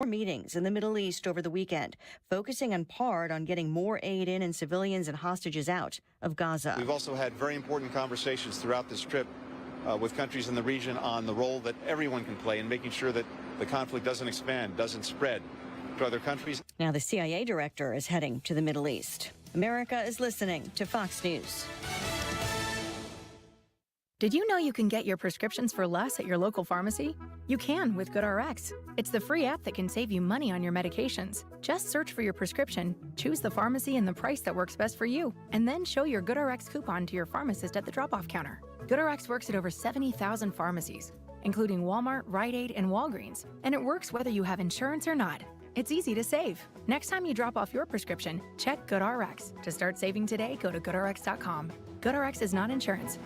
meetings in the Middle East over the weekend, focusing in part on getting more aid in and civilians and hostages out of Gaza. We've also had very important conversations throughout this trip with countries in the region on the role that everyone can play in making sure that the conflict doesn't expand, doesn't spread to other countries. Now the CIA director is heading to the Middle East. America is listening to Fox News. Did you know you can get your prescriptions for less at your local pharmacy? You can with GoodRx. It's the free app that can save you money on your medications. Just search for your prescription, choose the pharmacy and the price that works best for you, and then show your GoodRx coupon to your pharmacist at the drop-off counter. GoodRx works at over 70,000 pharmacies, including Walmart, Rite Aid, and Walgreens, and it works whether you have insurance or not. It's easy to save. Next time you drop off your prescription, check GoodRx. To start saving today, go to GoodRx.com. GoodRx is not insurance.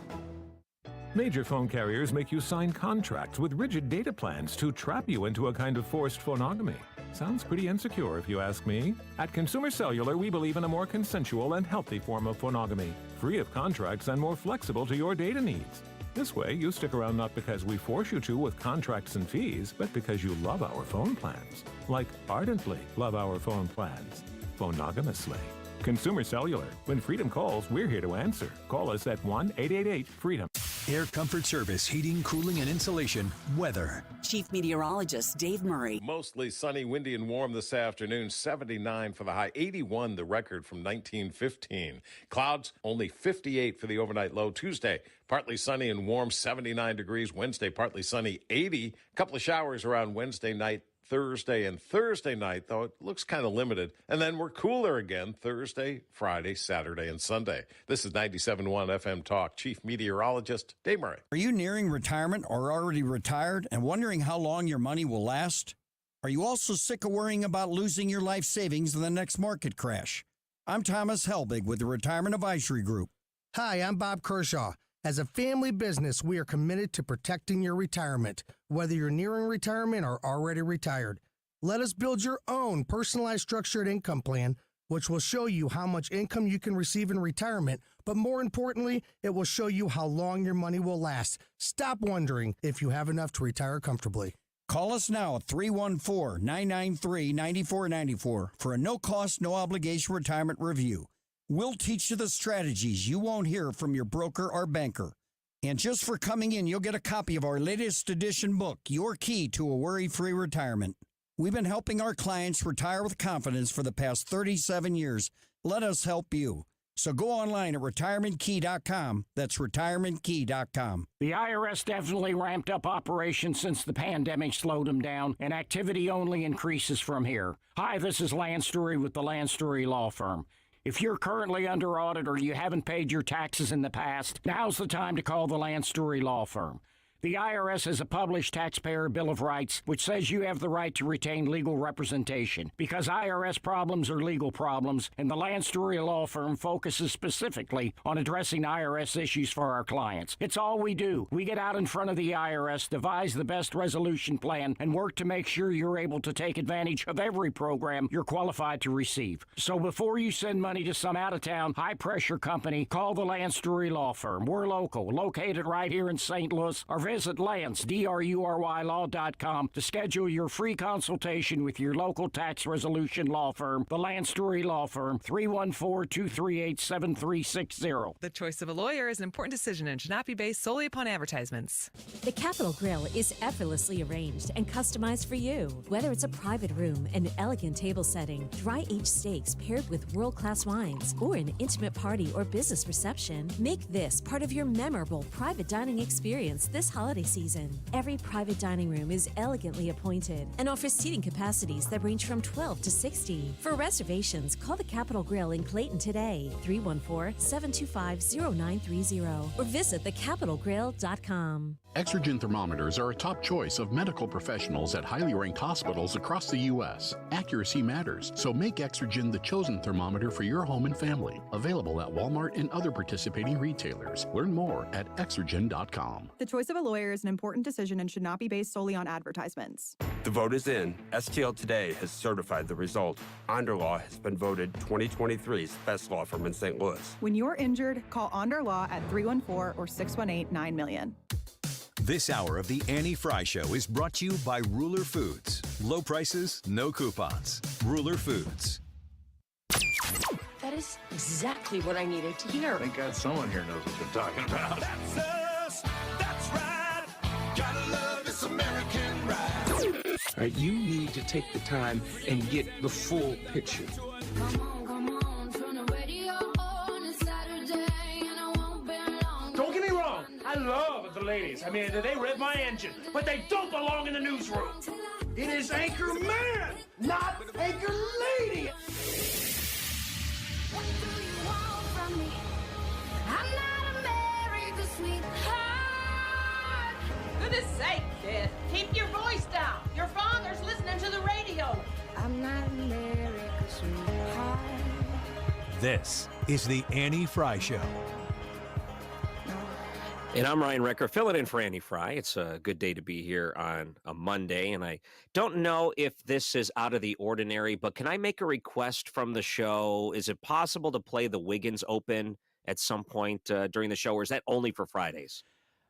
Major phone carriers make you sign contracts with rigid data plans to trap you into a kind of forced phonogamy. Sounds pretty insecure if you ask me. At Consumer Cellular, we believe in a more consensual and healthy form of phonogamy, free of contracts and more flexible to your data needs. This way, you stick around not because we force you to with contracts and fees, but because you love our phone plans. Like ardently love our phone plans. Phonogamously. Consumer Cellular. When freedom calls, we're here to answer. Call us at 1-888-FREEDOM. Air Comfort Service, heating, cooling, and insulation. Weather. Chief Meteorologist Dave Murray. Mostly sunny, windy, and warm this afternoon. 79 for the high. 81 the record from 1915. Clouds, only 58 for the overnight low. Tuesday, partly sunny and warm, 79 degrees. Wednesday, partly sunny, 80. A couple of showers around Wednesday night. Thursday and Thursday night, though it looks kind of limited. And then we're cooler again Thursday, Friday, Saturday, and Sunday. This is 97.1 FM Talk. Chief Meteorologist Dave Murray. Are you nearing retirement or already retired and wondering how long your money will last? Are you also sick of worrying about losing your life savings in the next market crash? I'm Thomas Helbig with the Retirement Advisory Group. Hi, I'm Bob Kershaw. As a family business, we are committed to protecting your retirement, whether you're nearing retirement or already retired. Let us build your own personalized structured income plan, which will show you how much income you can receive in retirement, but more importantly, it will show you how long your money will last. Stop wondering if you have enough to retire comfortably. Call us now at 314-993-9494 for a no-cost, no-obligation retirement review. We'll teach you the strategies you won't hear from your broker or banker. And just for coming in, you'll get a copy of our latest edition book, Your Key to a Worry-Free Retirement. We've been helping our clients retire with confidence for the past 37 years. Let us help you. So go online at retirementkey.com. That's retirementkey.com. The IRS definitely ramped up operations since the pandemic slowed them down, and activity only increases from here. Hi, this is Lance Story with the Lance Story Law Firm. If you're currently under audit or you haven't paid your taxes in the past, now's the time to call the Lance Story Law Firm. The IRS has a published Taxpayer Bill of Rights, which says you have the right to retain legal representation. Because IRS problems are legal problems, and the Lance Story Law Firm focuses specifically on addressing IRS issues for our clients. It's all we do. We get out in front of the IRS, devise the best resolution plan, and work to make sure you're able to take advantage of every program you're qualified to receive. So before you send money to some out-of-town, high-pressure company, call the Lance Story Law Firm. We're local, located right here in St. Louis, or visit Lance, DRURYlaw.com to schedule your free consultation with your local tax resolution law firm, the Lance Story Law Firm, 314-238-7360. The choice of a lawyer is an important decision and should not be based solely upon advertisements. The Capitol Grill is effortlessly arranged and customized for you. Whether it's a private room, an elegant table setting, dry-aged steaks paired with world-class wines, or an intimate party or business reception, make this part of your memorable private dining experience this holiday season. Every private dining room is elegantly appointed and offers seating capacities that range from 12 to 60. For reservations, call the Capitol Grill in Clayton today, 314-725-0930, or visit thecapitalgrill.com. Exergen thermometers are a top choice of medical professionals at highly ranked hospitals across the U.S. Accuracy matters, so make Exergen the chosen thermometer for your home and family. Available at Walmart and other participating retailers. Learn more at Exergen.com. The choice of a lawyer is an important decision and should not be based solely on advertisements. The vote is in. STL Today has certified the result. Onderlaw has been voted 2023's best law firm in St. Louis. When you're injured, call Onder Law at 314 or 618-9 million. This hour of the Annie Frey Show is brought to you by Ruler Foods. Low prices, no coupons. Ruler Foods. That is exactly what I needed to hear. Thank God someone here knows what they're talking about. That's us. That's right. Gotta love this American ride. All right, you need to take the time and get the full picture. Don't get me wrong, I love the ladies. I mean, they rev my engine, but they don't belong in the newsroom. It is Anchor Man, not Anchor Lady. What do you want from me? I'm not America's sweetheart. Goodness sake, kid. Keep your voice down. Your father's listening to the radio. I'm not America's sweetheart. This is the Annie Frey Show. And I'm Ryan Recker, filling in for Annie Frey. It's a good day to be here on a Monday, and I don't know if this is out of the ordinary, but can I make a request from the show? Is it possible to play the Wiggins Open at some point during the show, or is that only for Fridays?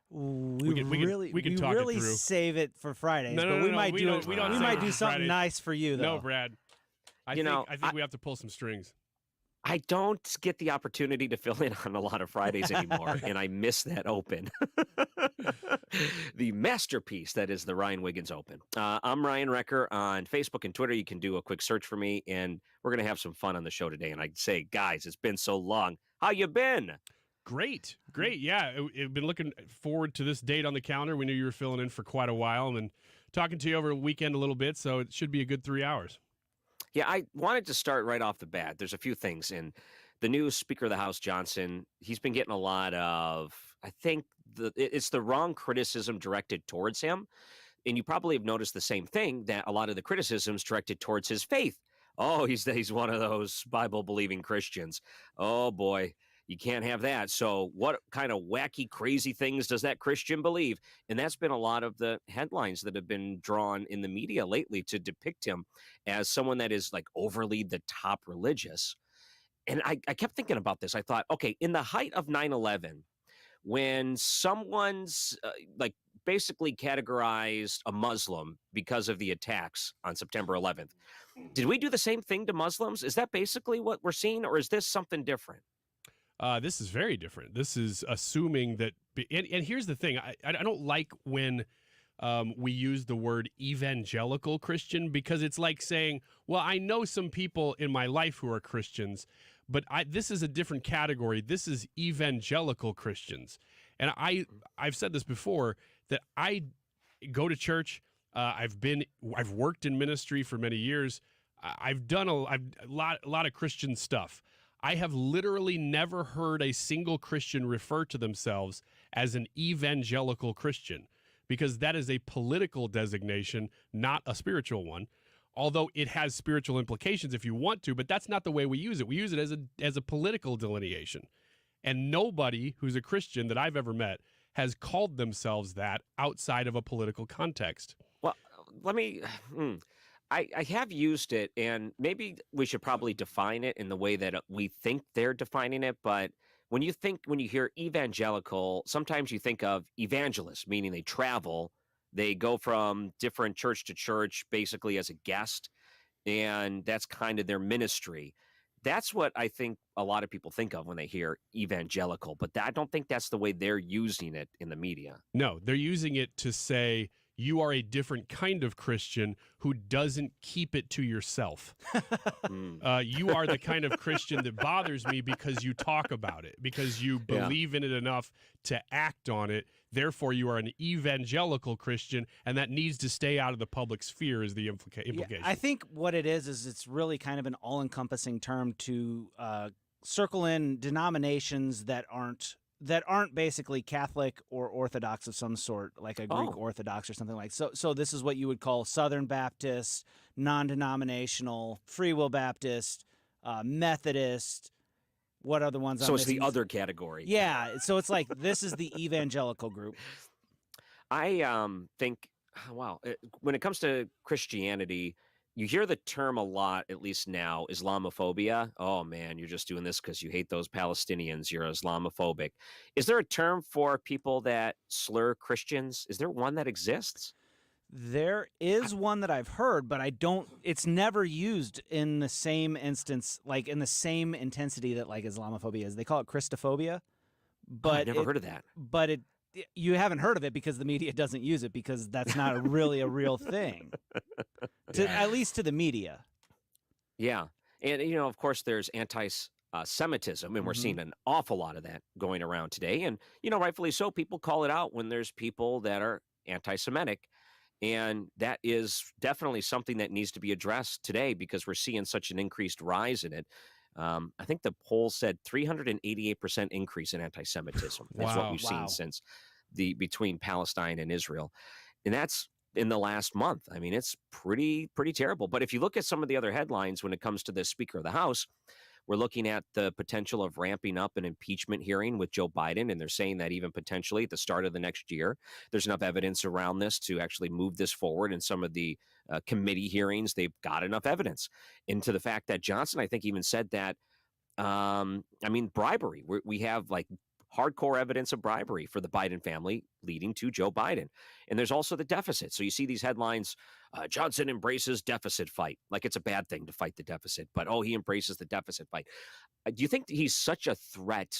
We can really save it for Fridays, but we might do something Fridays. nice for you, though. No, Brad. I think we have to pull some strings. I don't get the opportunity to fill in on a lot of Fridays anymore, and I miss that Open. The masterpiece that is the Ryan Wiggins Open. I'm Ryan Recker on Facebook and Twitter. You can do a quick search for me, and we're going to have some fun on the show today. And I'd say, guys, it's been so long. How you been? Great. Yeah, I've been looking forward to this date on the calendar. We knew you were filling in for quite a while, and talking to you over the weekend a little bit, so it should be a good 3 hours. Yeah, I wanted to start right off the bat. There's a few things. And the new Speaker of the House, Johnson, he's been getting a lot of, I think, it's the wrong criticism directed towards him. And you probably have noticed the same thing, that a lot of the criticisms directed towards his faith. Oh, he's one of those Bible-believing Christians. Oh, boy. You can't have that. So what kind of wacky, crazy things does that Christian believe? And that's been a lot of the headlines that have been drawn in the media lately to depict him as someone that is like overly the top religious. And I kept thinking about this. I thought, okay, in the height of 9/11, when someone's like basically categorized a Muslim because of the attacks on September 11th, did we do the same thing to Muslims? Is that basically what we're seeing, or is this something different? This is very different. This is assuming that, and here's the thing. I don't like when we use the word evangelical Christian, because it's like saying, well, I know some people in my life who are Christians, but this is a different category. This is evangelical Christians. And I've said this before, that I go to church. I've worked in ministry for many years. I've done a lot of Christian stuff. I have literally never heard a single Christian refer to themselves as an evangelical Christian, because that is a political designation, not a spiritual one, although it has spiritual implications if you want to, but that's not the way we use it. We use it as a political delineation. And nobody who's a Christian that I've ever met has called themselves that outside of a political context. Well, I have used it, and maybe we should probably define it in the way that we think they're defining it. But when you hear evangelical, sometimes you think of evangelists, meaning they travel, they go from different church to church, basically as a guest, and that's kind of their ministry. That's what I think a lot of people think of when they hear evangelical, but I don't think that's the way they're using it in the media. No, they're using it to say you are a different kind of Christian who doesn't keep it to yourself. You are the kind of Christian that bothers me because you talk about it, because you believe in it enough to act on it. Therefore, you are an evangelical Christian, and that needs to stay out of the public sphere is the implication. Yeah, I think what it is it's really kind of an all-encompassing term to circle in denominations that aren't basically Catholic or Orthodox of some sort, like a Greek Orthodox or something like that. So this is what you would call Southern Baptist, non-denominational, Free Will Baptist, Methodist. What other ones? So it's the other category. Yeah. So it's like this is the evangelical group. I think, when it comes to Christianity, You hear the term a lot, at least now, Islamophobia. Oh, man, you're just doing this because you hate those Palestinians. You're Islamophobic. Is there a term for people that slur Christians? Is there one that exists? There is one that I've heard, but it's never used in the same instance, like in the same intensity that like Islamophobia is. They call it Christophobia. But I've never heard of that. But you haven't heard of it because the media doesn't use it because that's not really a real thing, at least to the media. Yeah. And, of course, there's anti-Semitism, and we're seeing an awful lot of that going around today. And, rightfully so, people call it out when there's people that are anti-Semitic. And that is definitely something that needs to be addressed today because we're seeing such an increased rise in it. I think the poll said 388% increase in anti-Semitism. That's what we've seen since between Palestine and Israel. And that's in the last month. I mean, it's pretty terrible. But if you look at some of the other headlines when it comes to the Speaker of the House, we're looking at the potential of ramping up an impeachment hearing with Joe Biden, and they're saying that even potentially at the start of the next year, there's enough evidence around this to actually move this forward. In some of the committee hearings, they've got enough evidence. Into the fact that Johnson, I think, even said that, bribery. We have like hardcore evidence of bribery for the Biden family leading to Joe Biden. And there's also the deficit. So you see these headlines, Johnson embraces deficit fight, like it's a bad thing to fight the deficit, but he embraces the deficit fight. Do you think that he's such a threat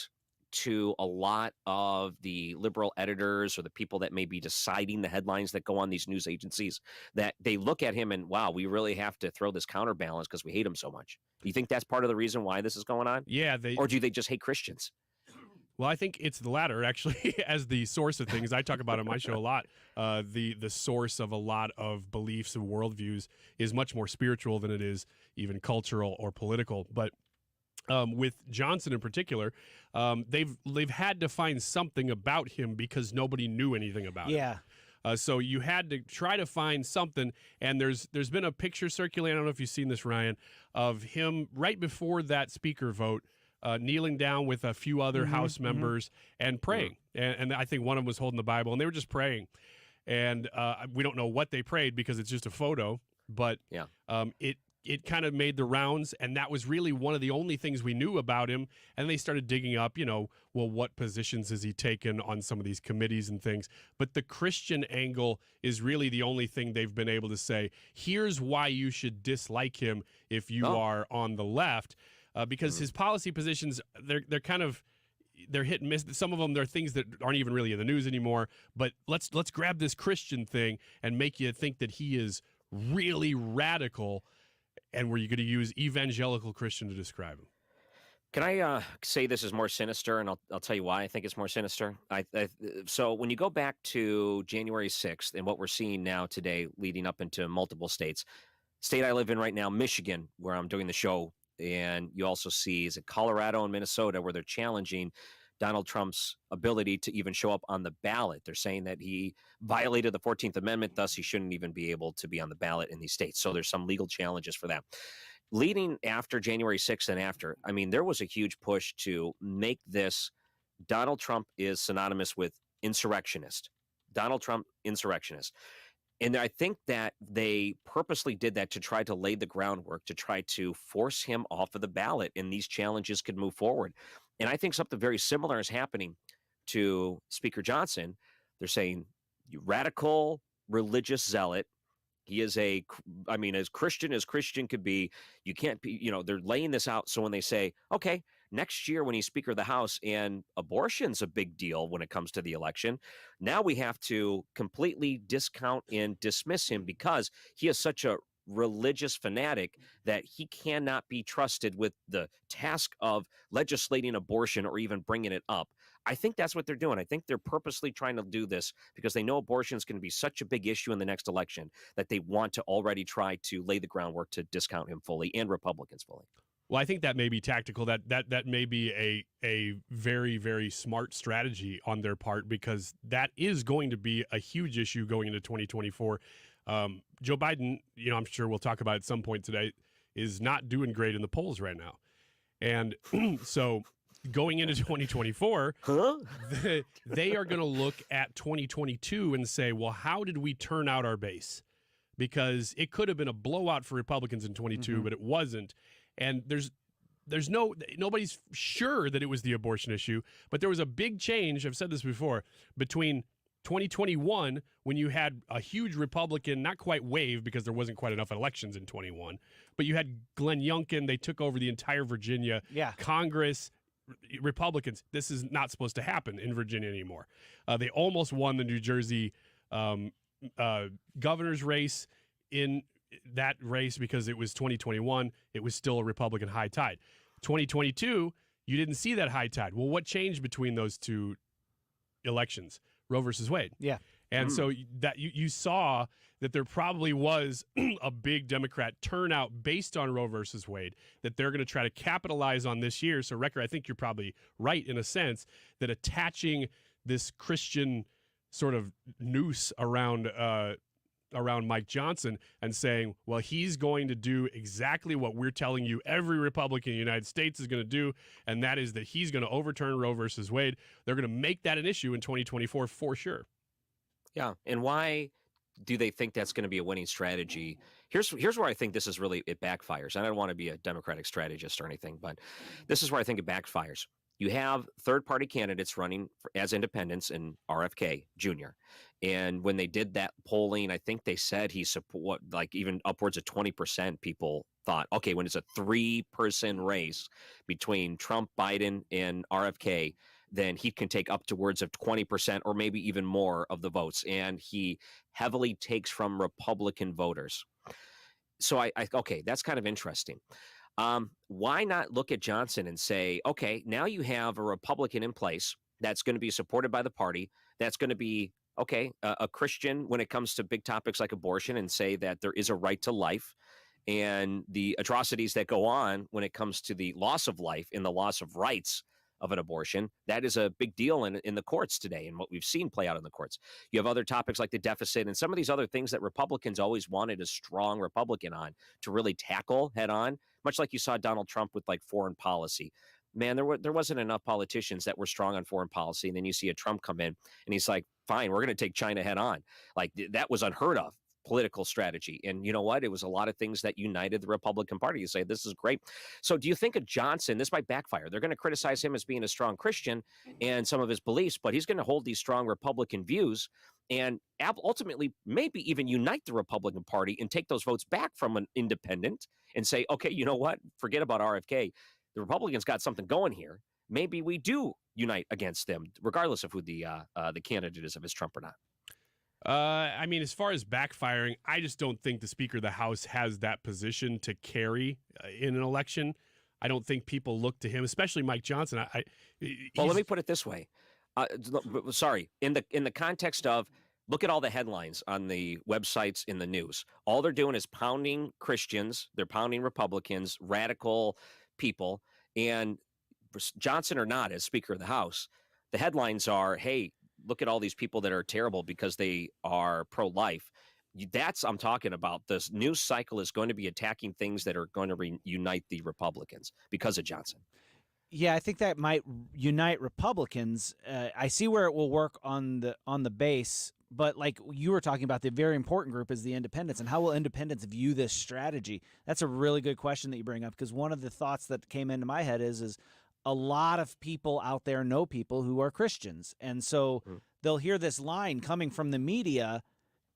to a lot of the liberal editors or the people that may be deciding the headlines that go on these news agencies that they look at him and, wow, we really have to throw this counterbalance because we hate him so much? Do you think that's part of the reason why this is going on? Yeah. Or do they just hate Christians? Well, I think it's the latter, actually, as the source of things. I talk about it on my show a lot. The source of a lot of beliefs and worldviews is much more spiritual than it is even cultural or political. But with Johnson in particular, they've had to find something about him because nobody knew anything about him. So you had to try to find something, and there's been a picture circulating, I don't know if you've seen this, Ryan, of him right before that speaker vote, kneeling down with a few other House members and praying. And I think one of them was holding the Bible, and they were just praying. And we don't know what they prayed because it's just a photo, but it kind of made the rounds, and that was really one of the only things we knew about him. And they started digging up, what positions has he taken on some of these committees and things. But the Christian angle is really the only thing they've been able to say, here's why you should dislike him if you are on the left. Because his policy positions, they're kind of, they're hit and miss. Some of them, they're things that aren't even really in the news anymore. But let's grab this Christian thing and make you think that he is really radical. And were you going to use evangelical Christian to describe him? Can I say this is more sinister, and I'll tell you why I think it's more sinister. So when you go back to January 6th and what we're seeing now today leading up into multiple states, state I live in right now, Michigan, where I'm doing the show, and you also see, is it Colorado and Minnesota, where they're challenging Donald Trump's ability to even show up on the ballot. They're saying that he violated the 14th Amendment, thus he shouldn't even be able to be on the ballot in these states. So there's some legal challenges for that. Leading after January 6th and after, there was a huge push to make this Donald Trump is synonymous with insurrectionist. Donald Trump, insurrectionist. And I think that they purposely did that to try to lay the groundwork, to try to force him off of the ballot, and these challenges could move forward. And I think something very similar is happening to Speaker Johnson. They're saying, you radical religious zealot. He is as Christian could be. You can't be, they're laying this out. So when they say, okay, next year when he's Speaker of the House and abortion's a big deal when it comes to the election, now we have to completely discount and dismiss him because he is such a religious fanatic that he cannot be trusted with the task of legislating abortion or even bringing it up. I think that's what they're doing. I think they're purposely trying to do this because they know abortion is going to be such a big issue in the next election that they want to already try to lay the groundwork to discount him fully and Republicans fully. Well, I think that may be tactical. That may be a very, very smart strategy on their part because that is going to be a huge issue going into 2024. Joe Biden, I'm sure we'll talk about at some point today, is not doing great in the polls right now. And so going into 2024, they are going to look at 2022 and say, well, how did we turn out our base? because it could have been a blowout for Republicans in 22, but it wasn't. And nobody's sure that it was the abortion issue, but there was a big change, I've said this before, between 2021, when you had a huge Republican, not quite wave because there wasn't quite enough elections in 21, but you had Glenn Youngkin. They took over the entire Virginia Congress. Republicans, this is not supposed to happen in Virginia anymore. They almost won the New Jersey governor's race. In that race, because it was 2021, it was still a Republican high tide. 2022, you didn't see that high tide. Well, what changed between those two elections? Roe versus Wade. Yeah. And so that you saw that there probably was a big Democrat turnout based on Roe versus Wade that they're going to try to capitalize on this year. So, Recker, I think you're probably right in a sense that attaching this Christian sort of noose around Mike Johnson and saying, well, he's going to do exactly what we're telling you every Republican in the United States is going to do, and that is that he's going to overturn Roe versus Wade. They're going to make that an issue in 2024 for sure. Yeah, and why do they think that's going to be a winning strategy? Here's where I think it backfires. And I don't want to be a Democratic strategist or anything, but this is where I think it backfires. You have third-party candidates running as independents in RFK Jr. And when they did that polling, I think they said even upwards of 20% people thought, okay, when it's a 3-person race between Trump, Biden, and RFK, then he can take up towards of 20% or maybe even more of the votes. And he heavily takes from Republican voters. So okay, that's kind of interesting. Why not look at Johnson and say, okay, now you have a Republican in place that's going to be supported by the party, that's going to be, a Christian when it comes to big topics like abortion, and say that there is a right to life, and the atrocities that go on when it comes to the loss of life and the loss of rights of an abortion. That is a big deal in the courts today, and what we've seen play out in the courts. You have other topics like the deficit and some of these other things that Republicans always wanted a strong Republican on to really tackle head on, much like you saw Donald Trump with like foreign policy. Man, there wasn't enough politicians that were strong on foreign policy, and then you see a Trump come in and he's like, fine, we're going to take China head on. Like, that was unheard of political strategy. And you know what? It was a lot of things that united the Republican Party. You say, this is great. So do you think of Johnson, this might backfire. They're going to criticize him as being a strong Christian and some of his beliefs, but he's going to hold these strong Republican views and ultimately maybe even unite the Republican Party and take those votes back from an independent and say, okay, you know what? Forget about RFK. The Republicans got something going here. Maybe we do unite against them, regardless of who the candidate is, if it's Trump or not. I mean, as far as backfiring, I just don't think the Speaker of the House has that position to carry in an election. I don't think people look to him, especially Mike Johnson. Well, let me put it this way. Sorry, in the context of, look at all the headlines on the websites in the news. All they're doing is pounding Christians. They're pounding Republicans, radical people. And Johnson or not, as Speaker of the House, the headlines are, hey, look at all these people that are terrible because they are pro-life. I'm talking about. This news cycle is going to be attacking things that are going to reunite the Republicans because of Johnson. Yeah, I think that might unite Republicans. I see where it will work on the base, but like you were talking about, the very important group is the independents, and how will independents view this strategy? That's a really good question that you bring up, because one of the thoughts that came into my head is a lot of people out there know people who are Christians, and so they'll hear this line coming from the media,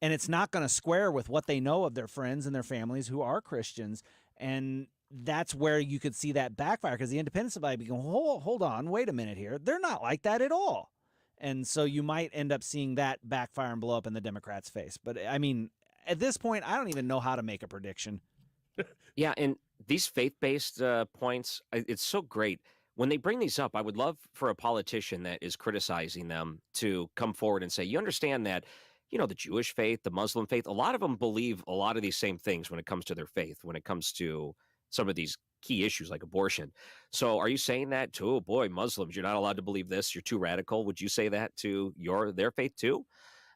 and it's not going to square with what they know of their friends and their families who are Christians, and that's where you could see that backfire, because the independents might be going, hold on, wait a minute here. They're not like that at all. And so you might end up seeing that backfire and blow up in the Democrats' face. But, I mean, at this point, I don't even know how to make a prediction. Yeah, and these faith-based points, it's so great. When they bring these up, I would love for a politician that is criticizing them to come forward and say, you understand that, you know, the Jewish faith, the Muslim faith, a lot of them believe a lot of these same things when it comes to their faith, when it comes to some of these key issues like abortion. So are you saying that to, oh boy, Muslims, you're not allowed to believe this, you're too radical? Would you say that to their faith too?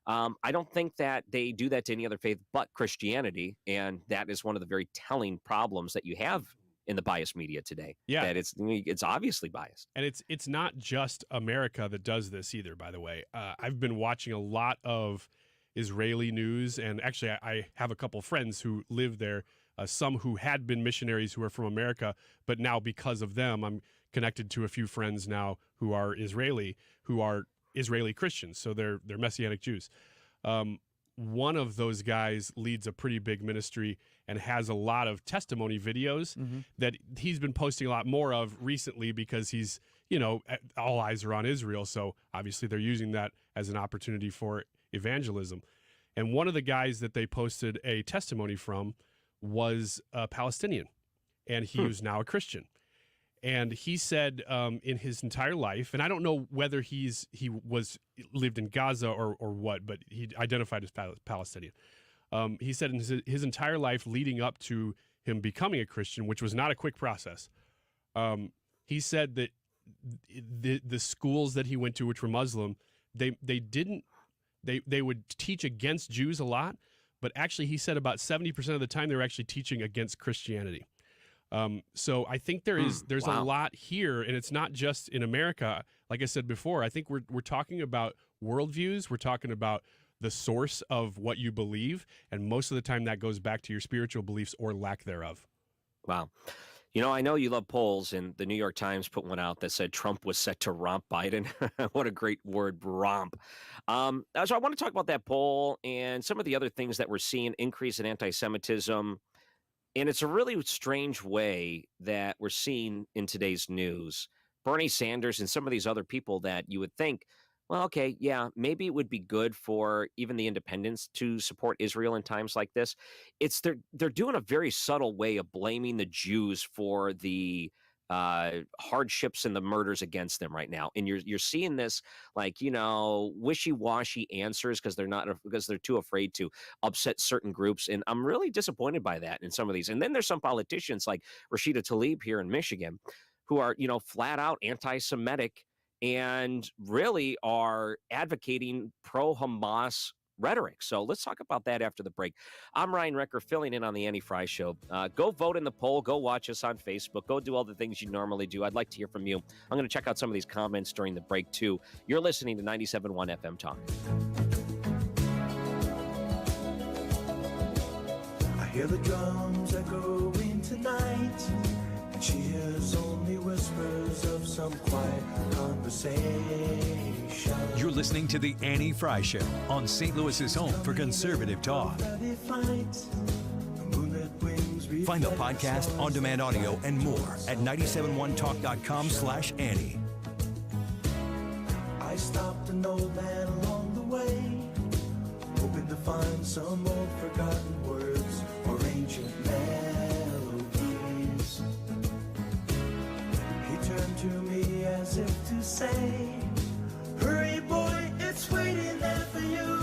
I don't think that they do that to any other faith but Christianity, and that is one of the very telling problems that you have in the biased media today. Yeah, that it's obviously biased, and it's not just America that does this either. By the way, I've been watching a lot of Israeli news. And actually, I have a couple friends who live there, some who had been missionaries who are from America, but now because of them, I'm connected to a few friends now who are Israeli Christians. So they're Messianic Jews. One of those guys leads a pretty big ministry and has a lot of testimony videos that he's been posting a lot more of recently because he's, all eyes are on Israel. So obviously they're using that as an opportunity for evangelism. And one of the guys that they posted a testimony from was a Palestinian, and he was now a Christian. And he said in his entire life, and I don't know whether he lived in Gaza or what, but he identified as Palestinian. He said in his entire life leading up to him becoming a Christian, which was not a quick process, he said that the schools that he went to, which were Muslim, they would teach against Jews a lot, but actually he said about 70% of the time they were actually teaching against Christianity. So I think there's a lot here, and it's not just in America. Like I said before, I think we're talking about worldviews. We're talking about the source of what you believe, and most of the time that goes back to your spiritual beliefs or lack thereof. Wow. I know you love polls, and the New York Times put one out that said Trump was set to romp Biden. What a great word, romp. So I want to talk about that poll and some of the other things that we're seeing, increase in anti-Semitism. And it's a really strange way that we're seeing in today's news. Bernie Sanders and some of these other people that you would think, well, okay, yeah, maybe it would be good for even the independents to support Israel in times like this. They're doing a very subtle way of blaming the Jews for the hardships and the murders against them right now. And you're seeing this wishy-washy answers because they're too afraid to upset certain groups. And I'm really disappointed by that in some of these. And then there's some politicians like Rashida Tlaib here in Michigan who are, flat out anti-Semitic and really are advocating pro-Hamas rhetoric. So let's talk about that after the break. I'm Ryan Recker, filling in on the Annie Frey Show. Go vote in the poll. Go watch us on Facebook. Go do all the things you normally do. I'd like to hear from you. I'm going to check out some of these comments during the break, too. You're listening to 97.1 FM Talk. I hear the drums echoing tonight, and she hears only whispers of some quiet conversation. You're listening to The Annie Frey Show on St. Louis's home for conservative talk. Find the podcast, on-demand audio, and more at 971talk.com/Annie. I stopped an old man along the way, hoping to find some old forgotten words or ancient melodies. He turned to me as if to say, hurry, boy, it's waiting there for you.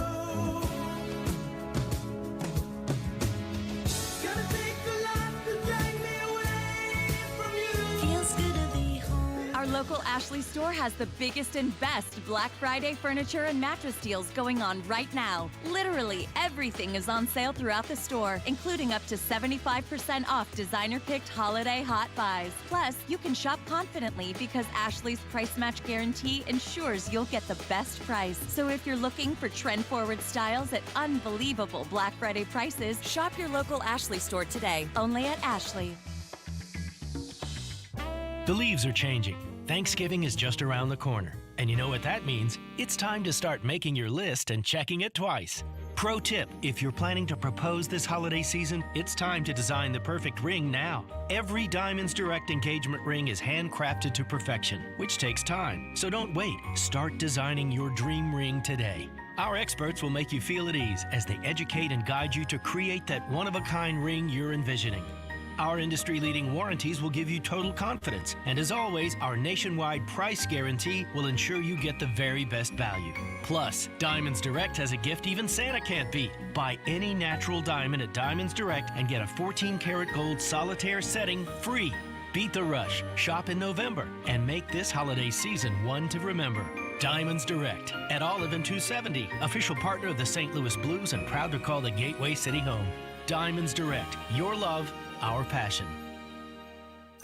Gonna take a lot to drag me away from you. Feels good to be home. Our local Ashley store has the biggest and best Black Friday furniture and mattress deals going on right now. Literally everything is on sale throughout the store, including up to 75% off designer-picked holiday hot buys. Plus, you can shop confidently because Ashley's price match guarantee ensures you'll get the best price. So if you're looking for trend-forward styles at unbelievable Black Friday prices, shop your local Ashley store today, only at Ashley. The leaves are changing. Thanksgiving is just around the corner. And you know what that means? It's time to start making your list and checking it twice. Pro tip, if you're planning to propose this holiday season, it's time to design the perfect ring now. Every Diamonds Direct engagement ring is handcrafted to perfection, which takes time. So don't wait. Start designing your dream ring today. Our experts will make you feel at ease as they educate and guide you to create that one-of-a-kind ring you're envisioning. Our industry-leading warranties will give you total confidence. And as always, our nationwide price guarantee will ensure you get the very best value. Plus, Diamonds Direct has a gift even Santa can't beat. Buy any natural diamond at Diamonds Direct and get a 14-karat gold solitaire setting free. Beat the rush, shop in November, and make this holiday season one to remember. Diamonds Direct at Olive and 270, official partner of the St. Louis Blues and proud to call the Gateway City home. Diamonds Direct, your love, our passion.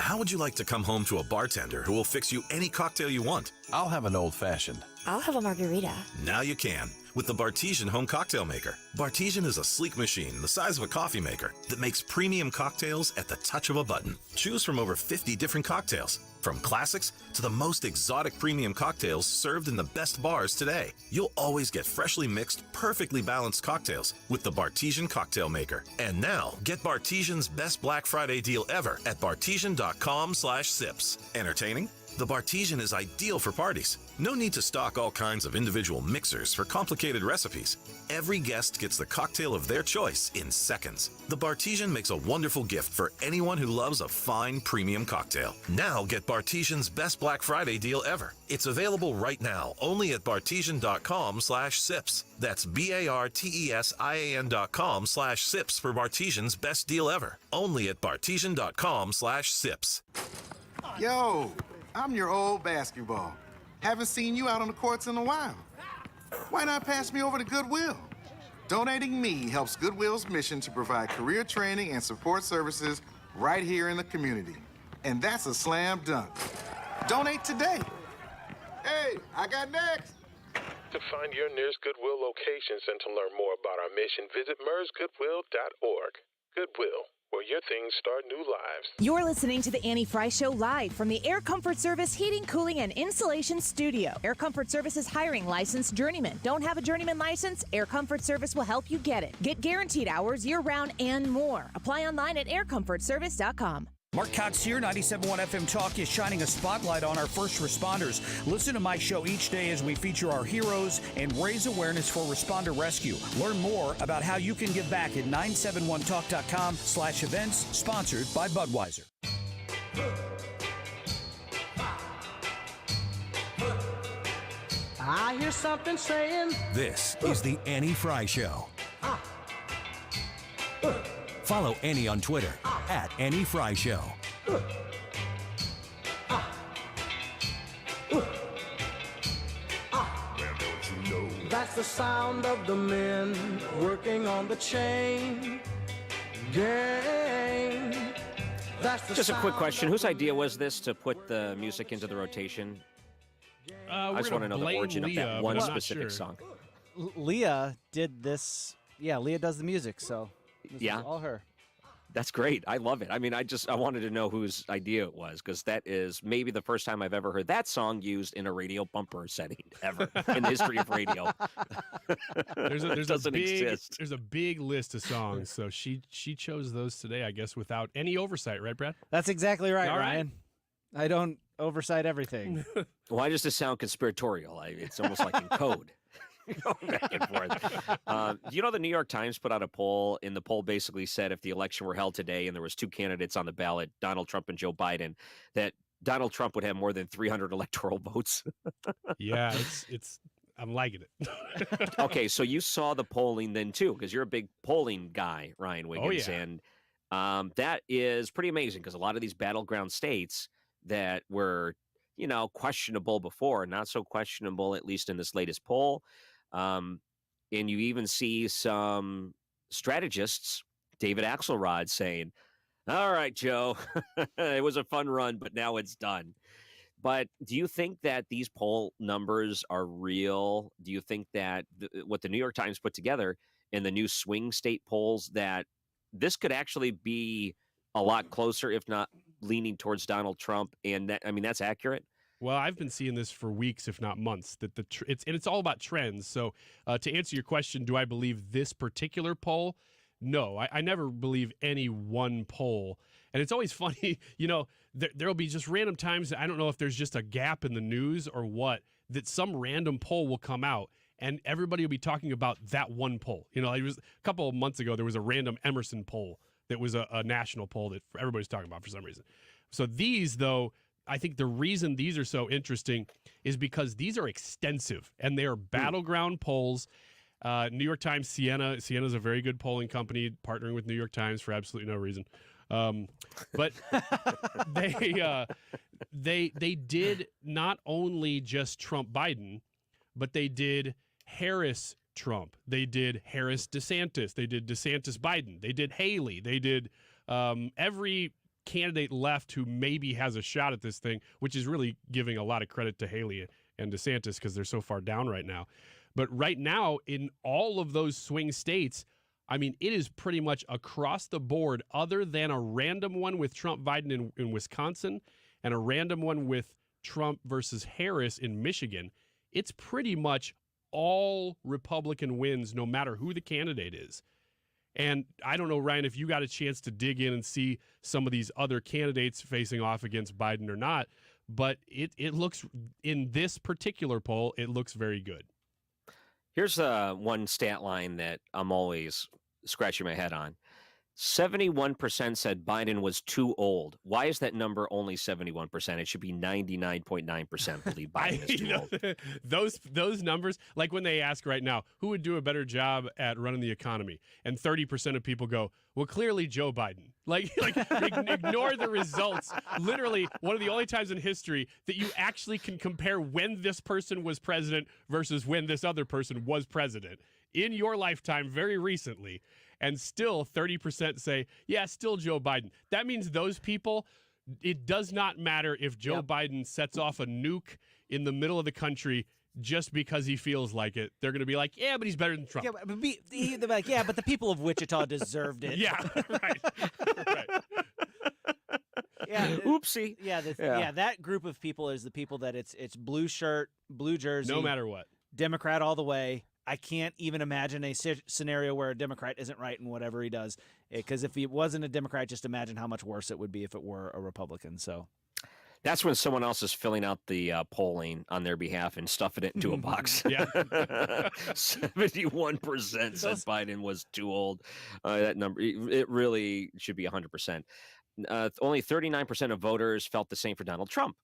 How would you like to come home to a bartender who will fix you any cocktail you want? I'll have an old-fashioned. I'll have a margarita. Now you can with the Bartesian Home Cocktail Maker. Bartesian is a sleek machine the size of a coffee maker that makes premium cocktails at the touch of a button. Choose from over 50 different cocktails, from classics to the most exotic premium cocktails served in the best bars today. You'll always get freshly mixed, perfectly balanced cocktails with the Bartesian Cocktail Maker. And now, get Bartesian's best Black Friday deal ever at bartesian.com/sips. Entertaining? The Bartesian is ideal for parties. No need to stock all kinds of individual mixers for complicated recipes. Every guest gets the cocktail of their choice in seconds. The Bartesian makes a wonderful gift for anyone who loves a fine premium cocktail. Now get Bartesian's best Black Friday deal ever. It's available right now only at bartesian.com/sips. That's BARTESIAN.com/sips for Bartesian's best deal ever. Only at bartesian.com/sips. Yo, I'm your old basketball. Haven't seen you out on the courts in a while. Why not pass me over to Goodwill? Donating me helps Goodwill's mission to provide career training and support services right here in the community. And that's a slam dunk. Donate today. Hey, I got next. To find your nearest Goodwill locations and to learn more about our mission, visit mersgoodwill.org. Goodwill, where your things start new lives. You're listening to the Annie Frey Show live from the Air Comfort Service Heating, Cooling, and Insulation Studio. Air Comfort Service is hiring licensed journeymen. Don't have a journeyman license? Air Comfort Service will help you get it. Get guaranteed hours year-round and more. Apply online at aircomfortservice.com. Mark Cox here, 97.1 FM Talk is shining a spotlight on our first responders. Listen to my show each day as we feature our heroes and raise awareness for responder rescue. Learn more about how you can give back at 971talk.com/events, sponsored by Budweiser. I hear something saying. This is the Annie Frey Show. Follow Annie on Twitter at Annie Frey Show. That's the sound of the men working on the chain gang. Just a quick question. Whose idea was this to put the music into the rotation? I just want to know the origin of that one specific song. Leah did this. Yeah, Leah does the music, so this is all her. That's great. I love it. I mean, I wanted to know whose idea it was, because that is maybe the first time I've ever heard that song used in a radio bumper setting ever in the history of radio. There's a big list of songs, so she chose those today, I guess, without any oversight, right, Brad? That's exactly right, Ryan. I don't oversight everything. Why does this sound conspiratorial? It's almost like in code. Going back and forth. You know, the New York Times put out a poll, and the poll basically said if the election were held today and there was two candidates on the ballot, Donald Trump and Joe Biden, that Donald Trump would have more than 300 electoral votes. Yeah, I'm liking it. Okay, so you saw the polling then too, because you're a big polling guy, Ryan Wiggins, and that is pretty amazing, because a lot of these battleground states that were, questionable before, not so questionable, at least in this latest poll. And you even see some strategists, David Axelrod, saying, all right, Joe, it was a fun run, but now it's done. But do you think that these poll numbers are real? Do you think that what the New York Times put together in the new swing state polls, that this could actually be a lot closer, if not leaning towards Donald Trump? And that's accurate? Well, I've been seeing this for weeks, if not months, that it's all about trends. So to answer your question, do I believe this particular poll? No, I never believe any one poll. And it's always funny, there'll be just random times, I don't know if there's just a gap in the news or what, that some random poll will come out and everybody will be talking about that one poll. It was a couple of months ago, there was a random Emerson poll that was a national poll that everybody's talking about for some reason. So these, though, I think the reason these are so interesting is because these are extensive and they are battleground polls. New York Times, Sienna's a very good polling company, partnering with New York Times for absolutely no reason. But they did not only just Trump Biden, but they did Harris Trump. They did Harris DeSantis. They did DeSantis Biden. They did Haley. They did every candidate left who maybe has a shot at this thing, which is really giving a lot of credit to Haley and DeSantis because they're so far down right now. But right now, in all of those swing states, I mean, it is pretty much across the board, other than a random one with Trump-Biden in Wisconsin and a random one with Trump versus Harris in Michigan. It's pretty much all Republican wins, no matter who the candidate is. And I don't know, Ryan, if you got a chance to dig in and see some of these other candidates facing off against Biden or not, but it looks, in this particular poll, it looks very good. Here's one stat line that I'm always scratching my head on. 71% said Biden was too old. Why is that number only 71%? It should be 99.9% believe Biden is too old. Those numbers, like when they ask right now, who would do a better job at running the economy? And 30% of people go, well, clearly Joe Biden. Like ignore the results. Literally, one of the only times in history that you actually can compare when this person was president versus when this other person was president in your lifetime very recently. And still 30% say, yeah, still Joe Biden. That means those people, it does not matter if Joe Biden sets off a nuke in the middle of the country just because he feels like it. They're going to be like, yeah, but he's better than Trump. Yeah, but they're like, yeah, but the people of Wichita deserved it. Yeah, right. Yeah, oopsie. Yeah, that group of people is the people that it's blue shirt, blue jersey. No matter what. Democrat all the way. I can't even imagine a scenario where a Democrat isn't right in whatever he does. Because if he wasn't a Democrat, just imagine how much worse it would be if it were a Republican. So that's when someone else is filling out the polling on their behalf and stuffing it into a box. Yeah. 71% said Biden was too old. That number, it really should be 100%. Only 39% of voters felt the same for Donald Trump.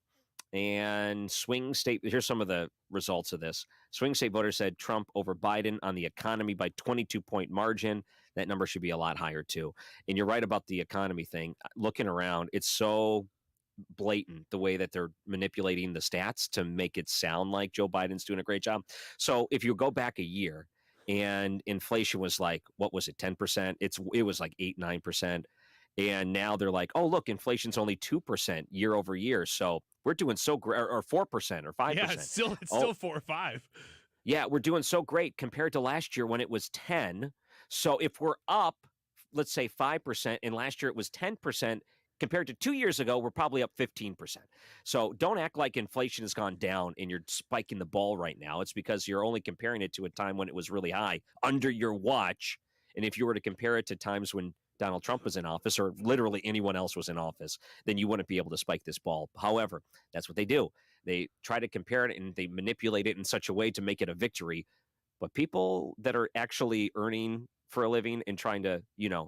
And swing state, here's some of the results of this. Swing state voters said Trump over Biden on the economy by 22-point margin. That number should be a lot higher, too. And you're right about the economy thing. Looking around, it's so blatant the way that they're manipulating the stats to make it sound like Joe Biden's doing a great job. So if you go back a year and inflation was like, what was it, 10%? It was like 8-9%. And now they're like, oh, look, inflation's only 2% year over year. So we're doing so great, or 4% or 5%. Yeah, it's still 4 or 5. Yeah, we're doing so great compared to last year when it was 10. So if we're up, let's say 5%, and last year it was 10%, compared to 2 years ago, we're probably up 15%. So don't act like inflation has gone down and you're spiking the ball right now. It's because you're only comparing it to a time when it was really high under your watch. And if you were to compare it to times when Donald Trump was in office, or literally anyone else was in office, then you wouldn't be able to spike this ball. However, that's what they do. They try to compare it and they manipulate it in such a way to make it a victory. But people that are actually earning for a living and trying to,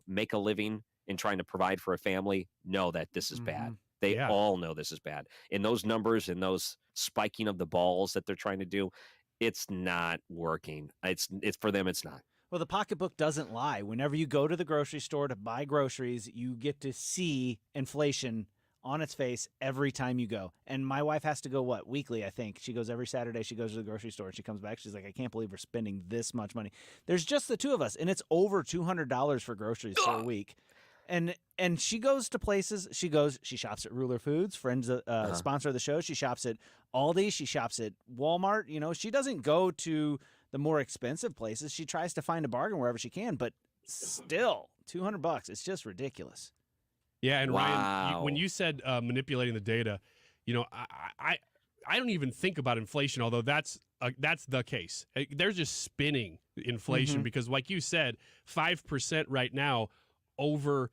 make a living and trying to provide for a family know that this is bad. They all know this is bad. And those numbers and those spiking of the balls that they're trying to do, it's not working. It's for them, it's not. Well, the pocketbook doesn't lie. Whenever you go to the grocery store to buy groceries, you get to see inflation on its face every time you go. And my wife has to go, weekly, I think. She goes every Saturday. She goes to the grocery store. And she comes back. She's like, I can't believe we're spending this much money. There's just the two of us, and it's over $200 for groceries for a week. And she goes to places. She shops at Ruler Foods, friends, sponsor of the show. She shops at Aldi. She shops at Walmart. She doesn't go to the more expensive places. She tries to find a bargain wherever she can, but still $200. It's just ridiculous. Yeah, and Ryan, when you said manipulating the data, I don't even think about inflation, although that's the case. They're just spinning inflation because, like you said, 5% right now, over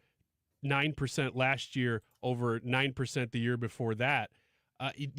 9% last year, over 9% the year before that.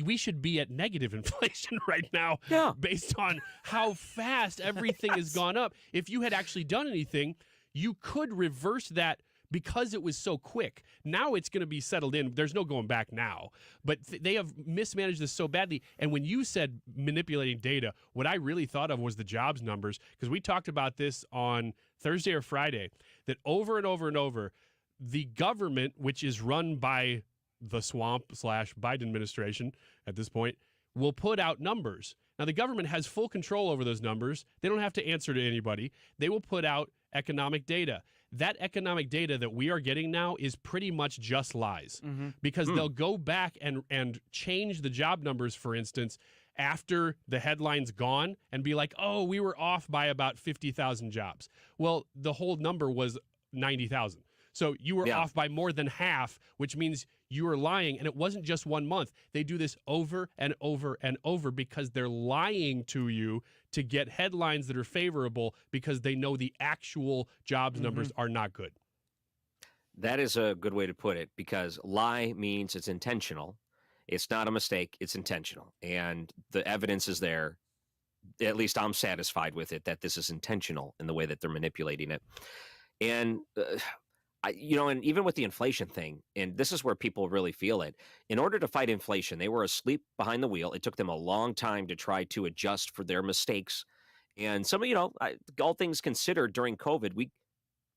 We should be at negative inflation right now based on how fast everything has gone up. If you had actually done anything, you could reverse that because it was so quick. Now it's going to be settled in. There's no going back now. But they have mismanaged this so badly. And when you said manipulating data, what I really thought of was the jobs numbers, because we talked about this on Thursday or Friday, that over and over and over, the government, which is run by the swamp/Biden administration at this point, will put out numbers. Now, the government has full control over those numbers. They don't have to answer to anybody. They will put out economic data. That economic data that we are getting now is pretty much just lies because they'll go back and change the job numbers, for instance, after the headline's gone and be like, oh, we were off by about 50,000 jobs. Well, the whole number was 90,000. So you were off by more than half, which means you were lying. And it wasn't just 1 month. They do this over and over and over because they're lying to you to get headlines that are favorable because they know the actual jobs numbers are not good. That is a good way to put it, because lie means it's intentional. It's not a mistake. It's intentional. And the evidence is there. At least I'm satisfied with it, that this is intentional in the way that they're manipulating it. And, and even with the inflation thing, and this is where people really feel it, in order to fight inflation, they were asleep behind the wheel. It took them a long time to try to adjust for their mistakes. And all things considered, during COVID, we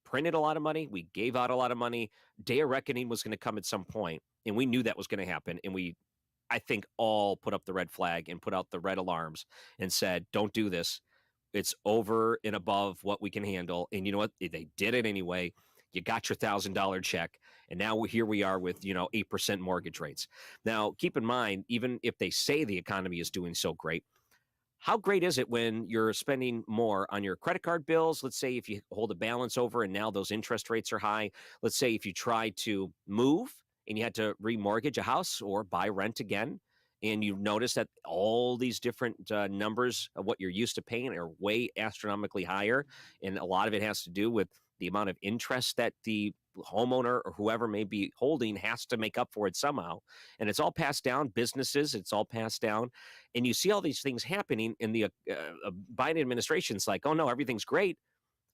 printed a lot of money. We gave out a lot of money. Day of reckoning was going to come at some point, and we knew that was going to happen. And I think, all put up the red flag and put out the red alarms and said, don't do this. It's over and above what we can handle. And you know what? They did it anyway. You got your $1,000 check. And now here we are with, 8% mortgage rates. Now, keep in mind, even if they say the economy is doing so great, how great is it when you're spending more on your credit card bills? Let's say if you hold a balance over and now those interest rates are high. Let's say if you try to move and you had to remortgage a house or buy rent again, and you notice that all these different numbers of what you're used to paying are way astronomically higher. And a lot of it has to do with the amount of interest that the homeowner or whoever may be holding has to make up for it somehow. And it's all passed down, businesses, it's all passed down. And you see all these things happening in the Biden administration's like, oh no, everything's great.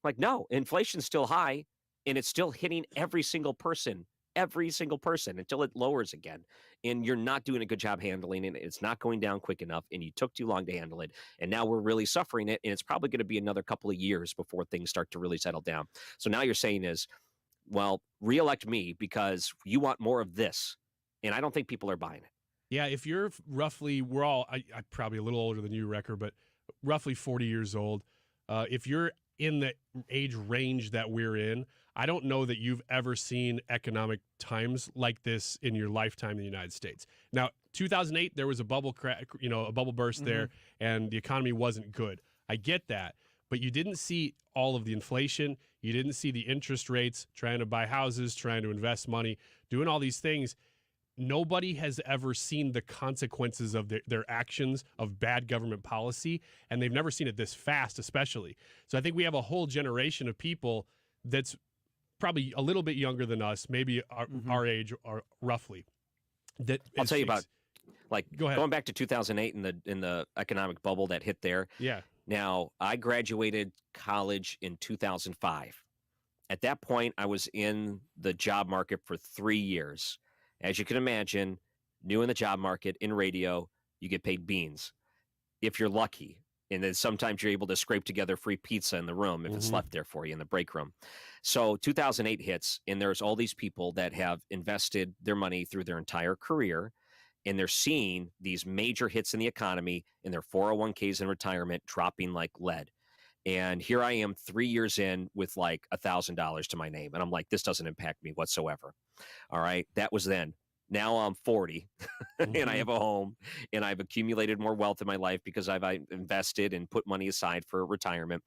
Like, no, inflation's still high and it's still hitting every single person until it lowers again. And you're not doing a good job handling it. It's not going down quick enough, and you took too long to handle it. And now we're really suffering it, and it's probably going to be another couple of years before things start to really settle down. So now you're saying is, well, reelect me because you want more of this. And I don't think people are buying it. Yeah, if you're roughly, I'm probably a little older than you, Wrecker, but roughly 40 years old. If you're in the age range that we're in, I don't know that you've ever seen economic times like this in your lifetime in the United States. Now, 2008, there was a bubble crack, a bubble burst there, and the economy wasn't good. I get that, but you didn't see all of the inflation. You didn't see the interest rates, trying to buy houses, trying to invest money, doing all these things. Nobody has ever seen the consequences of their actions of bad government policy, and they've never seen it this fast, especially. So I think we have a whole generation of people that's probably a little bit younger than us, maybe our age or roughly. I'll tell you about, going back to 2008 in the economic bubble that hit there. Yeah. Now, I graduated college in 2005. At that point, I was in the job market for 3 years. As you can imagine, new in the job market, in radio, you get paid beans if you're lucky. And then sometimes you're able to scrape together free pizza in the room if it's left there for you in the break room. So 2008 hits, and there's all these people that have invested their money through their entire career, and they're seeing these major hits in the economy and their 401ks and retirement dropping like lead. And here I am 3 years in with like $1,000 to my name. And I'm like, this doesn't impact me whatsoever. All right. That was then. Now I'm 40 and I have a home and I've accumulated more wealth in my life because I've invested and put money aside for retirement.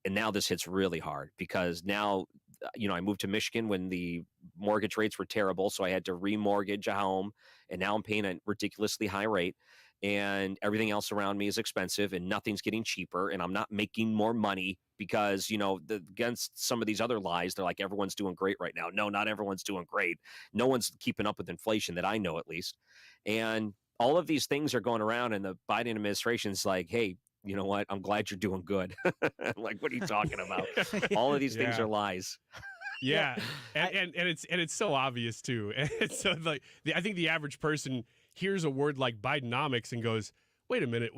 And now this hits really hard because now, I moved to Michigan when the mortgage rates were terrible. So I had to remortgage a home, and now I'm paying a ridiculously high rate. And everything else around me is expensive and nothing's getting cheaper. And I'm not making more money because, against some of these other lies, they're like, everyone's doing great right now. No, not everyone's doing great. No one's keeping up with inflation that I know, at least. And all of these things are going around, and the Biden administration's like, hey, you know what? I'm glad you're doing good. Like, what are you talking about? All of these things are lies. Yeah. And it's so obvious too. And so I think the average person hears a word like Bidenomics and goes, wait a minute.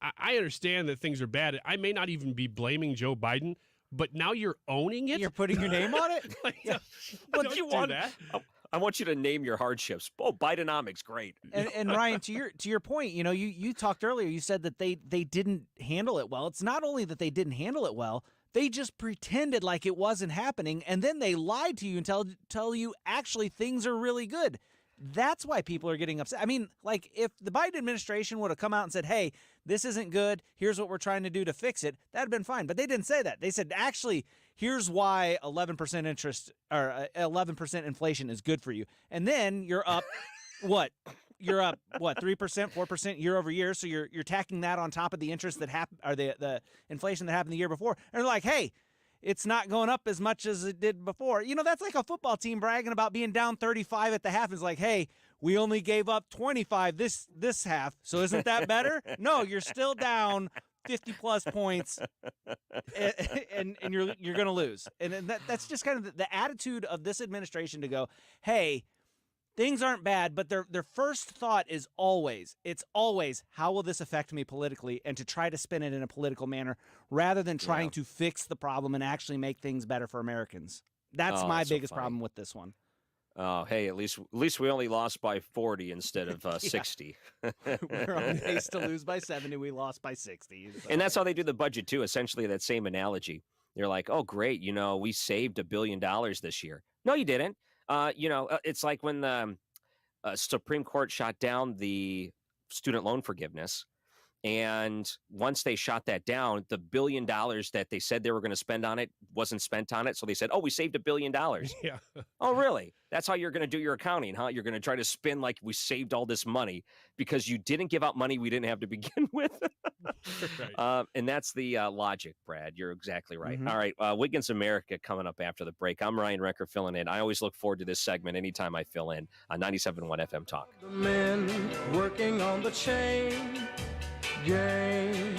I understand that things are bad. I may not even be blaming Joe Biden, but now you're owning it. You're putting your name on it? But you want that? I want you to name your hardships. Oh, Bidenomics, great. And Ryan, to your point, you talked earlier, you said that they didn't handle it well. It's not only that they didn't handle it well, they just pretended like it wasn't happening, and then they lied to you and tell you actually things are really good. That's why people are getting upset. I mean, like, if the Biden administration would have come out and said, hey, this isn't good, here's what we're trying to do to fix it, that'd have been fine. But they didn't say that. They said, actually, here's why 11% interest or 11% inflation is good for you. And then you're up, what? You're up, 3%, 4% year over year. So you're tacking that on top of the interest that happened, or the inflation that happened the year before. And they're like, hey, it's not going up as much as it did before. You know, that's like a football team bragging about being down 35 at the half. It's like, hey, we only gave up 25 this half, so isn't that better? No, you're still down 50-plus points, and you're going to lose. And that's just kind of the attitude of this administration to go, hey, things aren't bad, but their first thought is always, how will this affect me politically, and to try to spin it in a political manner rather than trying to fix the problem and actually make things better for Americans. That's my biggest problem with this one. Oh, hey, at least we only lost by 40 instead of 60. We're on pace to lose by 70. We lost by 60. So. And that's how they do the budget, too, essentially that same analogy. They're like, oh, great, we saved $1 billion this year. No, you didn't. It's like when the Supreme Court shot down the student loan forgiveness. And once they shot that down, the $1 billion that they said they were going to spend on it wasn't spent on it. So they said, oh, we saved $1 billion. Yeah. Oh, really? That's how you're going to do your accounting, huh? You're going to try to spin like we saved all this money because you didn't give out money we didn't have to begin with. Right. And that's the logic, Brad. You're exactly right. Mm-hmm. All right. Wiggins America coming up after the break. I'm Ryan Recker filling in. I always look forward to this segment anytime I fill in on 97.1 FM Talk. The men working on the chain gang.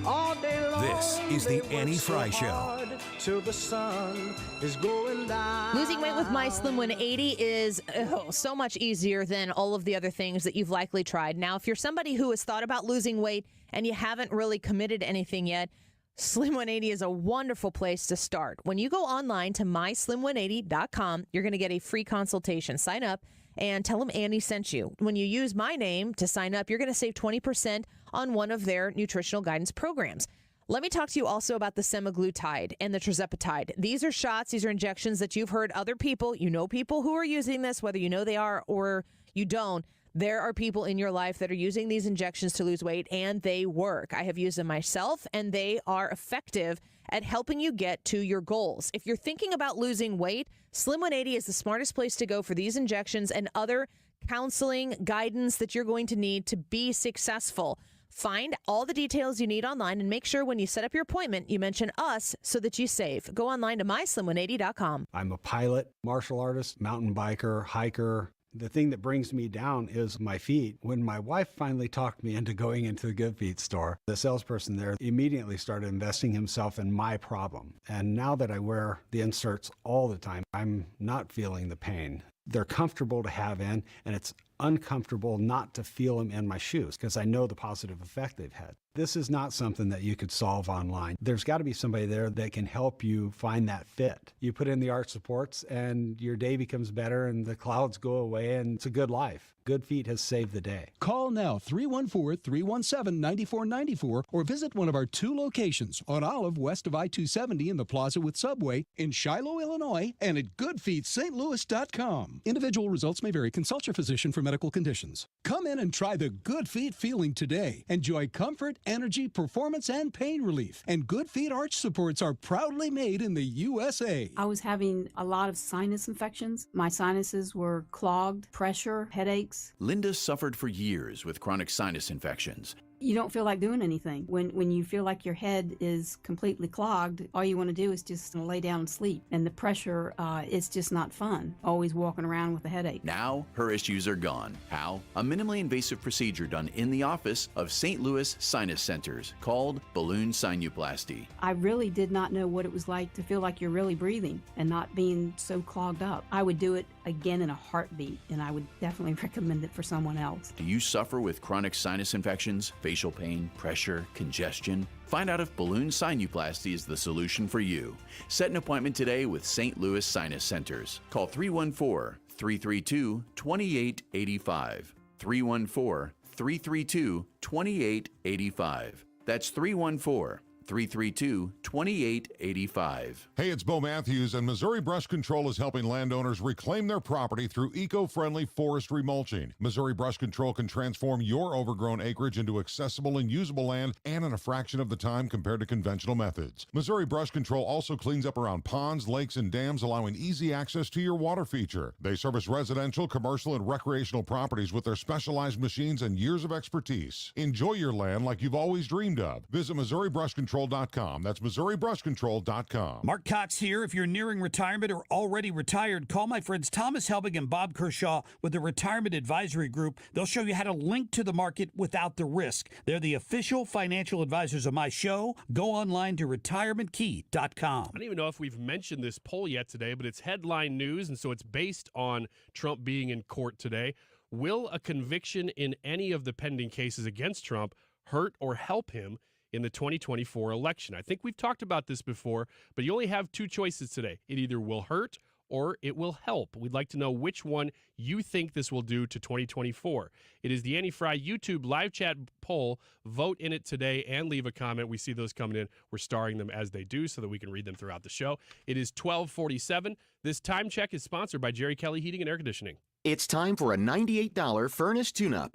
All day long, this is the Annie Frey Show. Till the sun is going down. Losing weight with My Slim 180 is so much easier than all of the other things that you've likely tried. Now, if you're somebody who has thought about losing weight and you haven't really committed to anything yet, Slim 180 is a wonderful place to start. When you go online to myslim180.com, you're going to get a free consultation. Sign up and tell them Annie sent you. When you use my name to sign up, you're going to save 20% on one of their nutritional guidance programs. Let me talk to you also about the semaglutide and the tirzepatide. These are shots, these are injections that you've heard other people, people who are using this, whether you know they are or you don't. There are people in your life that are using these injections to lose weight, and they work. I have used them myself, and they are effective at helping you get to your goals. If you're thinking about losing weight, Slim 180 is the smartest place to go for these injections and other counseling guidance that you're going to need to be successful. Find all the details you need online and make sure when you set up your appointment, you mention us so that you save. Go online to myslim180.com. I'm a pilot, martial artist, mountain biker, hiker. The thing that brings me down is my feet. When my wife finally talked me into going into the Good Feet store, the salesperson there immediately started investing himself in my problem. And now that I wear the inserts all the time, I'm not feeling the pain. They're comfortable to have in, and it's uncomfortable not to feel them in my shoes because I know the positive effect they've had. This is not something that you could solve online. There's got to be somebody there that can help you find that fit. You put in the arch supports and your day becomes better and the clouds go away and it's a good life. Good Feet has saved the day. Call now 314-317-9494 or visit one of our 2 locations on Olive west of I-270 in the Plaza with Subway in Shiloh, Illinois, and at goodfeetstlouis.com. Individual results may vary. Consult your physician for medical conditions. Come in and try the Good Feet feeling today. Enjoy comfort, energy, performance, and pain relief. And Good Feet arch supports are proudly made in the USA. I was having a lot of sinus infections. My sinuses were clogged, pressure, headaches. Linda suffered for years with chronic sinus infections. You don't feel like doing anything. When you feel like your head is completely clogged, all you want to do is just lay down and sleep. And the pressure, it's just not fun, always walking around with a headache. Now, her issues are gone. How? A minimally invasive procedure done in the office of St. Louis Sinus Centers called balloon sinuplasty. I really did not know what it was like to feel like you're really breathing and not being so clogged up. I would do it again in a heartbeat, and I would definitely recommend it for someone else. Do you suffer with chronic sinus infections, facial pain, pressure, congestion? Find out if balloon sinuplasty is the solution for you. Set an appointment today with St. Louis Sinus Centers. Call 314-332-2885. 314-332-2885. That's 314 332-2885. Hey, it's Bo Matthews, and Missouri Brush Control is helping landowners reclaim their property through eco-friendly forestry mulching. Missouri Brush Control can transform your overgrown acreage into accessible and usable land, and in a fraction of the time compared to conventional methods. Missouri Brush Control also cleans up around ponds, lakes, and dams, allowing easy access to your water feature. They service residential, commercial, and recreational properties with their specialized machines and years of expertise. Enjoy your land like you've always dreamed of. Visit MissouriBrushControl.com. That's MissouriBrushControl.com. Mark Cox here. If you're nearing retirement or already retired, call my friends Thomas Helbig and Bob Kershaw with the Retirement Advisory Group. They'll show you how to link to the market without the risk. They're the official financial advisors of my show. Go online to retirementkey.com. I don't even know if we've mentioned this poll yet today, but it's headline news, and so it's based on Trump being in court today. Will a conviction in any of the pending cases against Trump hurt or help him in the 2024 election? I think we've talked about this before, but you only have two choices today. It either will hurt or it will help. We'd like to know which one you think this will do to 2024. It is the Annie Frey YouTube live chat poll. Vote in it today and leave a comment. We see those coming in. We're starring them as they do so that we can read them throughout the show. It is 12:47. This time check is sponsored by Jerry Kelly Heating and Air Conditioning. It's time for a $98 furnace tune-up.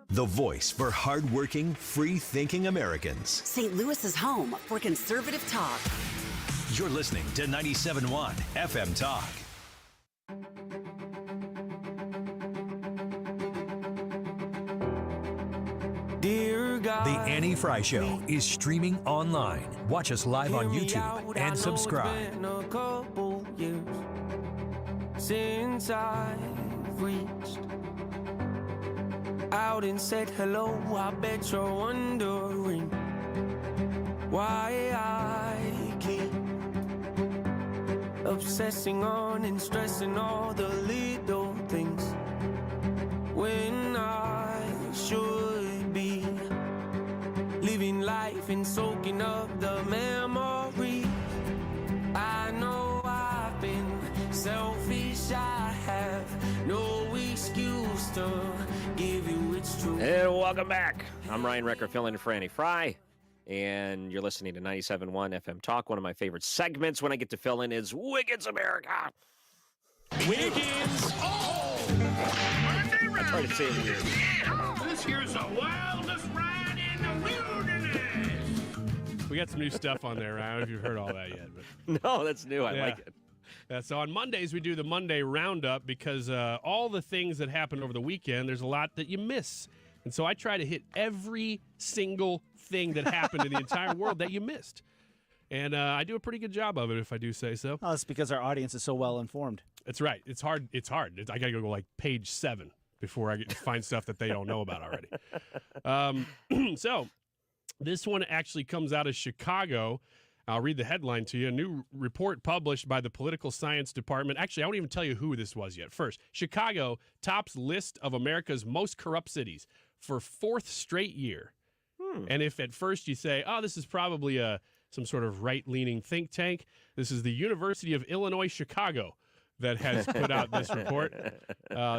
The voice for hardworking, free-thinking Americans. St. Louis's home for conservative talk. You're listening to 97.1 FM Talk. Dear God, The Annie Frey Show is streaming online. Watch us live on YouTube and subscribe. It's been a couple years since I've reached out and said hello. I bet you're wondering why I keep obsessing on and stressing all the little things when I should be living life and soaking up the memory. I know I've been selfish, I have no excuse to give you its truth. And welcome back. I'm Ryan Recker, filling in for Annie Frey, and you're listening to 97.1 FM Talk. One of my favorite segments when I get to fill in is Wiggins America. Wiggins! Oh! I try to say it weird. This here's the wildest ride in the wilderness! We got some new stuff on there. I don't know if you've heard all that yet. But No, that's new. I like it. So on Mondays, we do the Monday Roundup because all the things that happened over the weekend, there's a lot that you miss. And so I try to hit every single thing that happened in the entire world that you missed. And I do a pretty good job of it, if I do say so. Oh, it's because our audience is so well informed. That's right. It's hard. I got to go like page 7 before I find stuff that they don't know about already. So this one actually comes out of Chicago. I'll read the headline to you. A new report published by the Political Science Department. Actually, I won't even tell you who this was yet. First, Chicago tops list of America's most corrupt cities for 4th straight year. And if at first you say, oh, this is probably some sort of right-leaning think tank, this is the University of Illinois Chicago that has put out this report.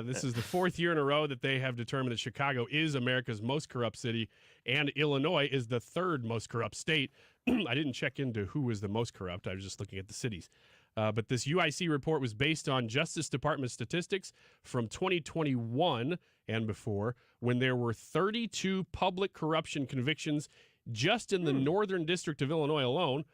This is the 4th year in a row that they have determined that Chicago is America's most corrupt city, and Illinois is the 3rd most corrupt state. I didn't check into who was the most corrupt. I was just looking at the cities. But this UIC report was based on Justice Department statistics from 2021 and before, when there were 32 public corruption convictions just in the Northern District of Illinois alone,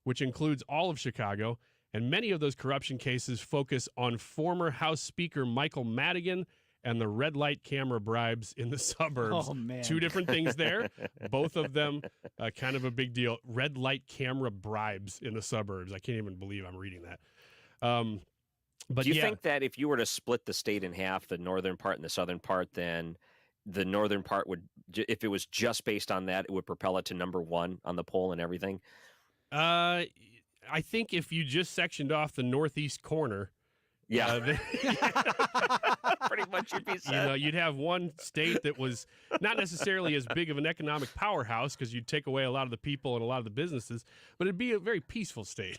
which includes all of Chicago. And many of those corruption cases focus on former House Speaker Michael Madigan and the red light camera bribes in the suburbs. Oh, man. 2 different things there. Both of them kind of a big deal. Red light camera bribes in the suburbs. I can't even believe I'm reading that. But do you think that if you were to split the state in half, the northern part and the southern part, then the northern part would, if it was just based on that, it would propel it to number 1 on the poll and everything? I think if you just sectioned off the northeast corner Yeah. Pretty much you'd be set. You know, you'd have one state that was not necessarily as big of an economic powerhouse because you'd take away a lot of the people and a lot of the businesses, but it'd be a very peaceful state.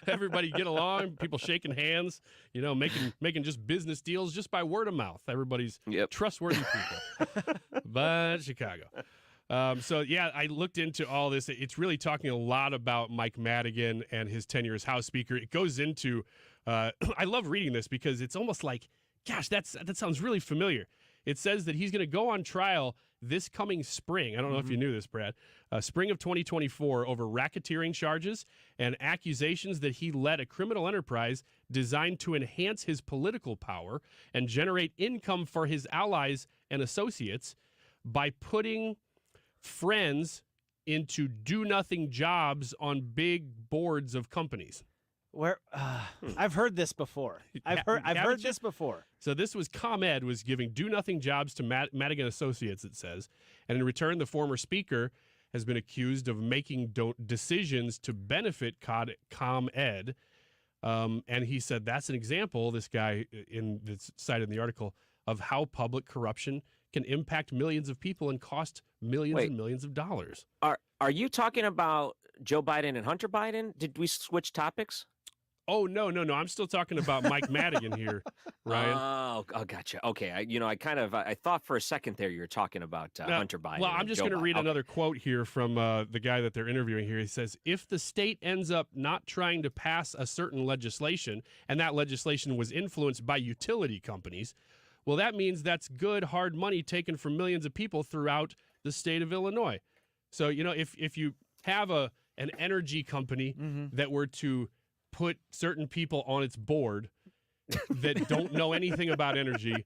Everybody get along, people shaking hands, you know, making just business deals just by word of mouth. Everybody's trustworthy people. But Chicago. So, yeah, I looked into all this. It's really talking a lot about Mike Madigan and his tenure as House Speaker. It goes into I love reading this because it's almost like, gosh, that sounds really familiar. It says that he's going to go on trial this coming spring. I don't know if you knew this, Brad. Spring of 2024 over racketeering charges and accusations that he led a criminal enterprise designed to enhance his political power and generate income for his allies and associates by putting friends into do-nothing jobs on big boards of companies. Where I've heard this before. I've heard this before. So this was ComEd was giving do-nothing jobs to Madigan Associates, it says, and in return, the former speaker has been accused of making decisions to benefit ComEd. And he said that's an example, this guy that's cited in the article, of how public corruption can impact millions of people and cost millions and millions of dollars. Are you talking about Joe Biden and Hunter Biden? Did we switch topics? Oh, no. I'm still talking about Mike Madigan here, Ryan. Oh, gotcha. Okay. I thought for a second there you were talking about Hunter Biden. Well, I'm just going to read another quote here from the guy that they're interviewing here. He says, if the state ends up not trying to pass a certain legislation, and that legislation was influenced by utility companies, well, that means that's good, hard money taken from millions of people throughout the state of Illinois. So, you know, if you have an energy company that were to put certain people on its board that don't know anything about energy,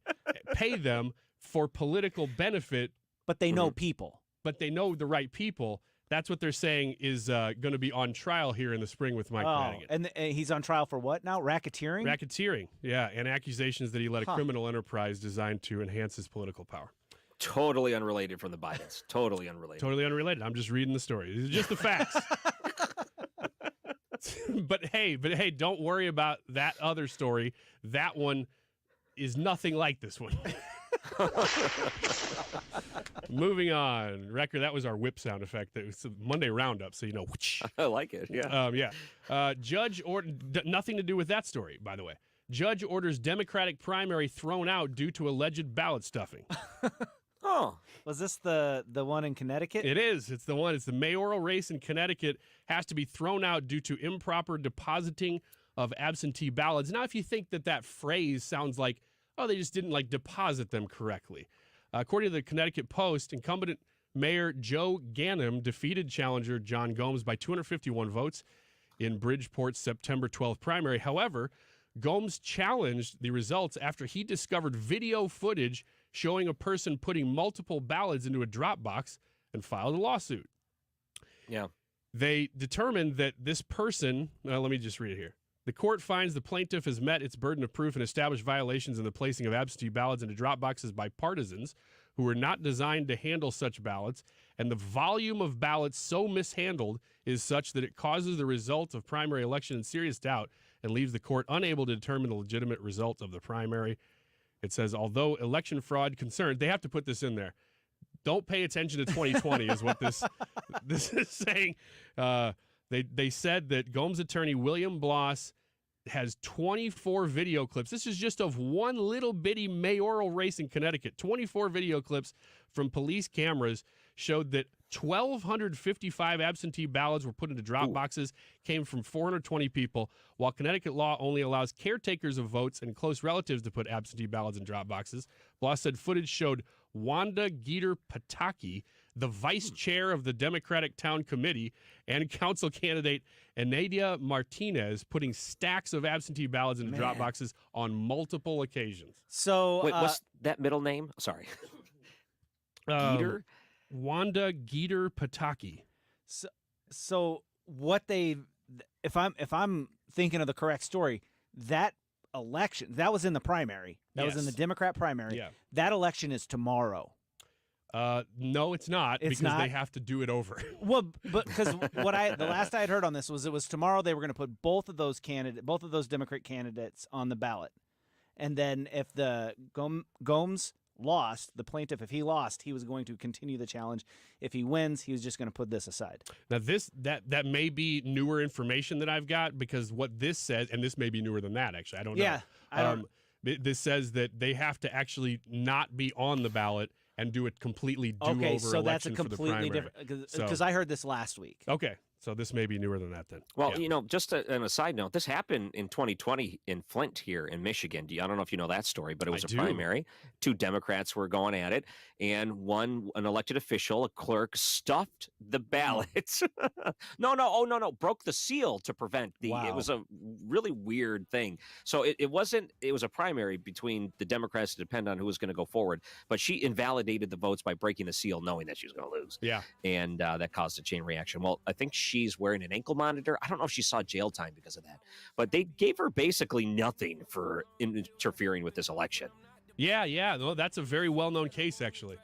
pay them for political benefit. But they know people. But they know the right people. That's what they're saying is going to be on trial here in the spring with Mike Madigan. And he's on trial for what now? Racketeering? Racketeering, yeah, and accusations that he led a criminal enterprise designed to enhance his political power. Totally unrelated from the Bidens. Totally unrelated. Totally unrelated. I'm just reading the story. These are just the facts. But hey, don't worry about that other story. That one is nothing like this one. Moving on. Record, that was our whip sound effect. That was Monday Roundup, so you know. Whoosh. I like it, yeah. Judge nothing to do with that story, by the way. Judge orders Democratic primary thrown out due to alleged ballot stuffing. Oh, was this the one in Connecticut? It is. It's the one. It's the mayoral race in Connecticut has to be thrown out due to improper depositing of absentee ballots. Now, if you think that phrase sounds like, oh, they just didn't deposit them correctly. According to the Connecticut Post, incumbent Mayor Joe Ganim defeated challenger John Gomes by 251 votes in Bridgeport's September 12th primary. However, Gomes challenged the results after he discovered video footage showing a person putting multiple ballots into a drop box and filed a lawsuit. Yeah. They determined that this person, let me just read it here. The court finds the plaintiff has met its burden of proof and established violations in the placing of absentee ballots into drop boxes by partisans who were not designed to handle such ballots, and the volume of ballots so mishandled is such that it causes the result of primary election in serious doubt and leaves the court unable to determine the legitimate result of the primary. It says, although election fraud concerned, they have to put this in there. Don't pay attention to 2020 is what this is saying. They said that Gomes attorney William Bloss has 24 video clips. This is just of one little bitty mayoral race in Connecticut. 24 video clips from police cameras showed that 1,255 absentee ballots were put into drop boxes, came from 420 people, while Connecticut law only allows caretakers of votes and close relatives to put absentee ballots in drop boxes. Bloss said footage showed Wanda Geter Pataki, the vice chair of the Democratic Town Committee, and council candidate Enadia Martinez putting stacks of absentee ballots into drop boxes on multiple occasions. So, wait, what's that middle name? Sorry. Geter? Wanda Geter Pataki. So what if I'm thinking of the correct story, that election, that was in the primary. That was in the Democrat primary. Yeah. That election is tomorrow. No, it's not, It's because not? they have to do it over. Well, but because the last I had heard on this was it was tomorrow they were going to put both of those Democrat candidates on the ballot, and then if the Gomes lost, the plaintiff, if he lost, he was going to continue the challenge. If he wins, he was just going to put this aside. Now, that may be newer information that I've got, because what this says, and this may be newer than that, actually. I don't know. Yeah, I don't. This says that they have to actually not be on the ballot and do a completely do-over Okay, so that's a election for the completely primary. different, because I heard this last week. Okay, so this may be newer than that then. Well, Yeah. just on a side note, this happened in 2020 in Flint here in Michigan. I don't know if you know that story, but it was a primary. 2 Democrats were going at it, and an elected official, a clerk, stuffed the ballots. No, broke the seal to prevent the. Wow. It was a really weird thing. So it was a primary between the Democrats to depend on who was going to go forward, but she invalidated the votes by breaking the seal, knowing that she was going to lose. Yeah, and that caused a chain reaction. Well, I think she's wearing an ankle monitor. I don't know if she saw jail time because of that, but they gave her basically nothing for interfering with this election. Yeah. No, that's a very well-known case, actually.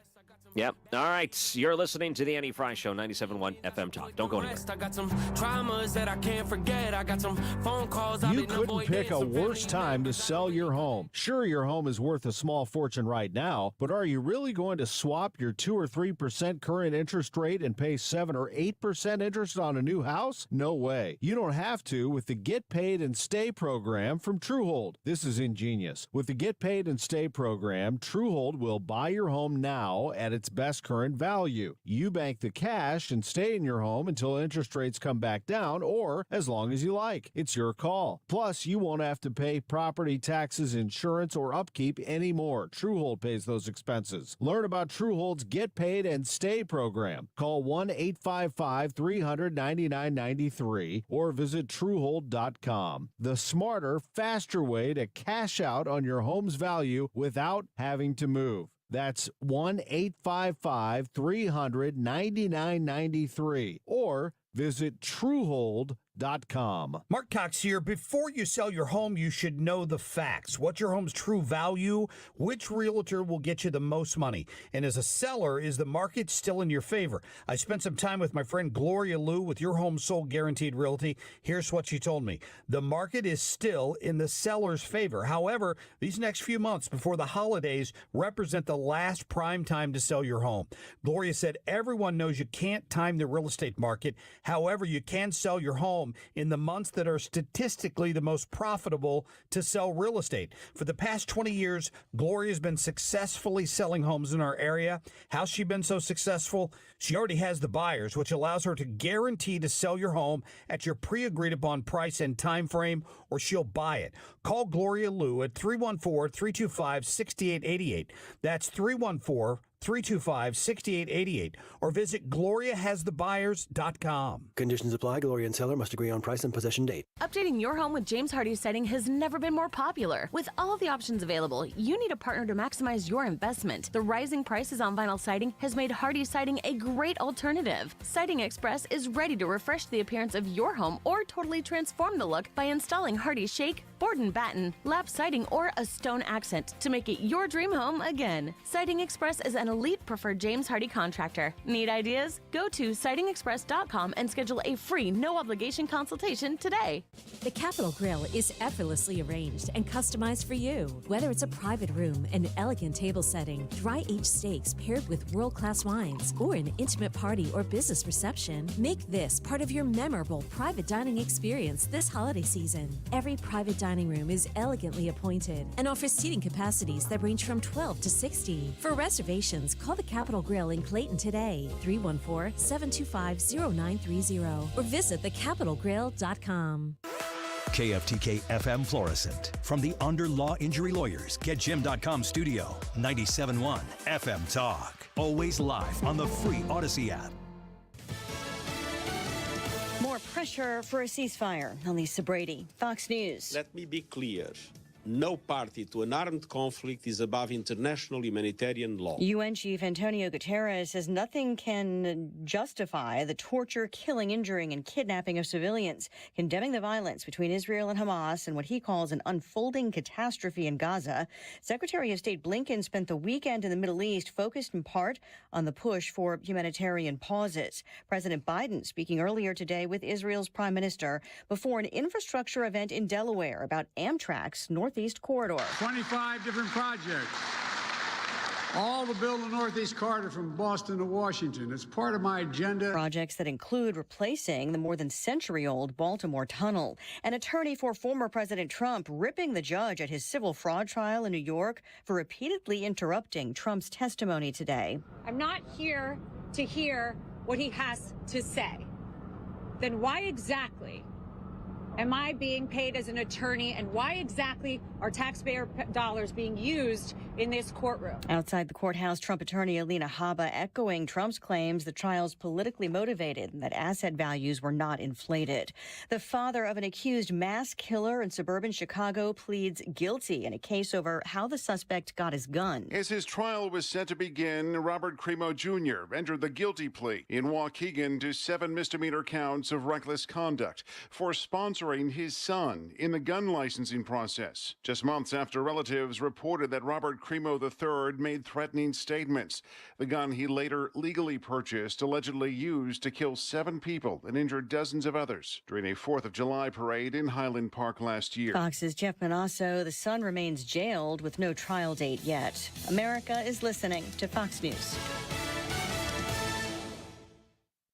Yep. All right. You're listening to the Annie Frey Show, 97.1 FM Talk. Don't go anywhere. I got some traumas that I can't forget. I got some phone calls. You couldn't pick a worse time to sell your home. Sure, your home is worth a small fortune right now, but are you really going to swap your 2 or 3% current interest rate and pay 7 or 8% interest on a new house? No way. You don't have to with the Get Paid and Stay program from Truehold. This is ingenious. With the Get Paid and Stay program, Truehold will buy your home now at its best current value. You bank the cash and stay in your home until interest rates come back down, or as long as you like. It's your call. Plus, you won't have to pay property taxes, insurance, or upkeep anymore. Truehold pays those expenses. Learn about Truehold's Get Paid and Stay program. Call 1-855-300-9993 or visit Truehold.com. The smarter, faster way to cash out on your home's value without having to move. That's 1-855-300-9993 or visit Truehold.com. Mark Cox here. Before you sell your home, you should know the facts. What's your home's true value? Which realtor will get you the most money? And as a seller, is the market still in your favor? I spent some time with my friend Gloria Liu with Your Home Sold Guaranteed Realty. Here's what she told me. The market is still in the seller's favor. However, these next few months before the holidays represent the last prime time to sell your home. Gloria said everyone knows you can't time the real estate market. However, you can sell your home in the months that are statistically the most profitable to sell real estate. For the past 20 years, Gloria's been successfully selling homes in our area. How's she been so successful? She already has the buyers, which allows her to guarantee to sell your home at your pre-agreed upon price and time frame, or she'll buy it. Call Gloria Liu at 314-325-6888. That's 314-325-6888, or visit GloriaHasTheBuyers.com. Conditions apply. Gloria and seller must agree on price and possession date. Updating your home with James Hardie Siding has never been more popular. With all the options available, you need a partner to maximize your investment. The rising prices on vinyl siding has made Hardie Siding a great alternative. Siding Express is ready to refresh the appearance of your home or totally transform the look by installing Hardie Shake, board and batten, lap siding, or a stone accent to make it your dream home again. Siding Express is an elite preferred James Hardie contractor. Need ideas? Go to sidingexpress.com and schedule a free, no-obligation consultation today. The Capitol Grill is effortlessly arranged and customized for you. Whether it's a private room, an elegant table setting, dry-aged steaks paired with world-class wines, or an intimate party or business reception, make this part of your memorable private dining experience this holiday season. Every private dining room is elegantly appointed and offers seating capacities that range from 12 to 60. For reservations, call the Capitol Grill in Clayton today, 314-725-0930, or visit thecapitolgrill.com. KFTK FM Florissant. From the Under Law Injury Lawyers, GetJim.com studio, 97.1 FM Talk. Always live on the free Odyssey app. More pressure for a ceasefire. Lisa Brady, Fox News. Let me be clear. No party to an armed conflict is above international humanitarian law. UN Chief Antonio Guterres says nothing can justify the torture, killing, injuring, and kidnapping of civilians, condemning the violence between Israel and Hamas and what he calls an unfolding catastrophe in Gaza. Secretary of State Blinken spent the weekend in the Middle East focused in part on the push for humanitarian pauses. President Biden speaking earlier today with Israel's prime minister before an infrastructure event in Delaware about Amtrak's Northeast Corridor. 25 different projects, all to build the Northeast Corridor from Boston to Washington. It's part of my agenda. Projects that include replacing the more than century-old Baltimore Tunnel. An attorney for former President Trump ripping the judge at his civil fraud trial in New York for repeatedly interrupting Trump's testimony today. I'm not here to hear what he has to say. Then why exactly am I being paid as an attorney, and why exactly are taxpayer dollars being used in this courtroom? Outside the courthouse, Trump attorney Alina Habba echoing Trump's claims the trial's politically motivated and that asset values were not inflated. The father of an accused mass killer in suburban Chicago pleads guilty in a case over how the suspect got his gun. As his trial was set to begin, Robert Cremo Jr. entered the guilty plea in Waukegan to 7 misdemeanor counts of reckless conduct for sponsoring his son in the gun licensing process, just months after relatives reported that Robert Cremo III made threatening statements. The gun he later legally purchased allegedly used to kill 7 people and injure dozens of others during a 4th of July parade in Highland Park last year. Fox's Jeff Manasso, the son remains jailed with no trial date yet. America is listening to Fox News.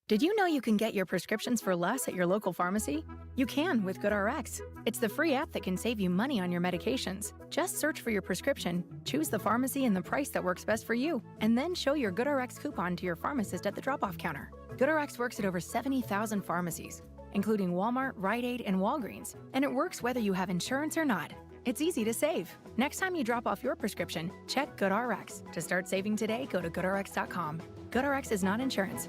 Did you know you can get your prescriptions for less at your local pharmacy? You can with GoodRx. It's the free app that can save you money on your medications. Just search for your prescription, choose the pharmacy and the price that works best for you, and then show your GoodRx coupon to your pharmacist at the drop-off counter. GoodRx works at over 70,000 pharmacies, including Walmart, Rite Aid, and Walgreens, and it works whether you have insurance or not. It's easy to save. Next time you drop off your prescription, check GoodRx. To start saving today, go to GoodRx.com. GoodRx is not insurance.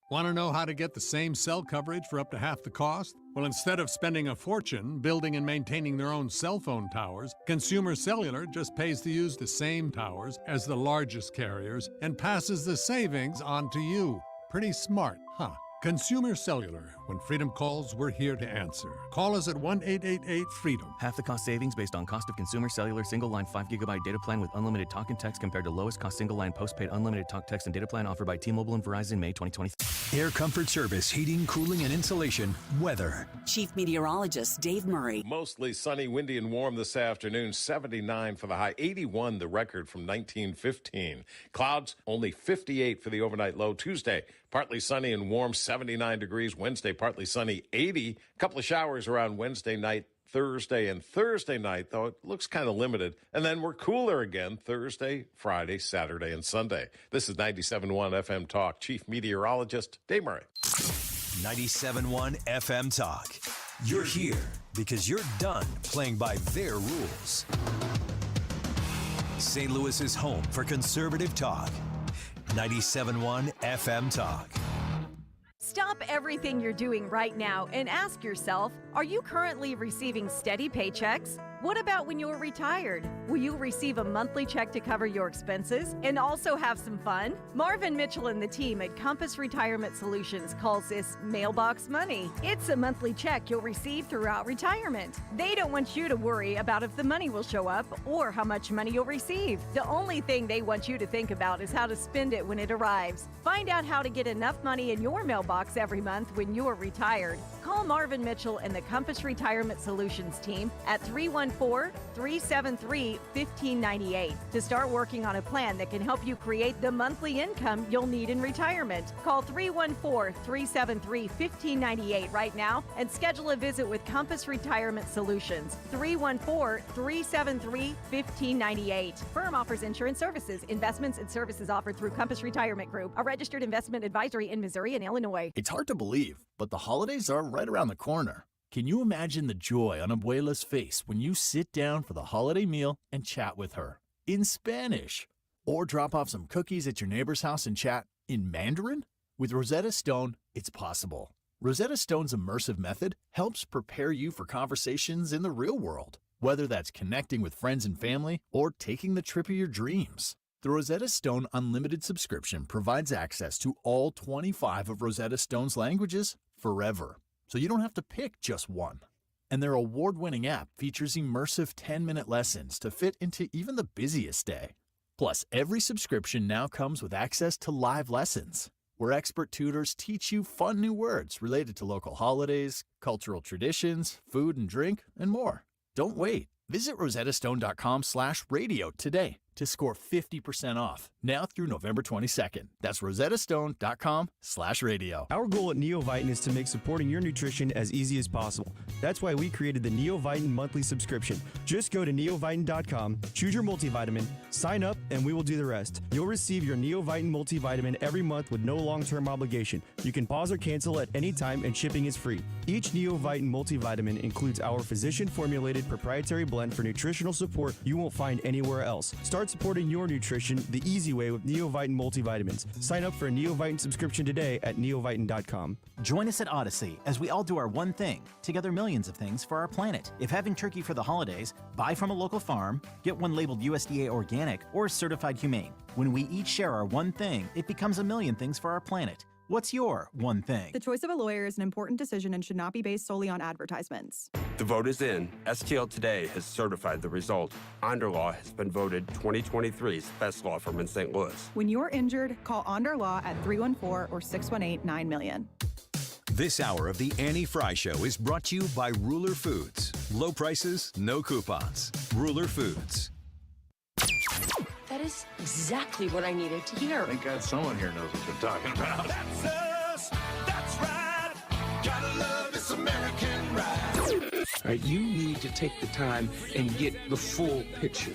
Want to know how to get the same cell coverage for up to half the cost? Well, instead of spending a fortune building and maintaining their own cell phone towers, Consumer Cellular just pays to use the same towers as the largest carriers and passes the savings on to you. Pretty smart, huh? Consumer Cellular. When freedom calls, we're here to answer. Call us at 1-888-FREEDOM. Half the cost savings based on cost of Consumer Cellular single-line 5GB data plan with unlimited talk and text compared to lowest cost single-line postpaid unlimited talk, text, and data plan offered by T-Mobile and Verizon May 2023. Air Comfort Service, heating, cooling, and insulation. Weather. Chief Meteorologist Dave Murray. Mostly sunny, windy, and warm this afternoon. 79 for the high, 81 the record from 1915. Clouds, only 58 for the overnight low. Tuesday, partly sunny and warm, 79 degrees. Wednesday, partly sunny, 80. A couple of showers around Wednesday night, Thursday, and Thursday night, though it looks kind of limited. And then we're cooler again Thursday, Friday, Saturday, and Sunday. This is 97.1 FM Talk. Chief Meteorologist Dave Murray. 97.1 FM Talk. You're here because you're done playing by their rules. St. Louis's home for conservative talk. 97.1 FM Talk. Stop everything you're doing right now and ask yourself, are you currently receiving steady paychecks? What about when you're retired? Will you receive a monthly check to cover your expenses and also have some fun? Marvin Mitchell and the team at Compass Retirement Solutions calls this mailbox money. It's a monthly check you'll receive throughout retirement. They don't want you to worry about if the money will show up or how much money you'll receive. The only thing they want you to think about is how to spend it when it arrives. Find out how to get enough money in your mailbox every month when you're retired. Call Marvin Mitchell and the Compass Retirement Solutions team at 314-373-1598 to start working on a plan that can help you create the monthly income you'll need in retirement. Call 314-373-1598 right now and schedule a visit with Compass Retirement Solutions. 314-373-1598. Firm offers insurance services, investments, and services offered through Compass Retirement Group, a registered investment advisory in Missouri and Illinois. It's hard to believe, but the holidays are right around the corner. Can you imagine the joy on Abuela's face when you sit down for the holiday meal and chat with her in Spanish? Or drop off some cookies at your neighbor's house and chat in Mandarin? With Rosetta Stone, it's possible. Rosetta Stone's immersive method helps prepare you for conversations in the real world. whether that's connecting with friends and family or taking the trip of your dreams. The Rosetta Stone Unlimited subscription provides access to all 25 of Rosetta Stone's languages forever, so you don't have to pick just one. And their award-winning app features immersive 10-minute lessons to fit into even the busiest day. Plus, every subscription now comes with access to live lessons, where expert tutors teach you fun new words related to local holidays, cultural traditions, food and drink, and more. Don't wait. Visit rosettastone.com/radio today to score 50% off, now through November 22nd. That's rosettastone.com/radio. Our goal at Neovitin is to make supporting your nutrition as easy as possible. That's why we created the Neovitin monthly subscription. Just go to neovitin.com, choose your multivitamin, sign up, and we will do the rest. You'll receive your Neovitin multivitamin every month with no long-term obligation. You can pause or cancel at any time, and shipping is free. Each Neovitin multivitamin includes our physician-formulated proprietary blend for nutritional support you won't find anywhere else. Start supporting your nutrition the easy way with Neovitin multivitamins. Sign up for a Neovitin subscription today at neovitin.com. Join us at Odyssey as we all do our one thing, together millions of things for our planet. If having turkey for the holidays, buy from a local farm, get one labeled USDA organic or certified humane. When we each share our one thing, it becomes a million things for our planet. What's your one thing? The choice of a lawyer is an important decision and should not be based solely on advertisements. The vote is in. STL Today has certified the result. Onderlaw has been voted 2023's best law firm in St. Louis. When you're injured, call Onder Law at 314 or 618-9000000. This hour of the Annie Frey Show is brought to you by Ruler Foods. Low prices, no coupons. Ruler Foods. That is exactly what I needed to hear. Thank God someone here knows what they're talking about. That's us. That's right. Gotta love this American ride. All right, you need to take the time and get the full picture.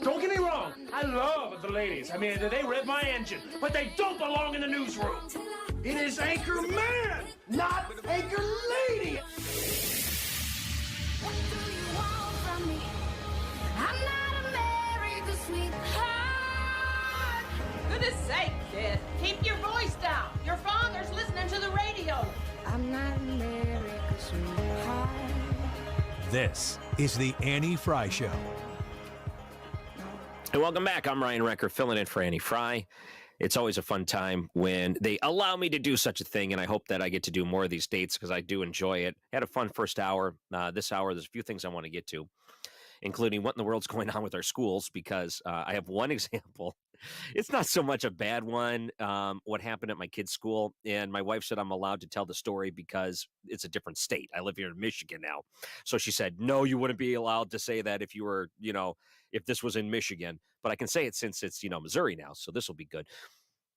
Don't get me wrong. I love the ladies. I mean, they rev my engine, but they don't belong in the newsroom. It is Anchor Man, not Anchor Lady. Goodness sake, kid. Keep your voice down. Your father's listening to the radio. I'm not America's sweetheart. This is the Annie Frey Show. And welcome back. I'm Ryan Recker, filling in for Annie Frey. It's always a fun time when they allow me to do such a thing, and I hope that I get to do more of these dates because I do enjoy it. Had a fun first hour. This hour, there's a few things I want to get to, including what in the world's going on with our schools, because I have one example. It's not so much a bad one, what happened at my kid's school, and my wife said I'm allowed to tell the story because it's a different state. I live here in Michigan now. So she said, no, you wouldn't be allowed to say that if you were, if this was in Michigan. But I can say it since it's, Missouri now, so this will be good.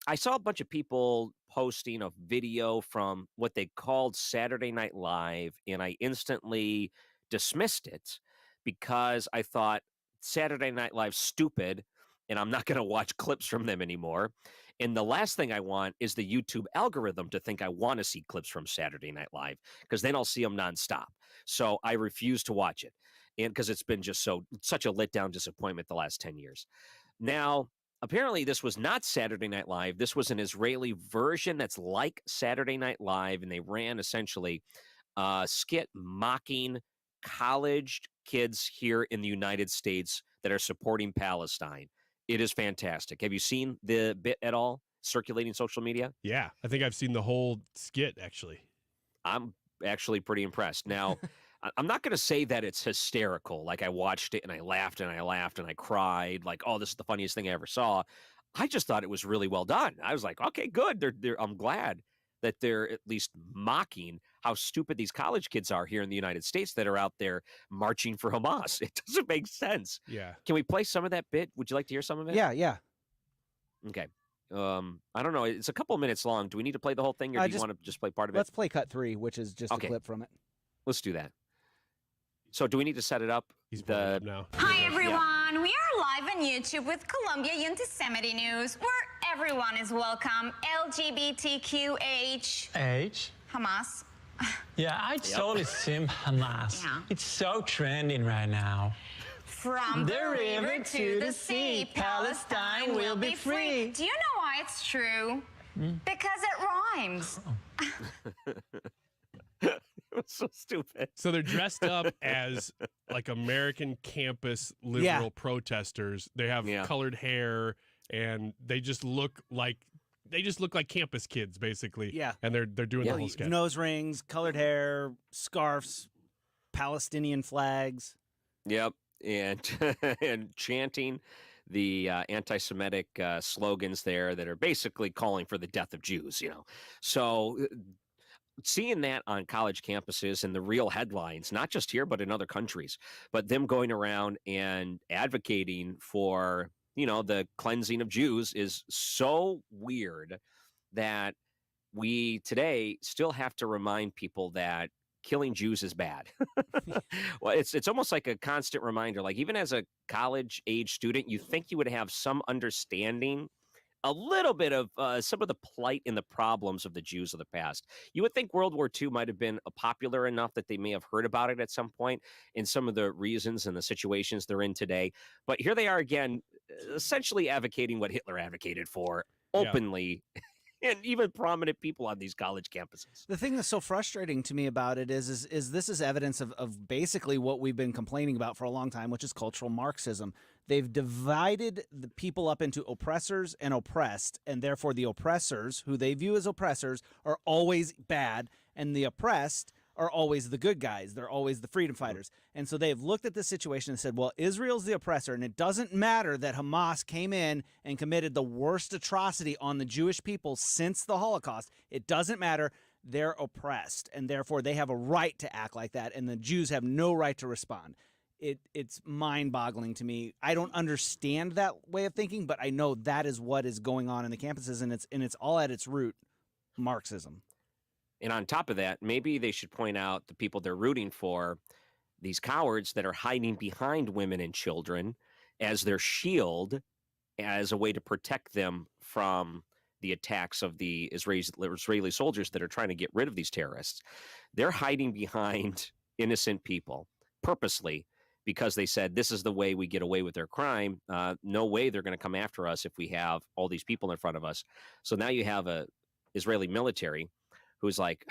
I saw a bunch of people posting a video from what they called Saturday Night Live, and I instantly dismissed it because I thought Saturday Night Live's stupid, and I'm not going to watch clips from them anymore. And the last thing I want is the YouTube algorithm to think I want to see clips from Saturday Night Live, because then I'll see them nonstop. So I refuse to watch it, and because it's been just such a letdown disappointment the last 10 years. Now, apparently this was not Saturday Night Live. This was an Israeli version that's like Saturday Night Live, and they ran essentially a skit mocking college kids here in the United States that are supporting Palestine. It is fantastic. Have you seen the bit at all circulating social media? Yeah, I think I've seen the whole skit, actually. I'm actually pretty impressed. Now, I'm not going to say that it's hysterical. Like I watched it and I laughed and I laughed and I cried. Like, oh, this is the funniest thing I ever saw. I just thought it was really well done. I was like, okay, good. I'm glad that they're at least mocking how stupid these college kids are here in the United States that are out there marching for Hamas. It doesn't make sense. Yeah. Can we play some of that bit? Would you like to hear some of it? Yeah. Okay. I don't know. It's a couple of minutes long. Do we need to play the whole thing, or do you want to just play part of it? Let's play cut 3, which is just a clip from it. Let's do that. So do we need to set it up? He's pulling up now. Hi, everyone. Yeah. We are live on YouTube with Columbia Anti-Semitic News, where everyone is welcome. LGBTQH. Hamas. Yeah, I totally sim Hamas. Yeah. It's so trending right now. From the river to the sea, Palestine will be free. Do you know why it's true? Because it rhymes. so stupid. So they're dressed up as like American campus liberal protesters. They have colored hair, and they just look like campus kids, basically. Yeah. And they're doing the whole sketch. Nose rings, colored hair, scarves, Palestinian flags. Yep, and and chanting the anti-Semitic slogans there that are basically calling for the death of Jews. So seeing that on college campuses and the real headlines, not just here but in other countries, but them going around and advocating for the cleansing of Jews is so weird that we today still have to remind people that killing Jews is bad. Well, it's almost like a constant reminder. Like, even as a college age student, you think you would have some understanding, a little bit of some of the plight and the problems of the Jews of the past. You would think World War II might have been popular enough that they may have heard about it at some point in some of the reasons and the situations they're in today. But here they are again, essentially advocating what Hitler advocated for openly. And even prominent people on these college campuses. The thing that's so frustrating to me about it is this is evidence of basically what we've been complaining about for a long time, which is cultural Marxism. They've divided the people up into oppressors and oppressed, and therefore the oppressors, who they view as oppressors, are always bad, and the oppressed are always the good guys. They're always the freedom fighters. And so they've looked at this situation and said, well, Israel's the oppressor, and it doesn't matter that Hamas came in and committed the worst atrocity on the Jewish people since the Holocaust. It doesn't matter. They're oppressed, and therefore they have a right to act like that, and the Jews have no right to respond. It's mind-boggling to me. I don't understand that way of thinking, but I know that is what is going on in the campuses, and it's all at its root Marxism. And on top of that, maybe they should point out the people they're rooting for, these cowards that are hiding behind women and children as their shield, as a way to protect them from the attacks of the Israeli soldiers that are trying to get rid of these terrorists. They're hiding behind innocent people purposely because they said, this is the way we get away with their crime. No way they're going to come after us if we have all these people in front of us. So now you have a Israeli military who's like,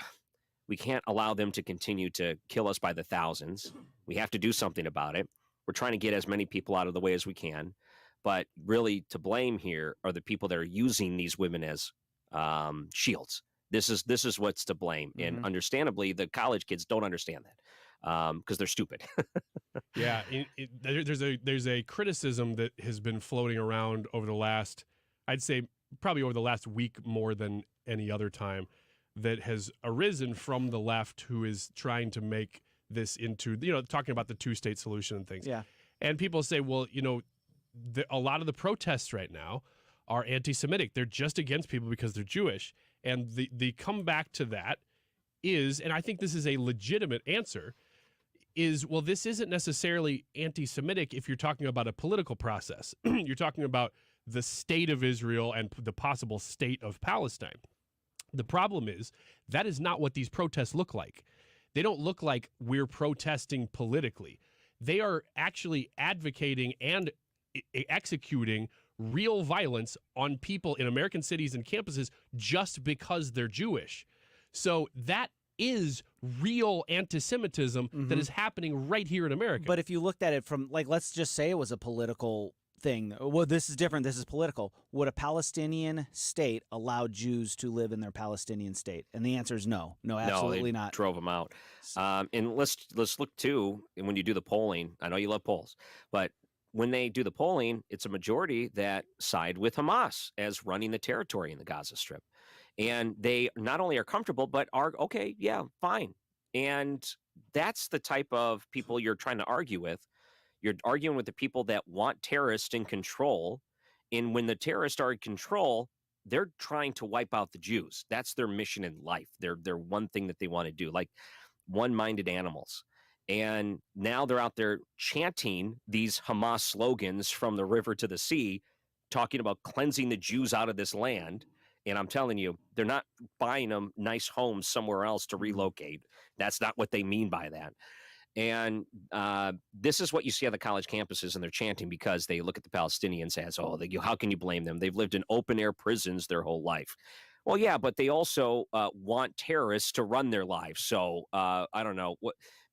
we can't allow them to continue to kill us by the thousands. We have to do something about it. We're trying to get as many people out of the way as we can. But really, to blame here are the people that are using these women as shields. This is what's to blame. Mm-hmm. And understandably, the college kids don't understand that because they're stupid. Yeah, there's a criticism that has been floating around over the last, I'd say probably over the last week more than any other time, that has arisen from the left, who is trying to make this into, talking about the two-state solution and things. Yeah. And people say, well, a lot of the protests right now are anti-Semitic. They're just against people because they're Jewish. And the comeback to that is, and I think this is a legitimate answer, is, well, this isn't necessarily anti-Semitic if you're talking about a political process. You're talking about the state of Israel and the possible state of Palestine. The problem is that is not what these protests look like. They don't look like we're protesting politically. They are actually advocating and executing real violence on people in American cities and campuses just because they're Jewish. So that is real anti-Semitism that is happening right here in America. But if you looked at it from, like, let's just say it was a political thing. Well, this is different. This is political. Would a Palestinian state allow Jews to live in their Palestinian state? And the answer is no. No, absolutely not. Drove them out. And let's look too. And when you do the polling, I know you love polls, but when they do the polling, it's a majority that side with Hamas as running the territory in the Gaza Strip. And they not only are comfortable, but are, okay, yeah, fine. And that's the type of people you're trying to argue with. You're arguing with the people that want terrorists in control. And when the terrorists are in control, they're trying to wipe out the Jews. That's their mission in life. They're one thing that they want to do, like one-minded animals. And now they're out there chanting these Hamas slogans from the river to the sea, talking about cleansing the Jews out of this land. And I'm telling you, they're not buying them nice homes somewhere else to relocate. That's not what they mean by that. And this is what you see on the college campuses, and they're chanting because they look at the Palestinians as, how can you blame them? They've lived in open-air prisons their whole life. Well, yeah, but they also want terrorists to run their lives. So I don't know.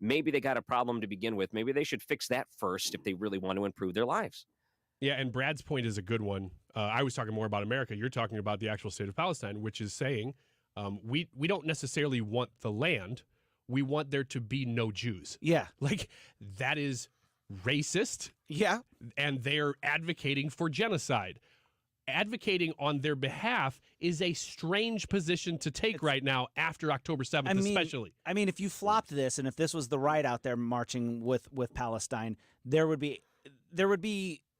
Maybe they got a problem to begin with. Maybe they should fix that first if they really want to improve their lives. Yeah, and Brad's point is a good one. I was talking more about America. You're talking about the actual state of Palestine, which is saying we don't necessarily want the land. We want there to be no Jews. Yeah. Like, that is racist. Yeah. And they're advocating for genocide. Advocating on their behalf is a strange position to take right now after October 7th, especially. I mean, if you flopped this and if this was the right out there marching with Palestine, there would be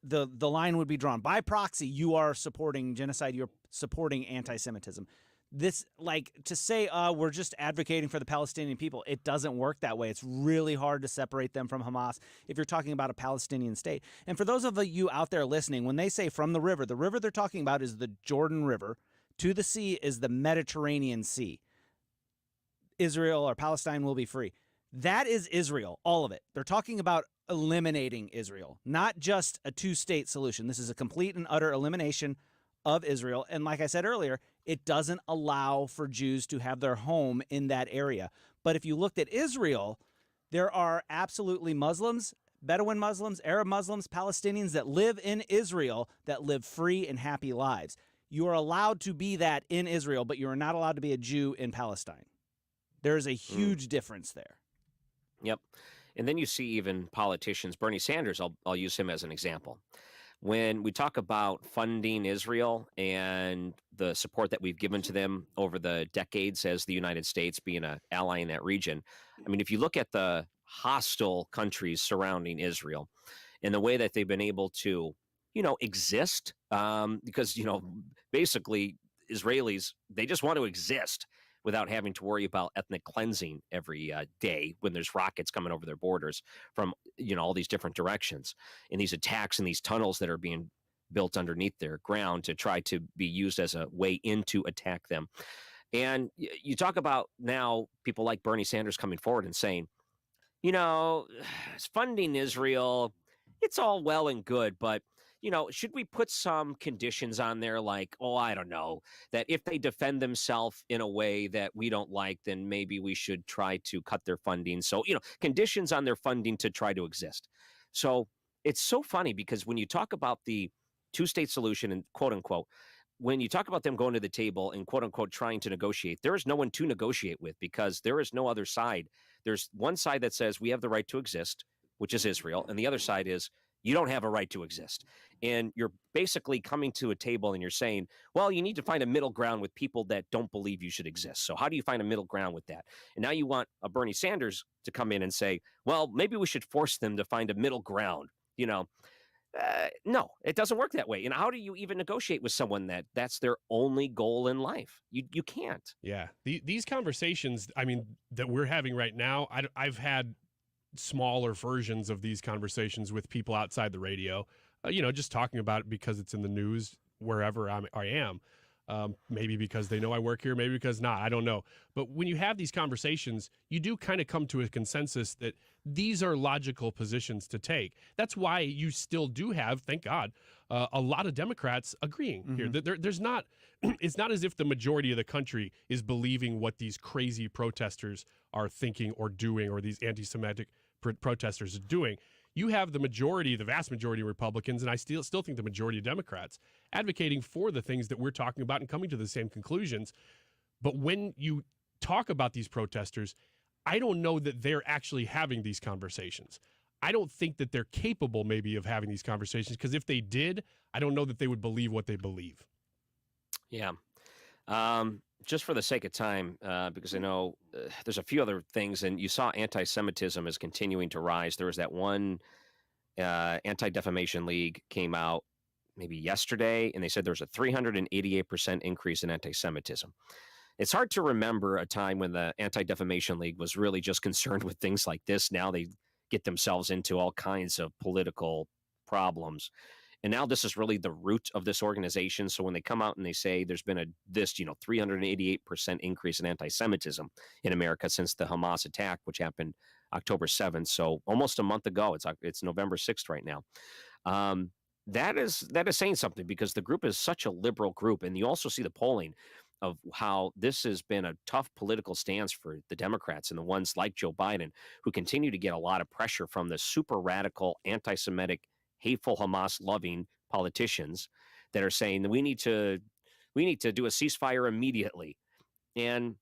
the line would be drawn. By proxy, you are supporting genocide, you're supporting anti-Semitism. This, like, to say, we're just advocating for the Palestinian people, it doesn't work that way. It's really hard to separate them from Hamas if you're talking about a Palestinian state. And for those of you out there listening, when they say from the river they're talking about is the Jordan River. To the sea is the Mediterranean Sea. Israel or Palestine will be free. That is Israel, all of it. They're talking about eliminating Israel, not just a two-state solution. This is a complete and utter elimination of Israel. And like I said earlier, it doesn't allow for Jews to have their home in that area. But if you looked at Israel, there are absolutely Muslims, Bedouin Muslims, Arab Muslims, Palestinians that live in Israel that live free and happy lives. You are allowed to be that in Israel, but you are not allowed to be a Jew in Palestine. There is a huge difference there. Yep. And then you see even politicians, Bernie Sanders, I'll use him as an example. When we talk about funding Israel and the support that we've given to them over the decades as the United States being an ally in that region, I mean, if you look at the hostile countries surrounding Israel and the way that they've been able to, exist, because, basically Israelis, they just want to exist without having to worry about ethnic cleansing every day when there's rockets coming over their borders from, all these different directions, and these attacks and these tunnels that are being built underneath their ground to try to be used as a way in to attack them. And you talk about now people like Bernie Sanders coming forward and saying, funding Israel, it's all well and good, but should we put some conditions on there like, I don't know, that if they defend themselves in a way that we don't like, then maybe we should try to cut their funding. So, conditions on their funding to try to exist. So it's so funny because when you talk about the two-state solution and quote unquote, when you talk about them going to the table and quote unquote trying to negotiate, there is no one to negotiate with because there is no other side. There's one side that says we have the right to exist, which is Israel. And the other side is you don't have a right to exist. And you're basically coming to a table and you're saying, well, you need to find a middle ground with people that don't believe you should exist. So how do you find a middle ground with that? And now you want a Bernie Sanders to come in and say, well, maybe we should force them to find a middle ground. No, it doesn't work that way. And how do you even negotiate with someone that's their only goal in life? You can't. Yeah. These conversations, that we're having right now, I've had smaller versions of these conversations with people outside the radio, just talking about it because it's in the news wherever I am. Maybe because they know I work here, maybe because not, I don't know. But when you have these conversations, you do kind of come to a consensus that these are logical positions to take. That's why you still do have, thank God, a lot of Democrats agreeing here. There's not, it's not as if the majority of the country is believing what these crazy protesters are thinking or doing, or these anti-Semitic protesters are doing. You have the vast majority of Republicans, and I still think the majority of Democrats advocating for the things that we're talking about and coming to the same conclusions. But when you talk about these protesters, I don't know that they're actually having these conversations. I don't think that they're capable maybe of having these conversations, because if they did, I don't know that they would believe what they believe. Yeah. Just for the sake of time, because I know there's a few other things, and you saw anti-Semitism is continuing to rise. There was that one Anti-Defamation League came out maybe yesterday, and they said there was a 388% increase in anti-Semitism. It's hard to remember a time when the Anti-Defamation League was really just concerned with things like this. Now they get themselves into all kinds of political problems. And now this is really the root of this organization. So when they come out and they say there's been this 388% increase in anti-Semitism in America since the Hamas attack, which happened October 7th. So almost a month ago. It's November 6th right now. That is saying something, because the group is such a liberal group. And you also see the polling. of how this has been a tough political stance for the Democrats and the ones like Joe Biden, who continue to get a lot of pressure from the super radical, anti-Semitic, hateful, Hamas-loving politicians that are saying that we need to do a ceasefire immediately. And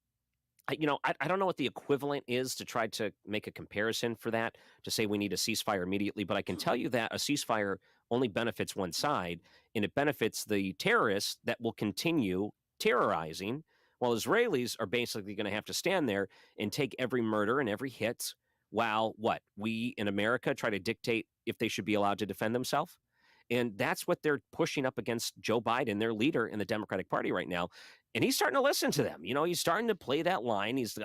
I don't know what the equivalent is to try to make a comparison for that, to say we need a ceasefire immediately, but I can tell you that a ceasefire only benefits one side, and it benefits the terrorists that will continue terrorizing, while Israelis are basically going to have to stand there and take every murder and every hit while we in America try to dictate if they should be allowed to defend themselves. And that's what they're pushing up against Joe Biden, their leader in the Democratic Party right now. And he's starting to listen to them. He's starting to play that line. He's,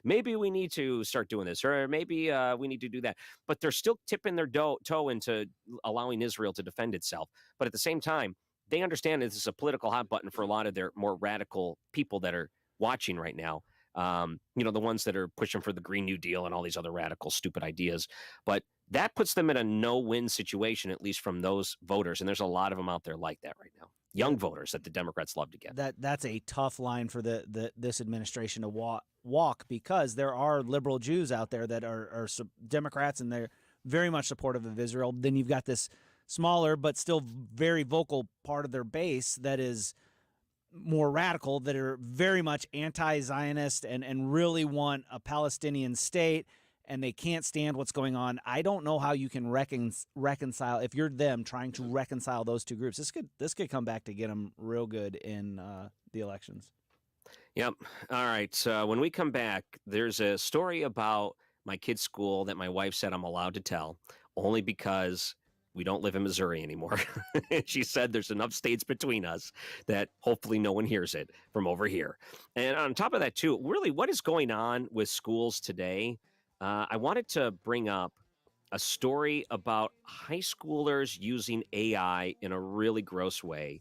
maybe we need to start doing this, or maybe we need to do that. But they're still tipping their toe into allowing Israel to defend itself. But at the same time, they understand this is a political hot button for a lot of their more radical people that are watching right now. The ones that are pushing for the Green New Deal and all these other radical, stupid ideas. But that puts them in a no-win situation, at least from those voters. And there's a lot of them out there like that right now. Young voters that the Democrats love to get. That's a tough line for this administration to walk, because there are liberal Jews out there that are Democrats, and they're very much supportive of Israel. Then you've got this smaller but still very vocal part of their base that is more radical, that are very much anti-Zionist and really want a Palestinian state, and they can't stand what's going on. I don't know how you can reconcile, if you're them trying to reconcile those two groups. This could come back to get them real good in the elections. Yep. All right. So when we come back, there's a story about my kid's school that my wife said I'm allowed to tell, only because we don't live in Missouri anymore. She said there's enough states between us that hopefully no one hears it from over here. And on top of that, too, really what is going on with schools today? I wanted to bring up a story about high schoolers using AI in a really gross way.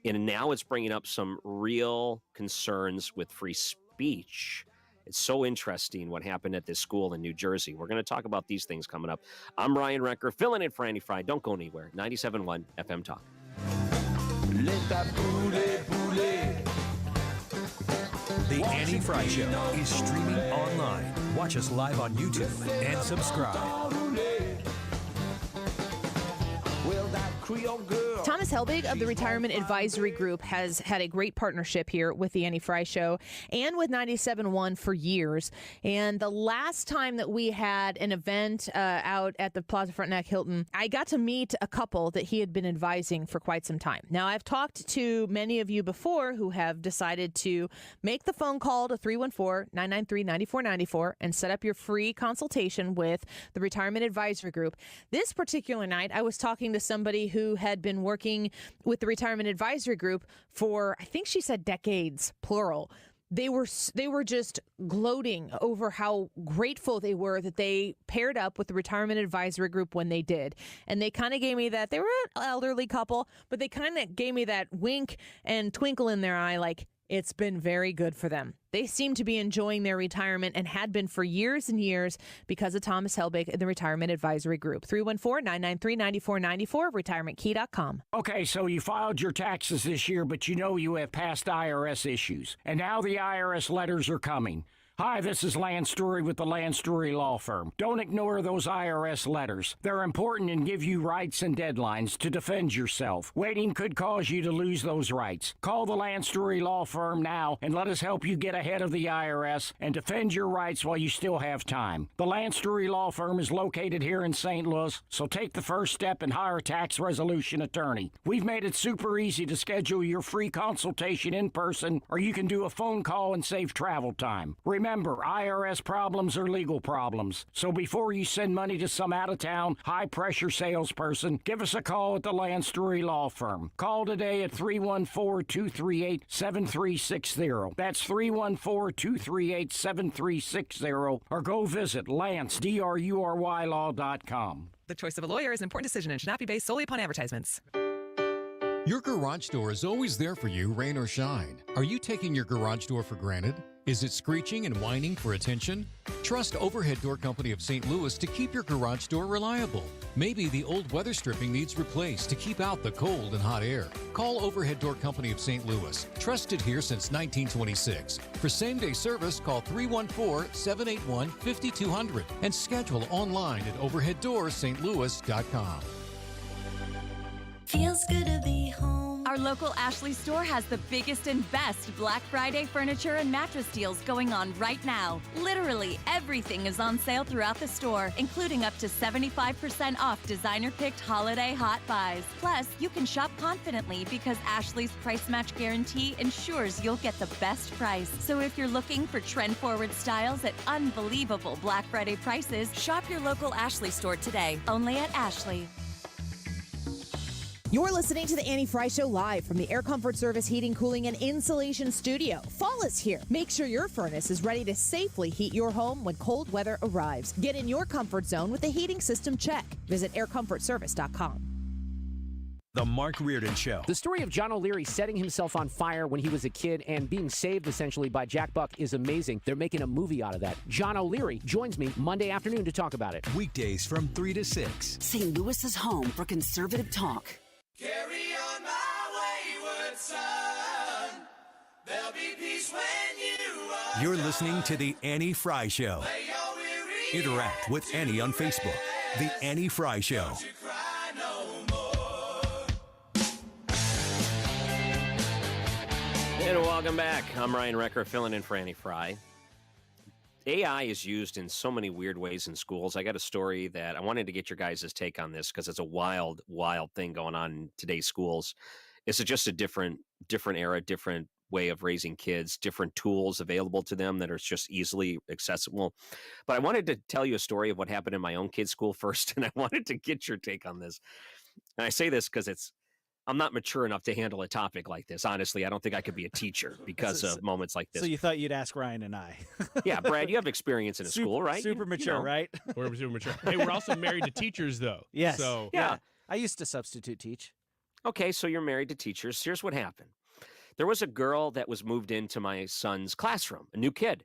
And now it's bringing up some real concerns with free speech. It's so interesting what happened at this school in New Jersey. We're going to talk about these things coming up. I'm Ryan Recker, filling in for Andy Frey. Don't go anywhere. 97.1 FM Talk. The Andy Frey Show is streaming online. Watch us live on YouTube and subscribe. Thomas Helbig of the Retirement Advisory Group has had a great partnership here with the Andy Frey Show and with 97.1 for years. And the last time that we had an event out at the Plaza Frontenac Hilton, I got to meet a couple that he had been advising for quite some time. Now, I've talked to many of you before who have decided to make the phone call to 314-993-9494 and set up your free consultation with the Retirement Advisory Group. This particular night, I was talking to somebody who had been working with the Retirement Advisory Group for, I think she said decades, plural. They were just gloating over how grateful they were that they paired up with the Retirement Advisory Group when they did. And they kind of gave me that, they were an elderly couple, but they kind of gave me that wink and twinkle in their eye, like it's been very good for them. They seem to be enjoying their retirement and had been for years and years because of Thomas Helbig and the Retirement Advisory Group. 314-993-9494, retirementkey.com. Okay, so you filed your taxes this year, but you know you have past IRS issues. And now the IRS letters are coming. Hi, this is Lance Story with the Lance Story Law Firm. Don't ignore those IRS letters. They're important and give you rights and deadlines to defend yourself. Waiting could cause you to lose those rights. Call the Lance Story Law Firm now and let us help you get ahead of the IRS and defend your rights while you still have time. The Lance Story Law Firm is located here in St. Louis, so take the first step and hire a tax resolution attorney. We've made it super easy to schedule your free consultation in person, or you can do a phone call and save travel time. Remember, IRS problems are legal problems. So before you send money to some out-of-town, high-pressure salesperson, give us a call at the Lance Story Law Firm. Call today at 314-238-7360. That's 314-238-7360. Or go visit LanceDruryLaw.com. The choice of a lawyer is an important decision and should not be based solely upon advertisements. Your garage door is always there for you, rain or shine. Are you taking your garage door for granted? Is it screeching and whining for attention? Trust Overhead Door Company of St. Louis to keep your garage door reliable. Maybe the old weather stripping needs replaced to keep out the cold and hot air. Call Overhead Door Company of St. Louis, trusted here since 1926. For same-day service, call 314-781-5200 and schedule online at overheaddoorsstlouis.com. Feels good to be home. Our local Ashley store has the biggest and best Black Friday furniture and mattress deals going on right now. Literally everything is on sale throughout the store, including up to 75% off designer-picked holiday hot buys. Plus, you can shop confidently because Ashley's price match guarantee ensures you'll get the best price. So if you're looking for trend-forward styles at unbelievable Black Friday prices, shop your local Ashley store today, only at Ashley. You're listening to the Annie Frey Show live from the Air Comfort Service Heating, Cooling, and Insulation Studio. Fall is here. Make sure your furnace is ready to safely heat your home when cold weather arrives. Get in your comfort zone with the heating system check. Visit aircomfortservice.com. The Mark Reardon Show. The story of John O'Leary setting himself on fire when he was a kid and being saved essentially by Jack Buck is amazing. They're making a movie out of that. John O'Leary joins me Monday afternoon to talk about it. Weekdays from 3 to 6. St. Louis's home for conservative talk. Carry on my wayward son. There'll be peace when you are. You're listening to The Annie Frey Show. Interact with Annie on Facebook. The Annie Frey Show. And welcome back. I'm Ryan Recker, filling in for Annie Frey. AI is used in so many weird ways in schools. I got a story that I wanted to get your guys' take on this because it's a wild, wild thing going on in today's schools. It's just a different era, different way of raising kids, different tools available to them that are just easily accessible. But I wanted to tell you a story of what happened in my own kid's school first, and I wanted to get your take on this. And I say this because I'm not mature enough to handle a topic like this. Honestly, I don't think I could be a teacher because of moments like this. So you thought you'd ask Ryan and I. Yeah, Brad, you have experience in a school, right? Super mature, right? We're super mature. Hey, we're also married to teachers, though. Yes. So yeah. I used to substitute teach. Okay, so you're married to teachers. Here's what happened. There was a girl that was moved into my son's classroom, a new kid.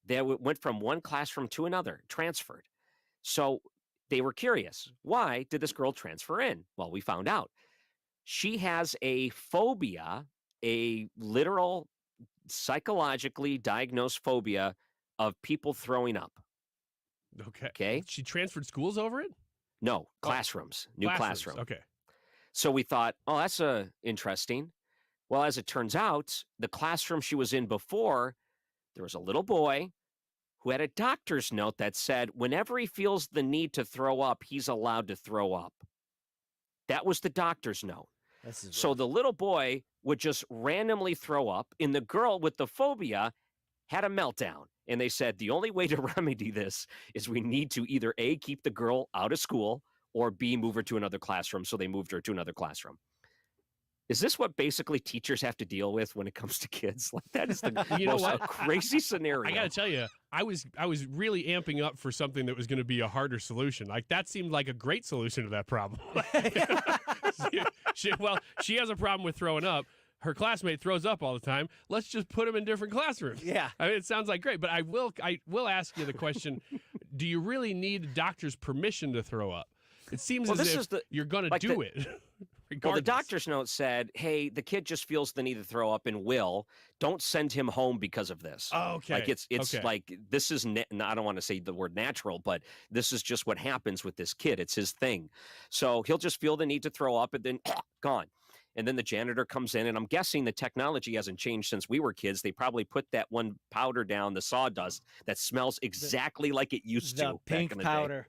They went from one classroom to another, transferred. So they were curious. Why did this girl transfer in? Well, we found out. She has a phobia, a literal psychologically diagnosed phobia of people throwing up. Okay. She transferred schools over it? No, classrooms, new classroom. Okay. So we thought, oh, that's interesting. Well, as it turns out, the classroom she was in before, there was a little boy who had a doctor's note that said whenever he feels the need to throw up, he's allowed to throw up. That was the doctor's note. So the little boy would just randomly throw up, and the girl with the phobia had a meltdown. And they said the only way to remedy this is we need to either A, keep the girl out of school, or B, move her to another classroom. So they moved her to another classroom. Is this what basically teachers have to deal with when it comes to kids? Like that is the most crazy scenario. I got to tell you, I was really amping up for something that was going to be a harder solution. Like that seemed like a great solution to that problem. She has a problem with throwing up. Her classmate throws up all the time. Let's just put them in different classrooms. Yeah. I mean, it sounds like great, but I will ask you the question, do you really need a doctor's permission to throw up? It seems as if you're going to do it. Well, the doctor's note said, hey, the kid just feels the need to throw up and don't send him home because of this. Oh, okay. Like it's like this is, I don't want to say the word natural, but this is just what happens with this kid. It's his thing. So he'll just feel the need to throw up and then gone. And then the janitor comes in, and I'm guessing the technology hasn't changed since we were kids. They probably put that one powder down, the sawdust, that smells exactly like it used to. The pink powder.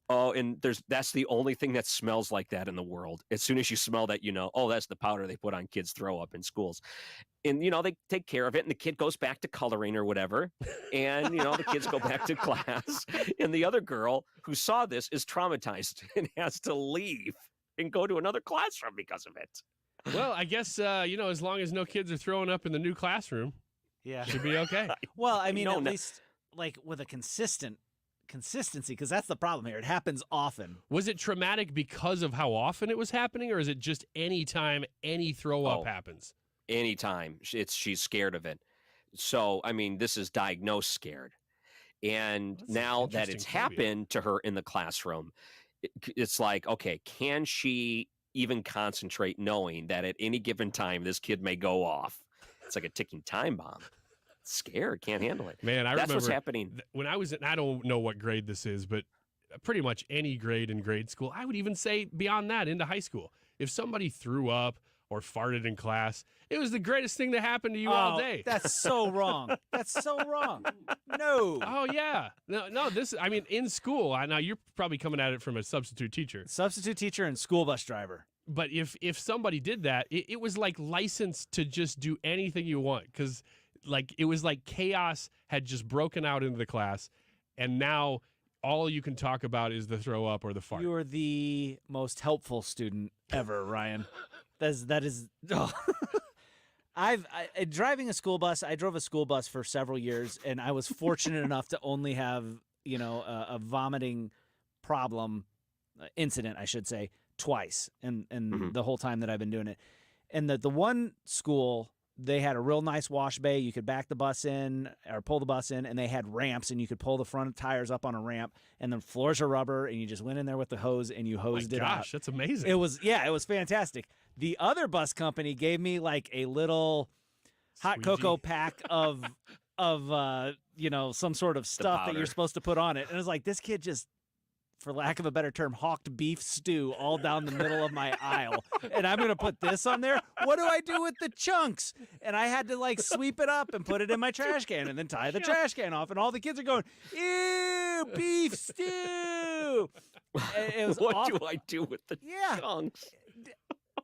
Oh, and that's the only thing that smells like that in the world. As soon as you smell that, you know, oh, that's the powder they put on kids' throw up in schools. And, you know, they take care of it, and the kid goes back to coloring or whatever. And, you know, the kids go back to class. And the other girl who saw this is traumatized and has to leave and go to another classroom because of it. Well, I guess, as long as no kids are throwing up in the new classroom, should be okay. Well, I mean, at least like with a consistency, because that's the problem here. It happens often. Was it traumatic because of how often it was happening, or is it just any time any throw up happens? Anytime. She's scared of it. So, I mean, this is diagnosed scared. And now that it's happened to her in the classroom, it's like, okay, can she even concentrate knowing that at any given time this kid may go off? It's like a ticking time bomb. Scared, can't handle it. Man, I That's remember what's happening. When I was I don't know what grade this is, but pretty much any grade in grade school, I would even say beyond that into high school. If somebody threw up or farted in class, it was the greatest thing that happened to you all day. That's so wrong. That's so wrong. No. Oh, yeah. No, in school, now you're probably coming at it from a substitute teacher. Substitute teacher and school bus driver. But if somebody did that, it was like licensed to just do anything you want, because it was like chaos had just broken out into the class, and now all you can talk about is the throw up or the fart. You are the most helpful student ever, Ryan. That is. Oh. Driving a school bus. I drove a school bus for several years, and I was fortunate enough to only have a vomiting problem incident, I should say, twice, and the whole time that I've been doing it. And the one school, they had a real nice wash bay. You could back the bus in or pull the bus in, and they had ramps, and you could pull the front tires up on a ramp, and the floors are rubber, and you just went in there with the hose and you hosed it out. Gosh, that's amazing. It was fantastic. The other bus company gave me like a little hot cocoa pack of some sort of stuff that you're supposed to put on it. And it was like, this kid just, for lack of a better term, hawked beef stew all down the middle of my aisle. And I'm going to put this on there? What do I do with the chunks? And I had to sweep it up and put it in my trash can and then tie the trash can off. And all the kids are going, ew, beef stew. It was what awful. do I do with the chunks?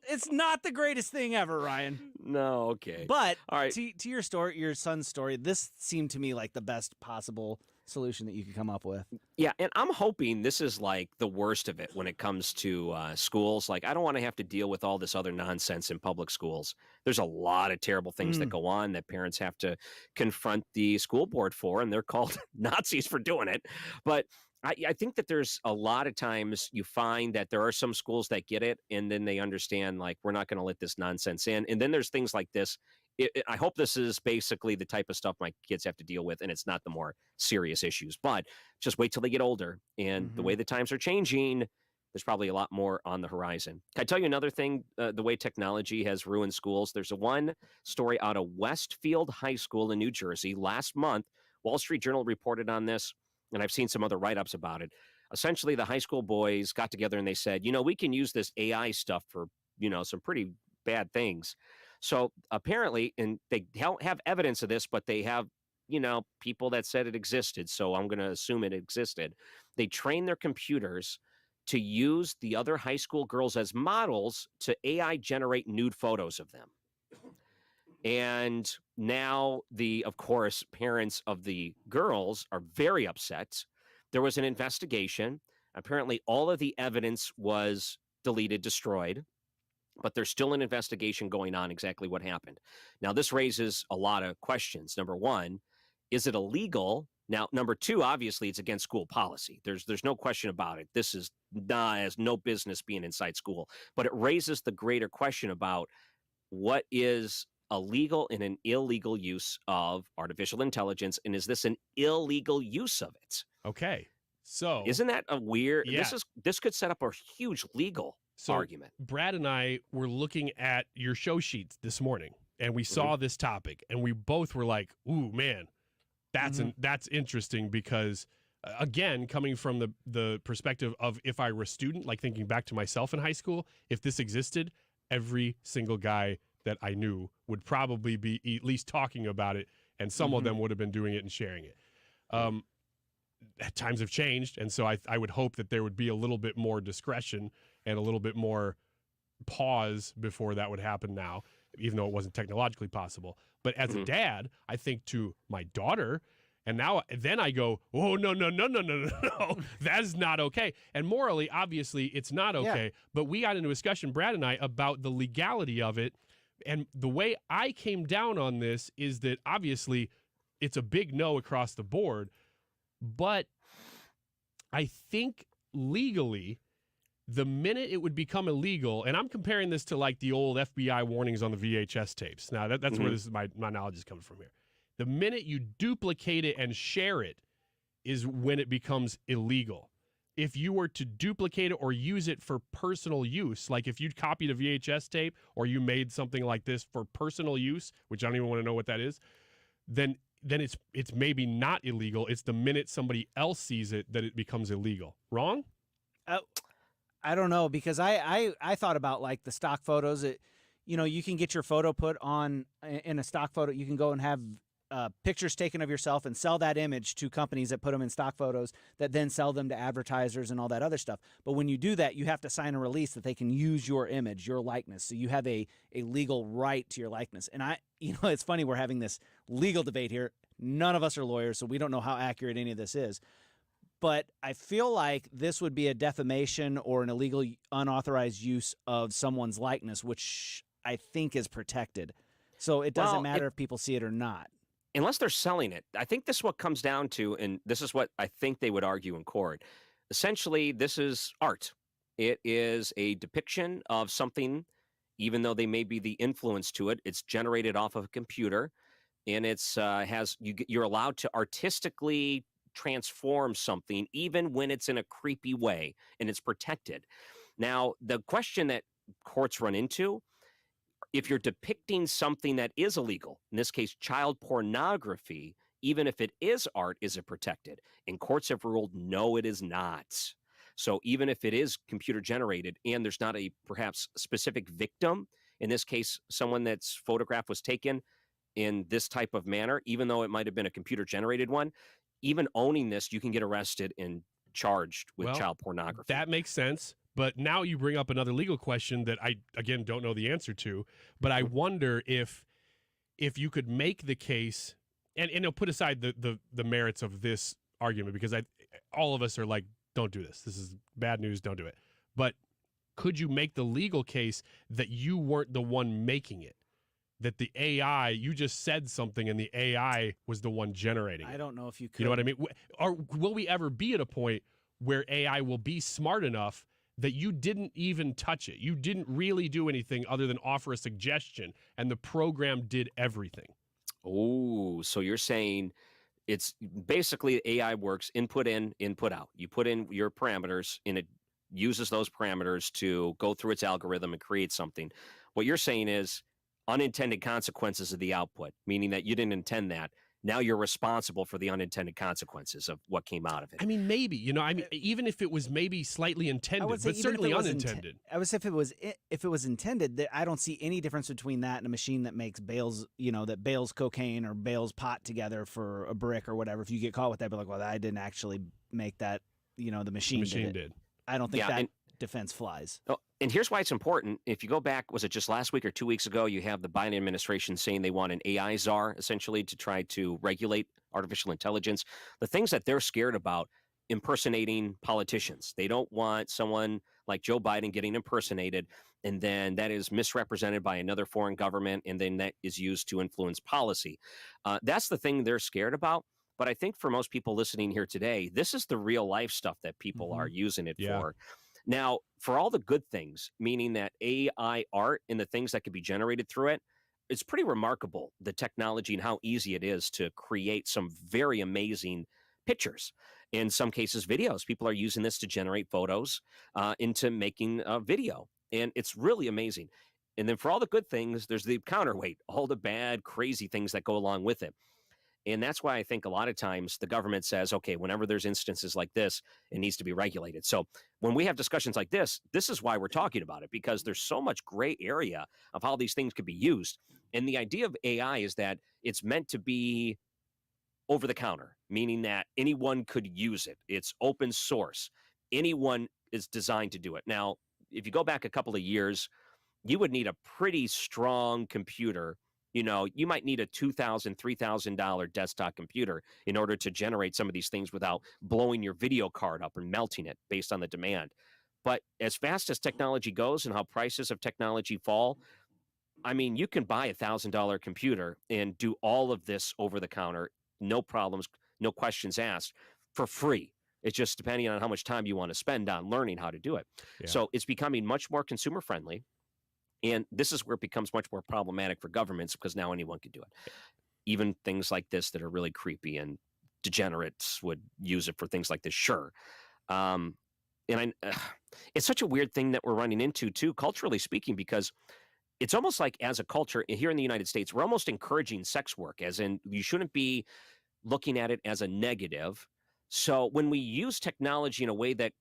It's not the greatest thing ever, Ryan. No, okay. But all right. to your story, your son's story, this seemed to me like the best possible solution that you could come up with. Yeah, and I'm hoping this is like the worst of it when it comes to schools. Like, I don't want to have to deal with all this other nonsense in public schools. There's a lot of terrible things that go on that parents have to confront the school board for, and they're called Nazis for doing it. But I think that there's a lot of times you find that there are some schools that get it, and then they understand, like, we're not going to let this nonsense in. And then there's things like this. I hope this is basically the type of stuff my kids have to deal with, and it's not the more serious issues. But just wait till they get older. And the way the times are changing, there's probably a lot more on the horizon. Can I tell you another thing, the way technology has ruined schools? There's one story out of Westfield High School in New Jersey. Last month, Wall Street Journal reported on this, and I've seen some other write-ups about it. Essentially, the high school boys got together and they said, we can use this AI stuff for, some pretty bad things. So apparently, and they don't have evidence of this, but they have, people that said it existed. So I'm going to assume it existed. They trained their computers to use the other high school girls as models to AI generate nude photos of them. And now of course, parents of the girls are very upset. There was an investigation. Apparently, all of the evidence was deleted, destroyed. But there's still an investigation going on exactly what happened. Now, this raises a lot of questions. Number one, is it illegal? Now, number two, obviously, it's against school policy. There's no question about it. This has no business being inside school. But it raises the greater question about what is a legal and an illegal use of artificial intelligence, and is this an illegal use of it? Okay, so isn't that a weird? Yeah. This could set up a huge legal argument. Brad and I were looking at your show sheets this morning, and we saw this topic, and we both were like, "Ooh, man, that's interesting." Because again, coming from the perspective of if I were a student, like thinking back to myself in high school, if this existed, every single guy that I knew would probably be at least talking about it, and some of them would have been doing it and sharing it. Times have changed, and so I would hope that there would be a little bit more discretion and a little bit more pause before that would happen now, even though it wasn't technologically possible. But as a dad, I think to my daughter, and then I go, oh, no, that is not okay. And morally, obviously, it's not okay. Yeah. But we got into a discussion, Brad and I, about the legality of it. And the way I came down on this is that obviously it's a big no across the board. But I think legally, the minute it would become illegal, and I'm comparing this to like the old FBI warnings on the VHS tapes. Now, that's where my knowledge is coming from here. The minute you duplicate it and share it is when it becomes illegal. If you were to duplicate it or use it for personal use, like if you copied a VHS tape or you made something like this for personal use, which I don't even want to know what that is, then it's maybe not illegal. It's the minute somebody else sees it that it becomes illegal. Wrong? I don't know, because I thought about like the stock photos. You can get your photo put on in a stock photo. You can go and have pictures taken of yourself and sell that image to companies that put them in stock photos that then sell them to advertisers and all that other stuff. But when you do that, you have to sign a release that they can use your image, your likeness. So you have a legal right to your likeness. And it's funny, we're having this legal debate here. None of us are lawyers, so we don't know how accurate any of this is. But I feel like this would be a defamation or an illegal, unauthorized use of someone's likeness, which I think is protected. So it doesn't matter if people see it or not. Unless they're selling it. I think this is what comes down to, and this is what I think they would argue in court. Essentially, this is art. It is a depiction of something, even though they may be the influence to it. It's generated off of a computer, and you're allowed to artistically transform something, even when it's in a creepy way, and it's protected. Now, the question that courts run into, if you're depicting something that is illegal, in this case, child pornography, even if it is art, is it protected? And courts have ruled, no, it is not. So even if it is computer generated and there's not a perhaps specific victim, in this case, someone that's photograph was taken in this type of manner, even though it might have been a computer generated one, even owning this, you can get arrested and charged with child pornography. That makes sense. But now you bring up another legal question that I, again, don't know the answer to. But I wonder if you could make the case, and put aside the merits of this argument, because all of us are like, don't do this. This is bad news. Don't do it. But could you make the legal case that you weren't the one making it? That the AI, you just said something and the AI was the one generating it? I don't know if you could. You know what I mean? Or will we ever be at a point where AI will be smart enough that you didn't even touch it? You didn't really do anything other than offer a suggestion, and the program did everything. Oh, so you're saying it's basically AI works input in, input out. You put in your parameters, and it uses those parameters to go through its algorithm and create something. What you're saying is unintended consequences of the output, meaning that you didn't intend that. Now you're responsible for the unintended consequences of what came out of it. I mean, maybe, even if it was maybe slightly intended, but certainly unintended. I would say if it was intended, I don't see any difference between that and a machine that makes that bales cocaine or bales pot together for a brick or whatever. If you get caught with that, be like, well, I didn't actually make that. The machine did. I don't think that defense flies. Oh, and here's why it's important. If you go back, was it just last week or 2 weeks ago, you have the Biden administration saying they want an AI czar, essentially, to try to regulate artificial intelligence. The things that they're scared about, impersonating politicians. They don't want someone like Joe Biden getting impersonated, and then that is misrepresented by another foreign government, and then that is used to influence policy. That's the thing they're scared about. But I think for most people listening here today, this is the real life stuff that people are using it for. Now, for all the good things, meaning that AI art and the things that could be generated through it, it's pretty remarkable, the technology and how easy it is to create some very amazing pictures. In some cases, videos. People are using this to generate photos into making a video. And it's really amazing. And then for all the good things, there's the counterweight, all the bad, crazy things that go along with it. And that's why I think a lot of times the government says, okay, whenever there's instances like this, it needs to be regulated. So when we have discussions like this is why we're talking about it, because there's so much gray area of how these things could be used. And the idea of AI is that it's meant to be over the counter, meaning that anyone could use it. It's open source. Anyone is designed to do it. Now, if you go back a couple of years, you would need a pretty strong computer. You might need a $2,000, $3,000 desktop computer in order to generate some of these things without blowing your video card up and melting it based on the demand. But as fast as technology goes and how prices of technology fall, I mean, you can buy a $1,000 computer and do all of this over the counter, no problems, no questions asked, for free. It's just depending on how much time you want to spend on learning how to do it. Yeah. So it's becoming much more consumer friendly. And this is where it becomes much more problematic for governments because now anyone can do it. even things like this that are really creepy and degenerates would use it for things like this. Sure. It's such a weird thing that we're running into too, culturally speaking, because it's almost like as a culture here in the United States, we're almost encouraging sex work, as in you shouldn't be looking at it as a negative. So when we use technology in a way that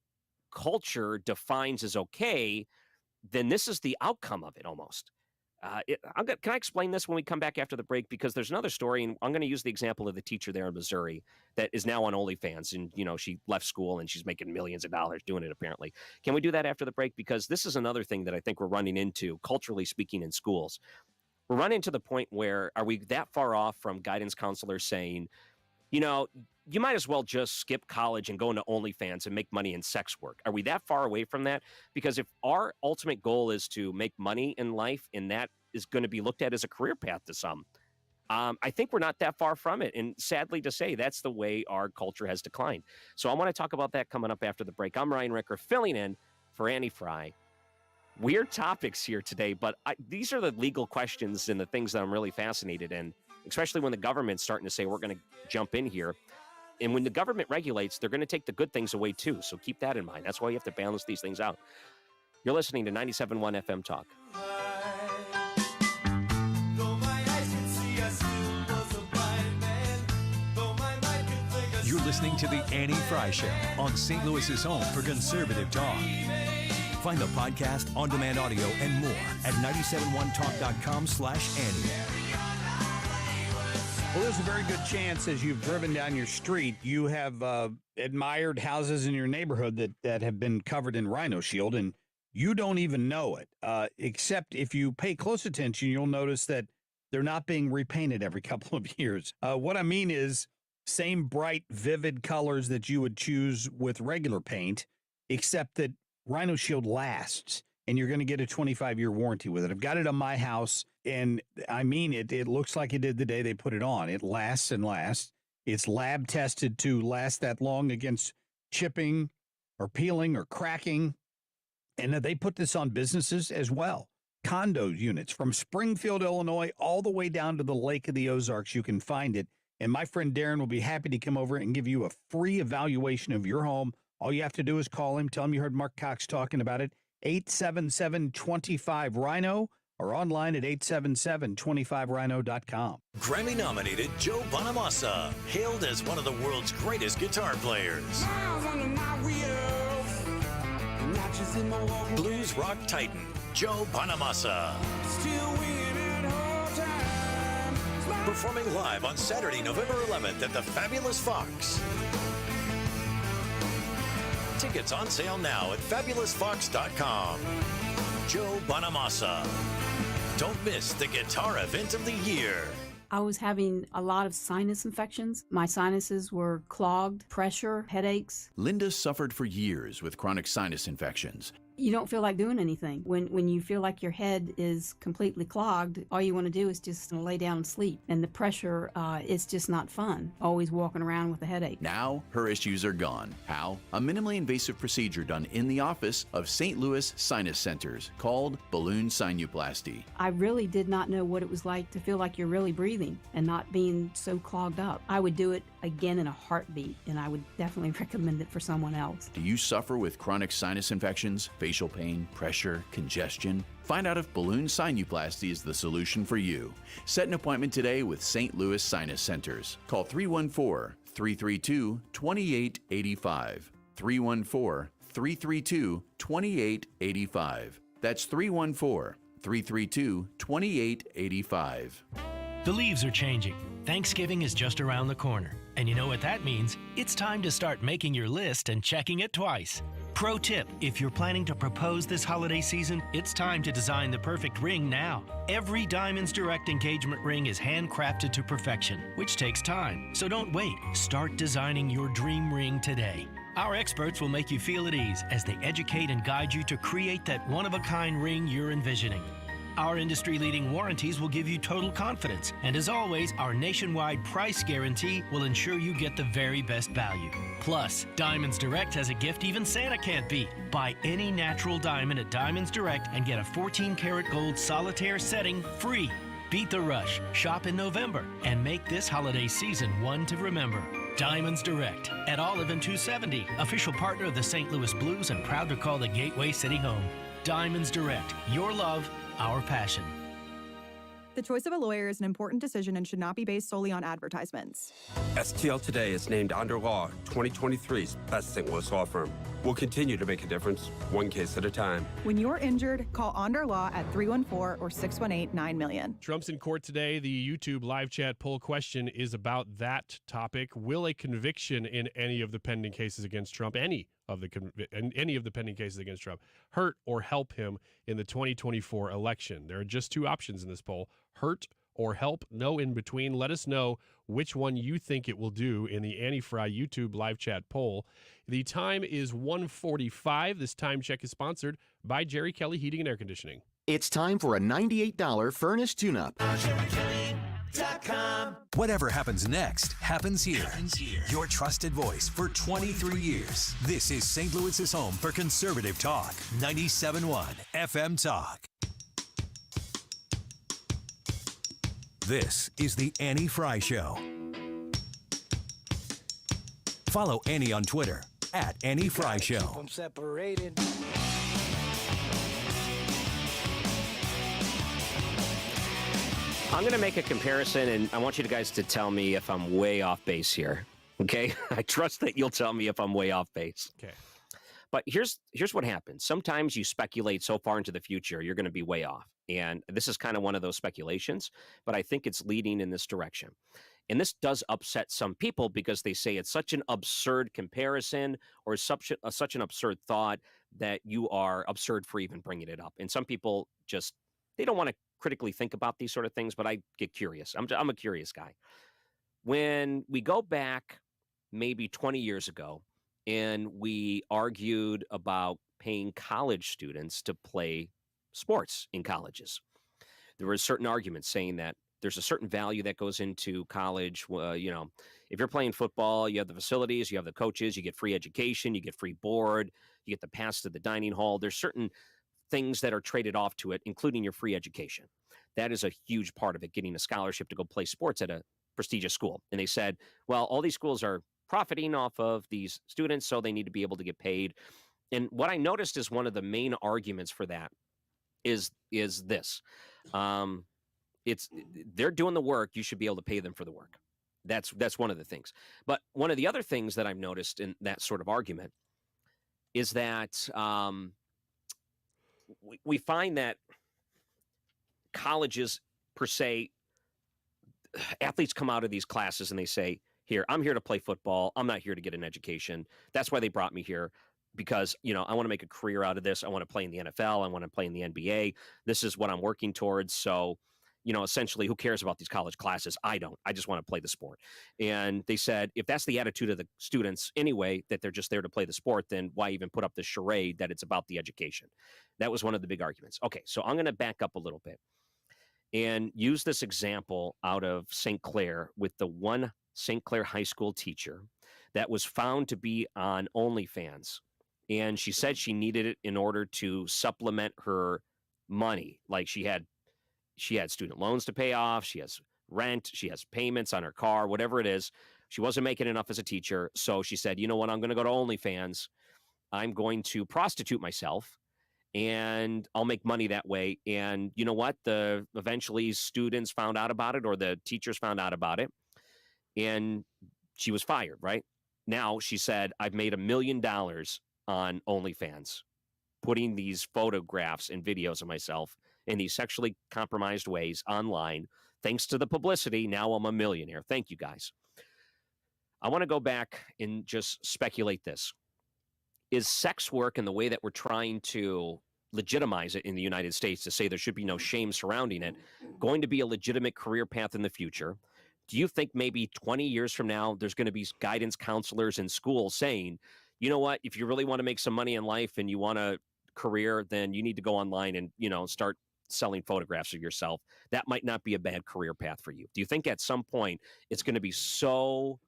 culture defines as okay, then this is the outcome of it almost. Can I explain this when we come back after the break? Because there's another story, and I'm going to use the example of the teacher there in Missouri that is now on OnlyFans, and she left school and she's making millions of dollars doing it. Apparently, can we do that after the break? Because this is another thing that I think we're running into, culturally speaking, in schools. We're running to the point where are we that far off from guidance counselors saying, you might as well just skip college and go into OnlyFans and make money in sex work? Are we that far away from that? Because if our ultimate goal is to make money in life, and that is going to be looked at as a career path to some, I think we're not that far from it. And sadly to say, that's the way our culture has declined. So I want to talk about that coming up after the break. I'm Ryan Ricker, filling in for Annie Frey. Weird topics here today, but these are the legal questions and the things that I'm really fascinated in, especially when the government's starting to say we're going to jump in here. And when the government regulates, they're going to take the good things away too. So keep that in mind. That's why you have to balance these things out. You're listening to 97.1 FM Talk. You're listening to The Annie Frey Show on St. Louis's home for conservative talk. Find the podcast, on-demand audio, and more at 971talk.com/Annie. Well, there's a very good chance as you've driven down your street, you have admired houses in your neighborhood that have been covered in Rhino Shield, and you don't even know it. Except if you pay close attention, you'll notice that they're not being repainted every couple of years. What I mean is same bright, vivid colors that you would choose with regular paint, except that Rhino Shield lasts, and you're going to get a 25-year warranty with it. I've got it on my house, and I mean it. It looks like it did the day they put it on. It lasts and lasts. It's lab tested to last that long against chipping or peeling or cracking. And they put this on businesses as well. Condo units from Springfield, Illinois, all the way down to the Lake of the Ozarks. You can find it. And my friend Darren will be happy to come over and give you a free evaluation of your home. All you have to do is call him. Tell him you heard Mark Cox talking about it. 877-25-RHINO or online at 877-25rhino.com. Grammy-nominated Joe Bonamassa, hailed as one of the world's greatest guitar players. Blues rock titan Joe Bonamassa. Performing live on Saturday, November 11th at the Fabulous Fox. Tickets on sale now at fabulousfox.com. Joe Bonamassa. Don't miss the guitar event of the year. I was having a lot of sinus infections. My sinuses were clogged, pressure, headaches. Linda suffered for years with chronic sinus infections. You don't feel like doing anything. When you feel like your head is completely clogged, all you want to do is just lay down and sleep. And the pressure, it's just not fun, always walking around with a headache. Now, her issues are gone. How? A minimally invasive procedure done in the office of St. Louis Sinus Centers called balloon sinuplasty. I really did not know what it was like to feel like you're really breathing and not being so clogged up. I would do it again in a heartbeat, and I would definitely recommend it for someone else. Do you suffer with chronic sinus infections, facial pain, pressure, congestion? Find out if balloon sinuplasty is the solution for you. Set an appointment today with St. Louis Sinus Centers. Call 314-332-2885. 314-332-2885. That's 314-332-2885. The leaves are changing. Thanksgiving is just around the corner. And you know what that means? It's time to start making your list and checking it twice. Pro tip, if you're planning to propose this holiday season, it's time to design the perfect ring now. Every Diamonds Direct engagement ring is handcrafted to perfection, which takes time. So don't wait. Start designing your dream ring today. Our experts will make you feel at ease as they educate and guide you to create that one-of-a-kind ring you're envisioning. Our industry-leading warranties will give you total confidence. And as always, our nationwide price guarantee will ensure you get the very best value. Plus, Diamonds Direct has a gift even Santa can't beat. Buy any natural diamond at Diamonds Direct and get a 14-karat gold solitaire setting free. Beat the rush, shop in November, and make this holiday season one to remember. Diamonds Direct at Olive and 270, official partner of the St. Louis Blues and proud to call the Gateway City home. Diamonds Direct, your love, our passion. The choice of a lawyer is an important decision and should not be based solely on advertisements. STL Today is named Under Law 2023's best St. Louis law firm. We'll continue to make a difference, one case at a time. When you're injured, call Onder Law at 314 or 618-9000000. Trump's in court today. The YouTube live chat poll question is about that topic. Will a conviction in any of the pending cases against Trump, any of the pending cases against Trump, hurt or help him in the 2024 election? There are just two options in this poll: hurt or help, no in between. Let us know which one you think it will do in the Annie Frey YouTube live chat poll. The time is 1:45. This time check is sponsored by Jerry Kelly Heating and Air Conditioning. It's time for a $98 furnace tune-up. Whatever happens next happens here. Your trusted voice for 23 years. This is St. Louis's home for conservative talk. 97.1 FM Talk. This is the Annie Frey Show. Follow Annie on Twitter at Annie Frey Show. I'm separated. I'm going to make a comparison, and I want you guys to tell me if I'm way off base here. Okay? I trust that you'll tell me if I'm way off base. Okay. But here's what happens. Sometimes you speculate so far into the future, you're going to be way off. And this is kind of one of those speculations, but I think it's leading in this direction. And this does upset some people because they say it's such an absurd comparison or such an absurd thought that you are absurd for even bringing it up. And some people just, they don't want to critically think about these sort of things, but I get curious. I'm a curious guy. When we go back maybe 20 years ago and we argued about paying college students to play sports in colleges, there were certain arguments saying that there's a certain value that goes into college. If you're playing football, you have the facilities, you have the coaches, you get free education, you get free board, you get the pass to the dining hall. There's certain things that are traded off to it, including your free education. That is a huge part of it, getting a scholarship to go play sports at a prestigious school. And they said, well, all these schools are profiting off of these students, so they need to be able to get paid. And what I noticed is one of the main arguments for that is this. They're doing the work, you should be able to pay them for the work. That's one of the things. But one of the other things that I've noticed in that sort of argument is that we find that colleges per se, athletes come out of these classes and they say, here, I'm here to play football. I'm not here to get an education. That's why they brought me here, because, I want to make a career out of this. I want to play in the NFL. I want to play in the NBA. This is what I'm working towards. So, essentially, who cares about these college classes? I don't. I just want to play the sport. And they said, if that's the attitude of the students anyway, that they're just there to play the sport, then why even put up this charade that it's about the education? That was one of the big arguments. Okay, so I'm going to back up a little bit and use this example out of St. Clair with the one St. Clair high school teacher that was found to be on OnlyFans. And she said she needed it in order to supplement her money. Like she had student loans to pay off. She has rent. She has payments on her car, whatever it is. She wasn't making enough as a teacher. So she said, you know what? I'm going to go to OnlyFans. I'm going to prostitute myself and I'll make money that way. And you know what? Eventually students found out about it, or the teachers found out about it, and she was fired, right? Now she said, I've made $1 million on OnlyFans, putting these photographs and videos of myself in these sexually compromised ways online. Thanks to the publicity, now I'm a millionaire. Thank you, guys. I want to go back and just speculate this. Is sex work, in the way that we're trying to legitimize it in the United States, to say there should be no shame surrounding it, going to be a legitimate career path in the future? Do you think maybe 20 years from now, there's going to be guidance counselors in schools saying, you know what, if you really want to make some money in life and you want a career, then you need to go online and, start selling photographs of yourself? That might not be a bad career path for you. Do you think at some point it's going to be so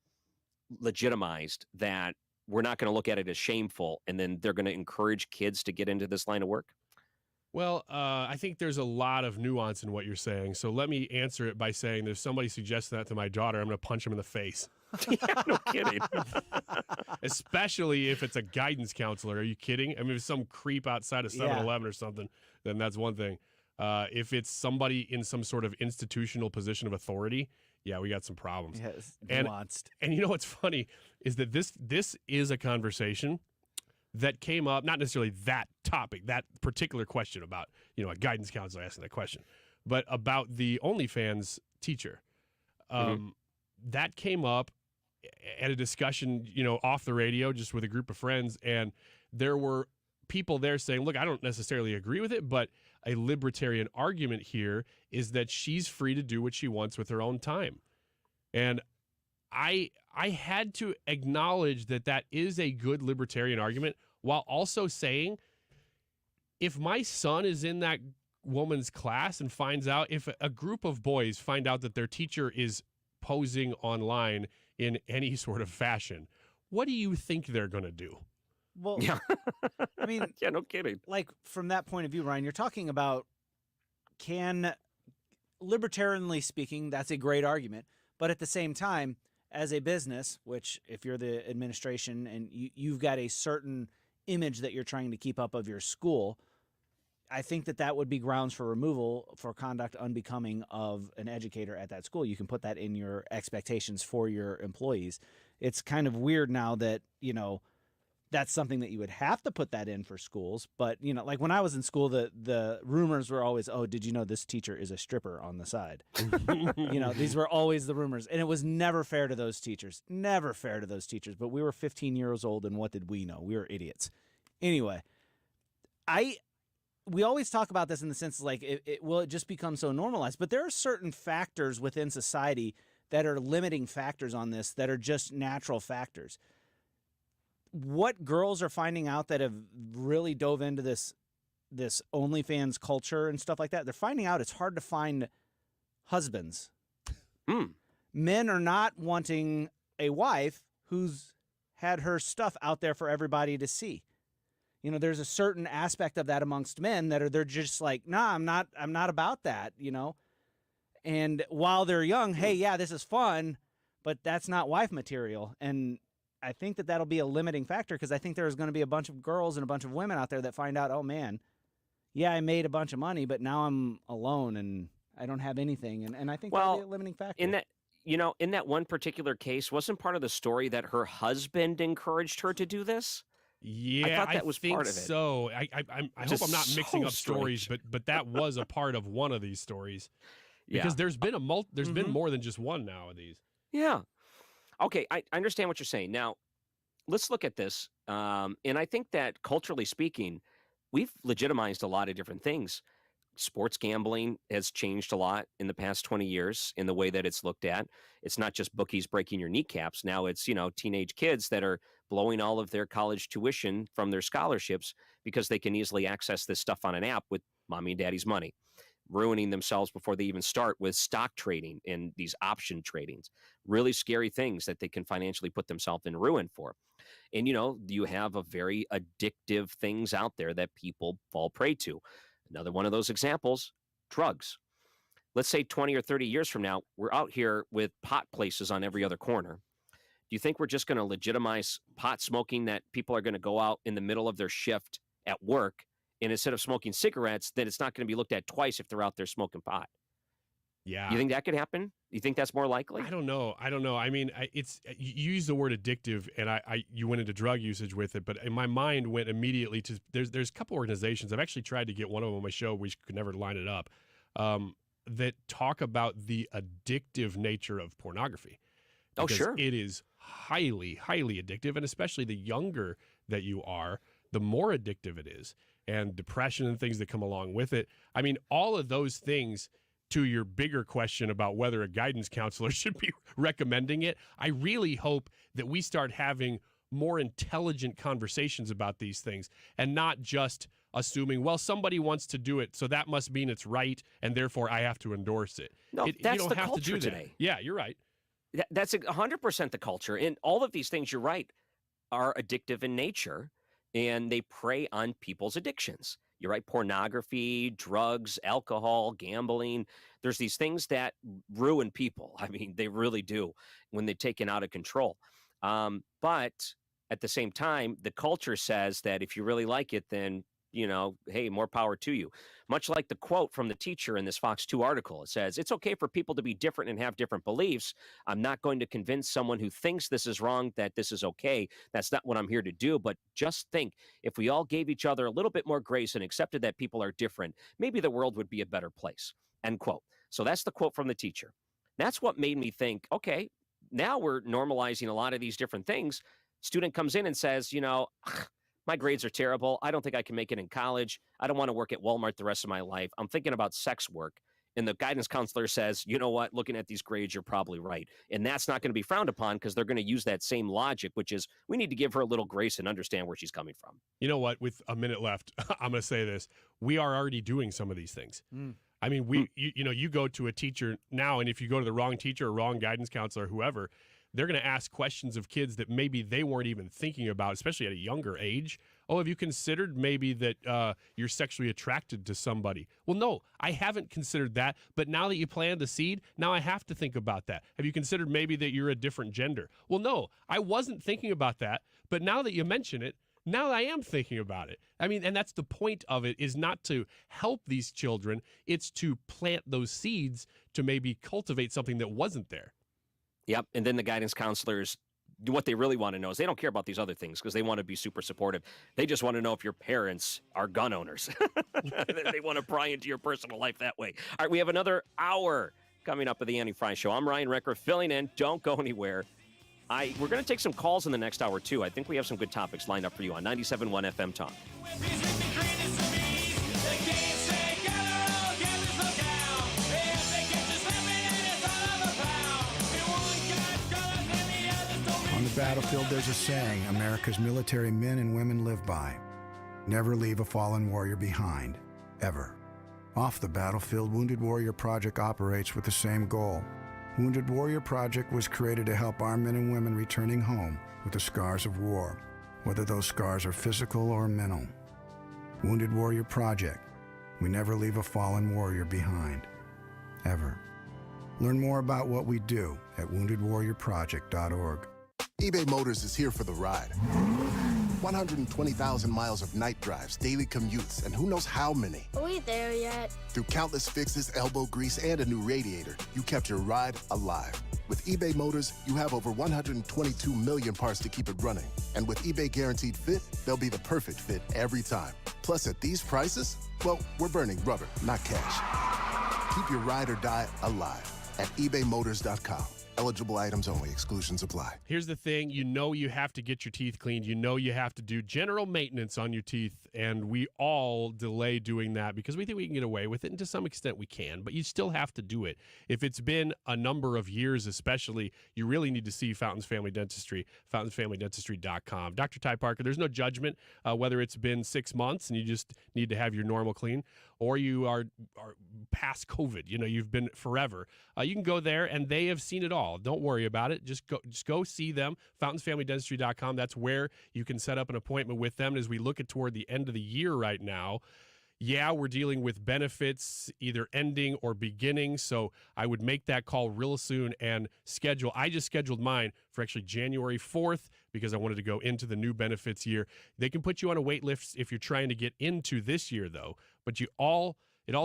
legitimized that we're not going to look at it as shameful, and then they're going to encourage kids to get into this line of work? Well, I think there's a lot of nuance in what you're saying. So let me answer it by saying if somebody suggests that to my daughter, I'm going to punch him in the face. Yeah, no kidding. Especially if it's a guidance counselor. Are you kidding? I mean, if it's some creep outside of 7-Eleven or something, then that's one thing. If it's somebody in some sort of institutional position of authority, yeah, we got some problems. Yes, nuanced. And you know what's funny is that this is a conversation that came up, not necessarily that topic, that particular question about, a guidance counselor asking that question, but about the OnlyFans teacher. That came up at a discussion, off the radio, just with a group of friends, and there were people there saying, look, I don't necessarily agree with it, but a libertarian argument here is that she's free to do what she wants with her own time. And I had to acknowledge that is a good libertarian argument, while also saying, if my son is in that woman's class and finds out, if a group of boys find out that their teacher is posing online in any sort of fashion, what do you think they're going to do? Well, yeah. I mean, yeah, no kidding. Like, from that point of view, Ryan, you're talking about, libertarianly speaking, that's a great argument. But at the same time, as a business, which if you're the administration and you've got a certain image that you're trying to keep up of your school, I think that would be grounds for removal for conduct unbecoming of an educator at that school. You can put that in your expectations for your employees. It's kind of weird now that, that's something that you would have to put that in for schools. But, like when I was in school, the rumors were always, oh, did you know this teacher is a stripper on the side? These were always the rumors. And it was never fair to those teachers. Never fair to those teachers. But we were 15 years old, and what did we know? We were idiots. Anyway, we always talk about this in the sense like, will it just become so normalized? But there are certain factors within society that are limiting factors on this that are just natural factors. What girls are finding out that have really dove into this OnlyFans culture and stuff like that, they're finding out it's hard to find husbands. Men are not wanting a wife who's had her stuff out there for everybody to see. There's a certain aspect of that amongst men that they're just like, nah, I'm not about that, And while they're young, hey, yeah, this is fun, but that's not wife material. And I think that'll be a limiting factor, because I think there's going to be a bunch of girls and a bunch of women out there that find out, oh man, yeah, I made a bunch of money, but now I'm alone and I don't have anything. And I think that'll be a limiting factor. In that one particular case, wasn't part of the story that her husband encouraged her to do this? Yeah, I thought that was think part of it. So. I hope I'm not mixing up stories, but that was a part of one of these stories, because there's been been more than just one now of these. Yeah. Okay, I understand what you're saying. Now, let's look at this. And I think that culturally speaking, we've legitimized a lot of different things. Sports gambling has changed a lot in the past 20 years in the way that it's looked at. It's not just bookies breaking your kneecaps. Now it's, teenage kids that are blowing all of their college tuition from their scholarships because they can easily access this stuff on an app with mommy and daddy's money, ruining themselves before they even start with stock trading and these option tradings. Really scary things that they can financially put themselves in ruin for. And, you have a very addictive things out there that people fall prey to. Another one of those examples, drugs. Let's say 20 or 30 years from now, we're out here with pot places on every other corner. Do you think we're just going to legitimize pot smoking, that people are going to go out in the middle of their shift at work, and instead of smoking cigarettes, then it's not going to be looked at twice if they're out there smoking pot? Yeah. You think that could happen? You think that's more likely? I don't know. I mean, you use the word addictive, and you went into drug usage with it, but in my mind went immediately to there's a couple organizations. I've actually tried to get one of them on my show. We could never line it up. That talk about the addictive nature of pornography. Oh, sure. It is highly, highly addictive, and especially the younger that you are, the more addictive it is, and depression and things that come along with it. I mean, all of those things, to your bigger question about whether a guidance counselor should be recommending it, I really hope that we start having more intelligent conversations about these things and not just assuming, well, somebody wants to do it, so that must mean it's right, and therefore I have to endorse it. No, that's you don't the have culture to do today. That. Yeah, you're right. That's 100% the culture. And all of these things, you're right, are addictive in nature, and they prey on people's addictions. You're right. Pornography, drugs, alcohol, gambling. There's these things that ruin people. I mean, they really do when they're taken out of control. But at the same time, the culture says that if you really like it, then, hey, more power to you. Much like the quote from the teacher in this Fox 2 article. It says, it's okay for people to be different and have different beliefs. I'm not going to convince someone who thinks this is wrong that this is okay. That's not what I'm here to do. But just think, if we all gave each other a little bit more grace and accepted that people are different, maybe the world would be a better place. End quote. So that's the quote from the teacher. That's what made me think, okay, now we're normalizing a lot of these different things. Student comes in and says, my grades are terrible. I don't think I can make it in college. I don't want to work at Walmart the rest of my life. I'm thinking about sex work. And the guidance counselor says, you know what, looking at these grades, you're probably right. And that's not going to be frowned upon because they're going to use that same logic, which is we need to give her a little grace and understand where she's coming from. You know what? With a minute left, I'm going to say this. We are already doing some of these things. I mean, you go to a teacher now, and if you go to the wrong teacher or wrong guidance counselor or whoever, they're going to ask questions of kids that maybe they weren't even thinking about, especially at a younger age. Oh, have you considered maybe that you're sexually attracted to somebody? Well, no, I haven't considered that. But now that you planted the seed, now I have to think about that. Have you considered maybe that you're a different gender? Well, no, I wasn't thinking about that. But now that you mention it, now I am thinking about it. I mean, and that's the point of it, is not to help these children. It's to plant those seeds to maybe cultivate something that wasn't there. Yep. And then the guidance counselors, what they really want to know is they don't care about these other things because they want to be super supportive. They just want to know if your parents are gun owners. They want to pry into your personal life that way. All right, we have another hour coming up of the Annie Frey Show. I'm Ryan Recker filling in. Don't go anywhere. We're going to take some calls in the next hour, too. I think we have some good topics lined up for you on 97.1 FM Talk. On the battlefield, there's a saying America's military men and women live by. Never leave a fallen warrior behind, ever. Off the battlefield, Wounded Warrior Project operates with the same goal. Wounded Warrior Project was created to help our men and women returning home with the scars of war, whether those scars are physical or mental. Wounded Warrior Project. We never leave a fallen warrior behind, ever. Learn more about what we do at woundedwarriorproject.org. eBay Motors is here for the ride. 120,000 miles of night drives, daily commutes, and who knows how many. Are we there yet? Through countless fixes, elbow grease, and a new radiator, you kept your ride alive. With eBay Motors, you have over 122 million parts to keep it running. And with eBay Guaranteed Fit, they'll be the perfect fit every time. Plus, at these prices, well, we're burning rubber, not cash. Keep your ride or die alive at ebaymotors.com. Eligible items only. Exclusions apply. Here's the thing. You have to get your teeth cleaned. You have to do general maintenance on your teeth. And we all delay doing that because we think we can get away with it. And to some extent we can. But you still have to do it. If it's been a number of years especially, you really need to see Fountains Family Dentistry, fountainfamilydentistry.com. Dr. Ty Parker, there's no judgment whether it's been 6 months and you just need to have your normal clean, or you are past COVID. You've been forever. You can go there, and they have seen it all. Don't worry about it. Just go see them, fountainfamilydentistry.com. That's where you can set up an appointment with them. As we look at toward the end of the year right now, yeah, we're dealing with benefits either ending or beginning, so I would make that call real soon and schedule. I just scheduled mine for actually January 4th because I wanted to go into the new benefits year. They can put you on a wait list if you're trying to get into this year, though, but it all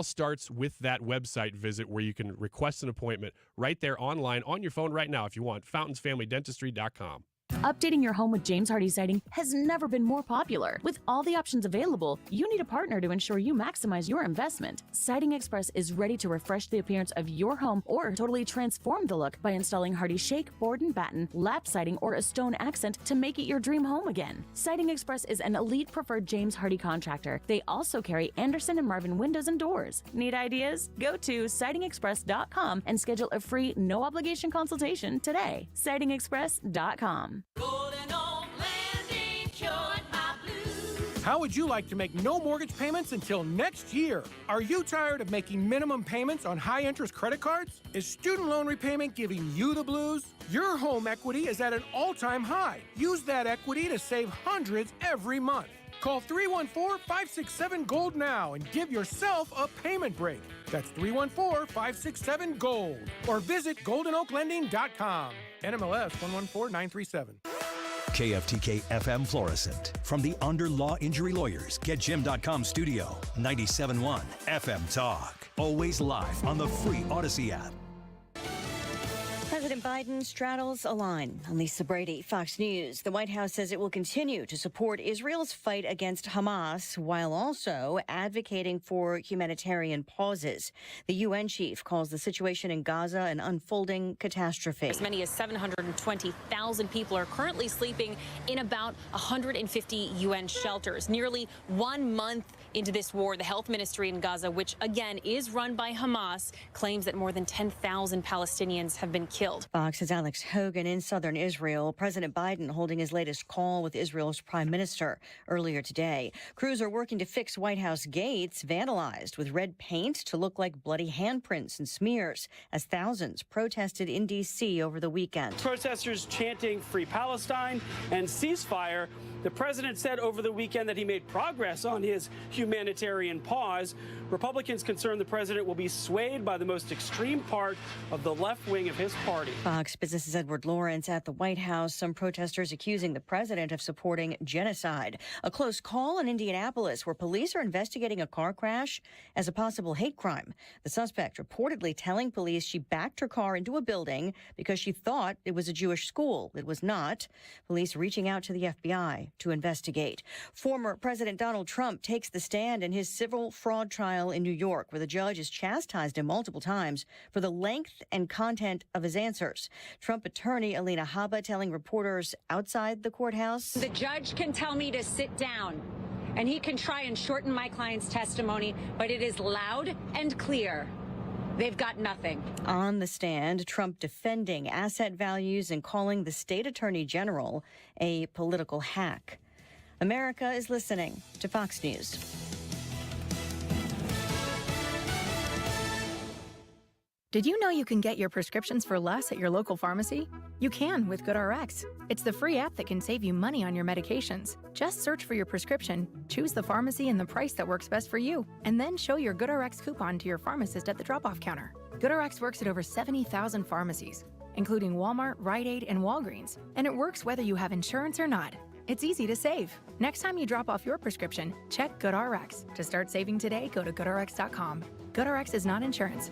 starts with that website visit where you can request an appointment right there online on your phone right now if you want, fountainfamilydentistry.com. Updating your home with James Hardie Siding has never been more popular. With all the options available, you need a partner to ensure you maximize your investment. Siding Express is ready to refresh the appearance of your home or totally transform the look by installing Hardie Shake, Board and Batten, lap siding, or a stone accent to make it your dream home again. Siding Express is an elite preferred James Hardie contractor. They also carry Anderson and Marvin windows and doors. Need ideas? Go to sidingexpress.com and schedule a free, no-obligation consultation today. sidingexpress.com. How would you like to make no mortgage payments until next year? Are you tired of making minimum payments on high-interest credit cards? Is student loan repayment giving you the blues? Your home equity is at an all-time high. Use that equity to save hundreds every month. Call 314-567-GOLD now and give yourself a payment break. That's 314-567-GOLD. Or visit goldenoaklending.com. NMLS 114937. KFTK FM Florissant. From the Under Law Injury Lawyers, GetJim.com studio. 97.1 FM Talk. Always live on the free Odyssey app. President Biden straddles a line. I'm Lisa Brady, Fox News. The White House says it will continue to support Israel's fight against Hamas while also advocating for humanitarian pauses. The UN chief calls the situation in Gaza an unfolding catastrophe. As many as 720,000 people are currently sleeping in about 150 UN shelters. Nearly 1 month into this war, the health ministry in Gaza, which again is run by Hamas, claims that more than 10,000 Palestinians have been killed. Fox's Alex Hogan in southern Israel. President Biden holding his latest call with Israel's prime minister earlier today. Crews are working to fix White House gates vandalized with red paint to look like bloody handprints and smears as thousands protested in D.C. over the weekend. Protesters chanting Free Palestine and ceasefire. The president said over the weekend that he made progress on his humanitarian pause. Republicans concerned the president will be swayed by the most extreme part of the left wing of his party. Fox Business's Edward Lawrence at the White House. Some protesters accusing the president of supporting genocide. A close call in Indianapolis where police are investigating a car crash as a possible hate crime. The suspect reportedly telling police she backed her car into a building because she thought it was a Jewish school. It was not. Police reaching out to the FBI to investigate. Former President Donald Trump takes the stand in his civil fraud trial in New York, where the judge has chastised him multiple times for the length and content of his answers. Trump attorney Alina Habba telling reporters outside the courthouse, "The judge can tell me to sit down, and he can try and shorten my client's testimony, but it is loud and clear. They've got nothing." On the stand, Trump defending asset values and calling the state attorney general a political hack. America is listening to Fox News. Did you know you can get your prescriptions for less at your local pharmacy? You can with GoodRx. It's the free app that can save you money on your medications. Just search for your prescription, choose the pharmacy and the price that works best for you, and then show your GoodRx coupon to your pharmacist at the drop-off counter. GoodRx works at over 70,000 pharmacies, including Walmart, Rite Aid, and Walgreens, and it works whether you have insurance or not. It's easy to save. Next time you drop off your prescription, check GoodRx. To start saving today, go to GoodRx.com. GoodRx is not insurance.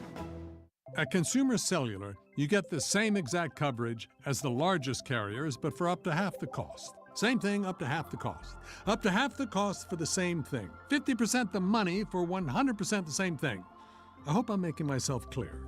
At Consumer Cellular, you get the same exact coverage as the largest carriers, but for up to half the cost. Same thing, up to half the cost. Up to half the cost for the same thing. 50% the money for 100% the same thing. I hope I'm making myself clear.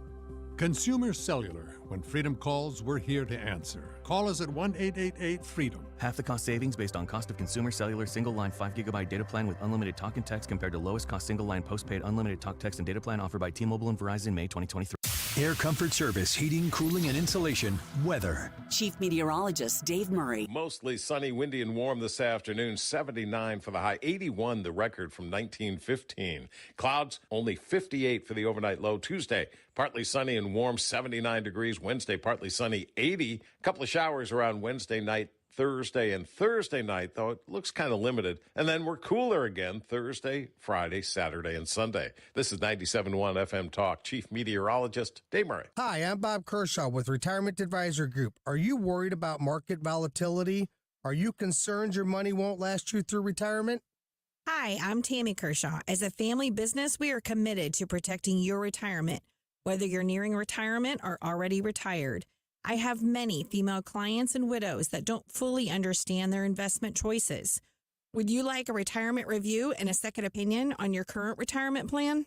Consumer Cellular. When freedom calls, we're here to answer. Call us at 1-888-FREEDOM. Half the cost savings based on cost of Consumer Cellular single-line 5GB data plan with unlimited talk and text compared to lowest cost single-line postpaid unlimited talk, text, and data plan offered by T-Mobile and Verizon May 2023. Air Comfort Service, heating, cooling, and insulation. Weather. Chief Meteorologist Dave Murray. Mostly sunny, windy, and warm this afternoon. 79 for the high, 81 the record from 1915. Clouds, only 58 for the overnight low. Tuesday, partly sunny and warm, 79 degrees. Wednesday, partly sunny, 80. A couple of showers around Wednesday night. Thursday and Thursday night, though, it looks kind of limited. And then we're cooler again Thursday, Friday, Saturday, and Sunday. This is 97.1 FM Talk. Chief Meteorologist Dave Murray. Hi, I'm Bob Kershaw with Retirement Advisor Group. Are you worried about market volatility? Are you concerned your money won't last you through retirement? Hi, I'm Tammy Kershaw. As a family business, we are committed to protecting your retirement, whether you're nearing retirement or already retired. I have many female clients and widows that don't fully understand their investment choices. Would you like a retirement review and a second opinion on your current retirement plan?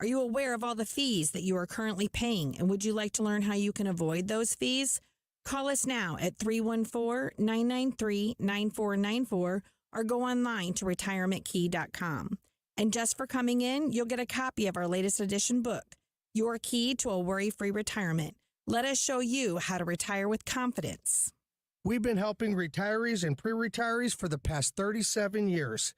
Are you aware of all the fees that you are currently paying, and would you like to learn how you can avoid those fees? Call us now at 314-993-9494 or go online to retirementkey.com. And just for coming in, you'll get a copy of our latest edition book, Your Key to a Worry-Free Retirement. Let us show you how to retire with confidence. We've been helping retirees and pre-retirees for the past 37 years.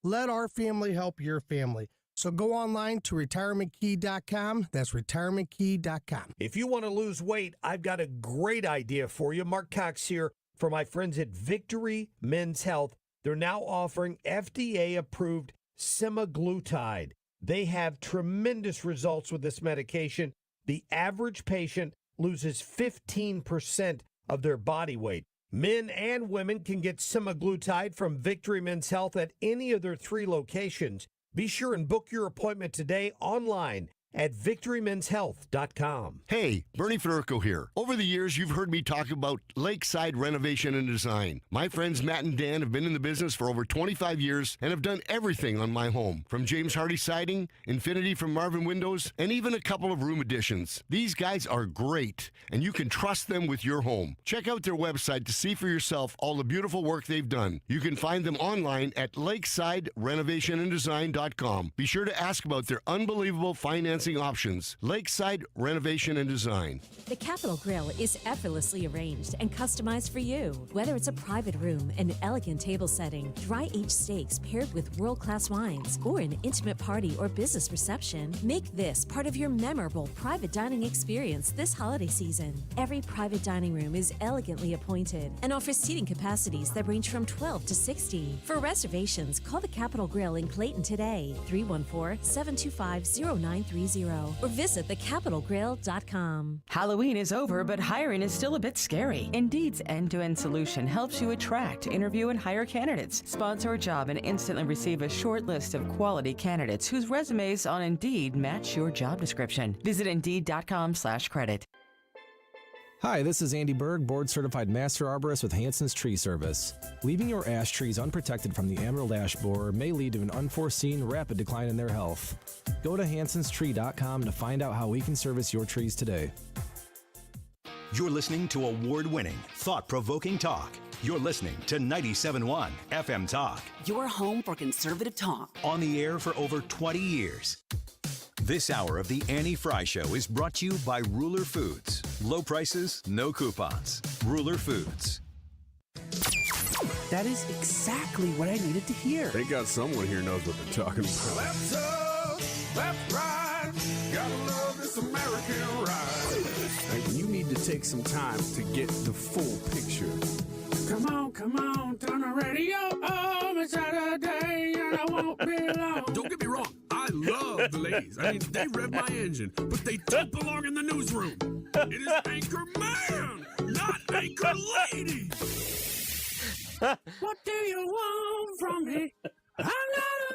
Let our family help your family. So go online to retirementkey.com. That's retirementkey.com. If you want to lose weight, I've got a great idea for you. Mark Cox here for my friends at Victory Men's Health. They're now offering FDA-approved semaglutide. They have tremendous results with this medication. The average patient loses 15% of their body weight. Men and women can get semaglutide from Victory Men's Health at any of their 3 locations. Be sure and book your appointment today online at victorymenshealth.com. Hey, Bernie Federico here. Over the years, you've heard me talk about Lakeside Renovation and Design. My friends Matt and Dan have been in the business for over 25 years and have done everything on my home, from James Hardy siding, Infinity from Marvin Windows, and even a couple of room additions. These guys are great, and you can trust them with your home. Check out their website to see for yourself all the beautiful work they've done. You can find them online at lakesidrenovationanddesign.com. Be sure to ask about their unbelievable financing options. Lakeside Renovation and Design. The Capitol Grill is effortlessly arranged and customized for you. Whether it's a private room, an elegant table setting, dry-aged steaks paired with world-class wines, or an intimate party or business reception, make this part of your memorable private dining experience this holiday season. Every private dining room is elegantly appointed and offers seating capacities that range from 12 to 60. For reservations, call the Capitol Grill in Clayton today, 314-725-0930. Or visit thecapitolgrill.com. Halloween is over, but hiring is still a bit scary. Indeed's end-to-end solution helps you attract, interview, and hire candidates. Sponsor a job and instantly receive a short list of quality candidates whose resumes on Indeed match your job description. Visit Indeed.com/credit. Hi, this is Andy Berg, board-certified master arborist with Hanson's Tree Service. Leaving your ash trees unprotected from the emerald ash borer may lead to an unforeseen rapid decline in their health. Go to hansonstree.com to find out how we can service your trees today. You're listening to award-winning, thought-provoking talk. You're listening to 97.1 FM Talk. Your home for conservative talk. On the air for over 20 years. This hour of the Annie Frey Show is brought to you by Ruler Foods. Low prices, no coupons. Ruler Foods. That is exactly what I needed to hear. They got someone here knows what they're talking about. Left up, left right, gotta love this American ride. And you need to take some time to get the full picture. Come on, turn the radio on. It's Saturday and I won't be long. Don't get me wrong, I love the ladies. I mean, they rev my engine, but they don't belong in the newsroom. It is Anchor Man, not Anchor Lady. What do you want from me? I'm not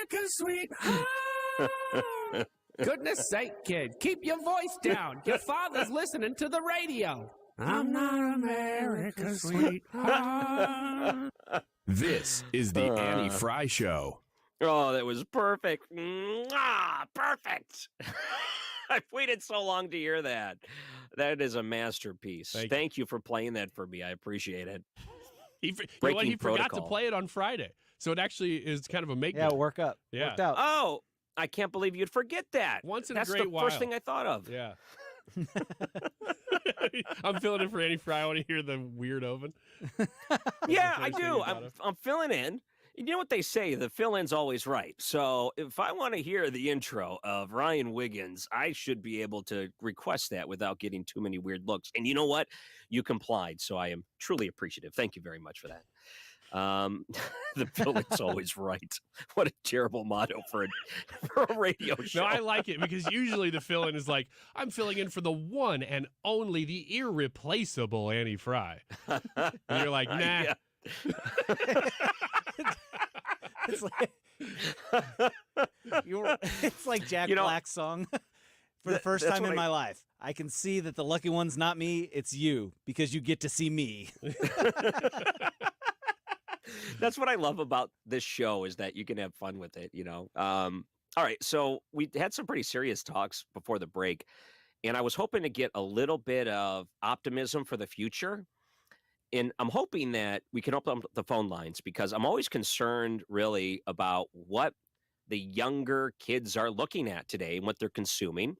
America's sweetheart. Goodness sake, kid, keep your voice down. Your father's listening to the radio. I'm not America's sweetheart. This is the Annie Frey Show. Oh, that was perfect. Perfect. I've waited so long to hear that. That is a masterpiece. Thank you for playing that for me. I appreciate it. He forgot to play it on Friday. So it actually is kind of a make. Yeah, worked out. Oh, I can't believe you'd forget that. Once in That's a great while. First thing I thought of. Yeah. I'm filling in for Annie Frey. I want to hear the weird oven. Yeah, I do. I'm filling in. You know what they say, the fill-in's always right. So if I want to hear the intro of Ryan Wiggins, I should be able to request that without getting too many weird looks. And you know what? You complied, so I am truly appreciative. Thank you very much for that. The fill-in's always right. What a terrible motto for a radio show. No, I like it because usually the fill-in is like, I'm filling in for the one and only the irreplaceable Annie Frey. And you're like, nah. Yeah. It's like Jack Black's song. For the first time in my life, I can see that the lucky one's not me, it's you, because you get to see me. That's what I love about this show is that you can have fun with it, you know. All right, so we had some pretty serious talks before the break, and I was hoping to get a little bit of optimism for the future. And I'm hoping that we can open up the phone lines because I'm always concerned really about what the younger kids are looking at today and what they're consuming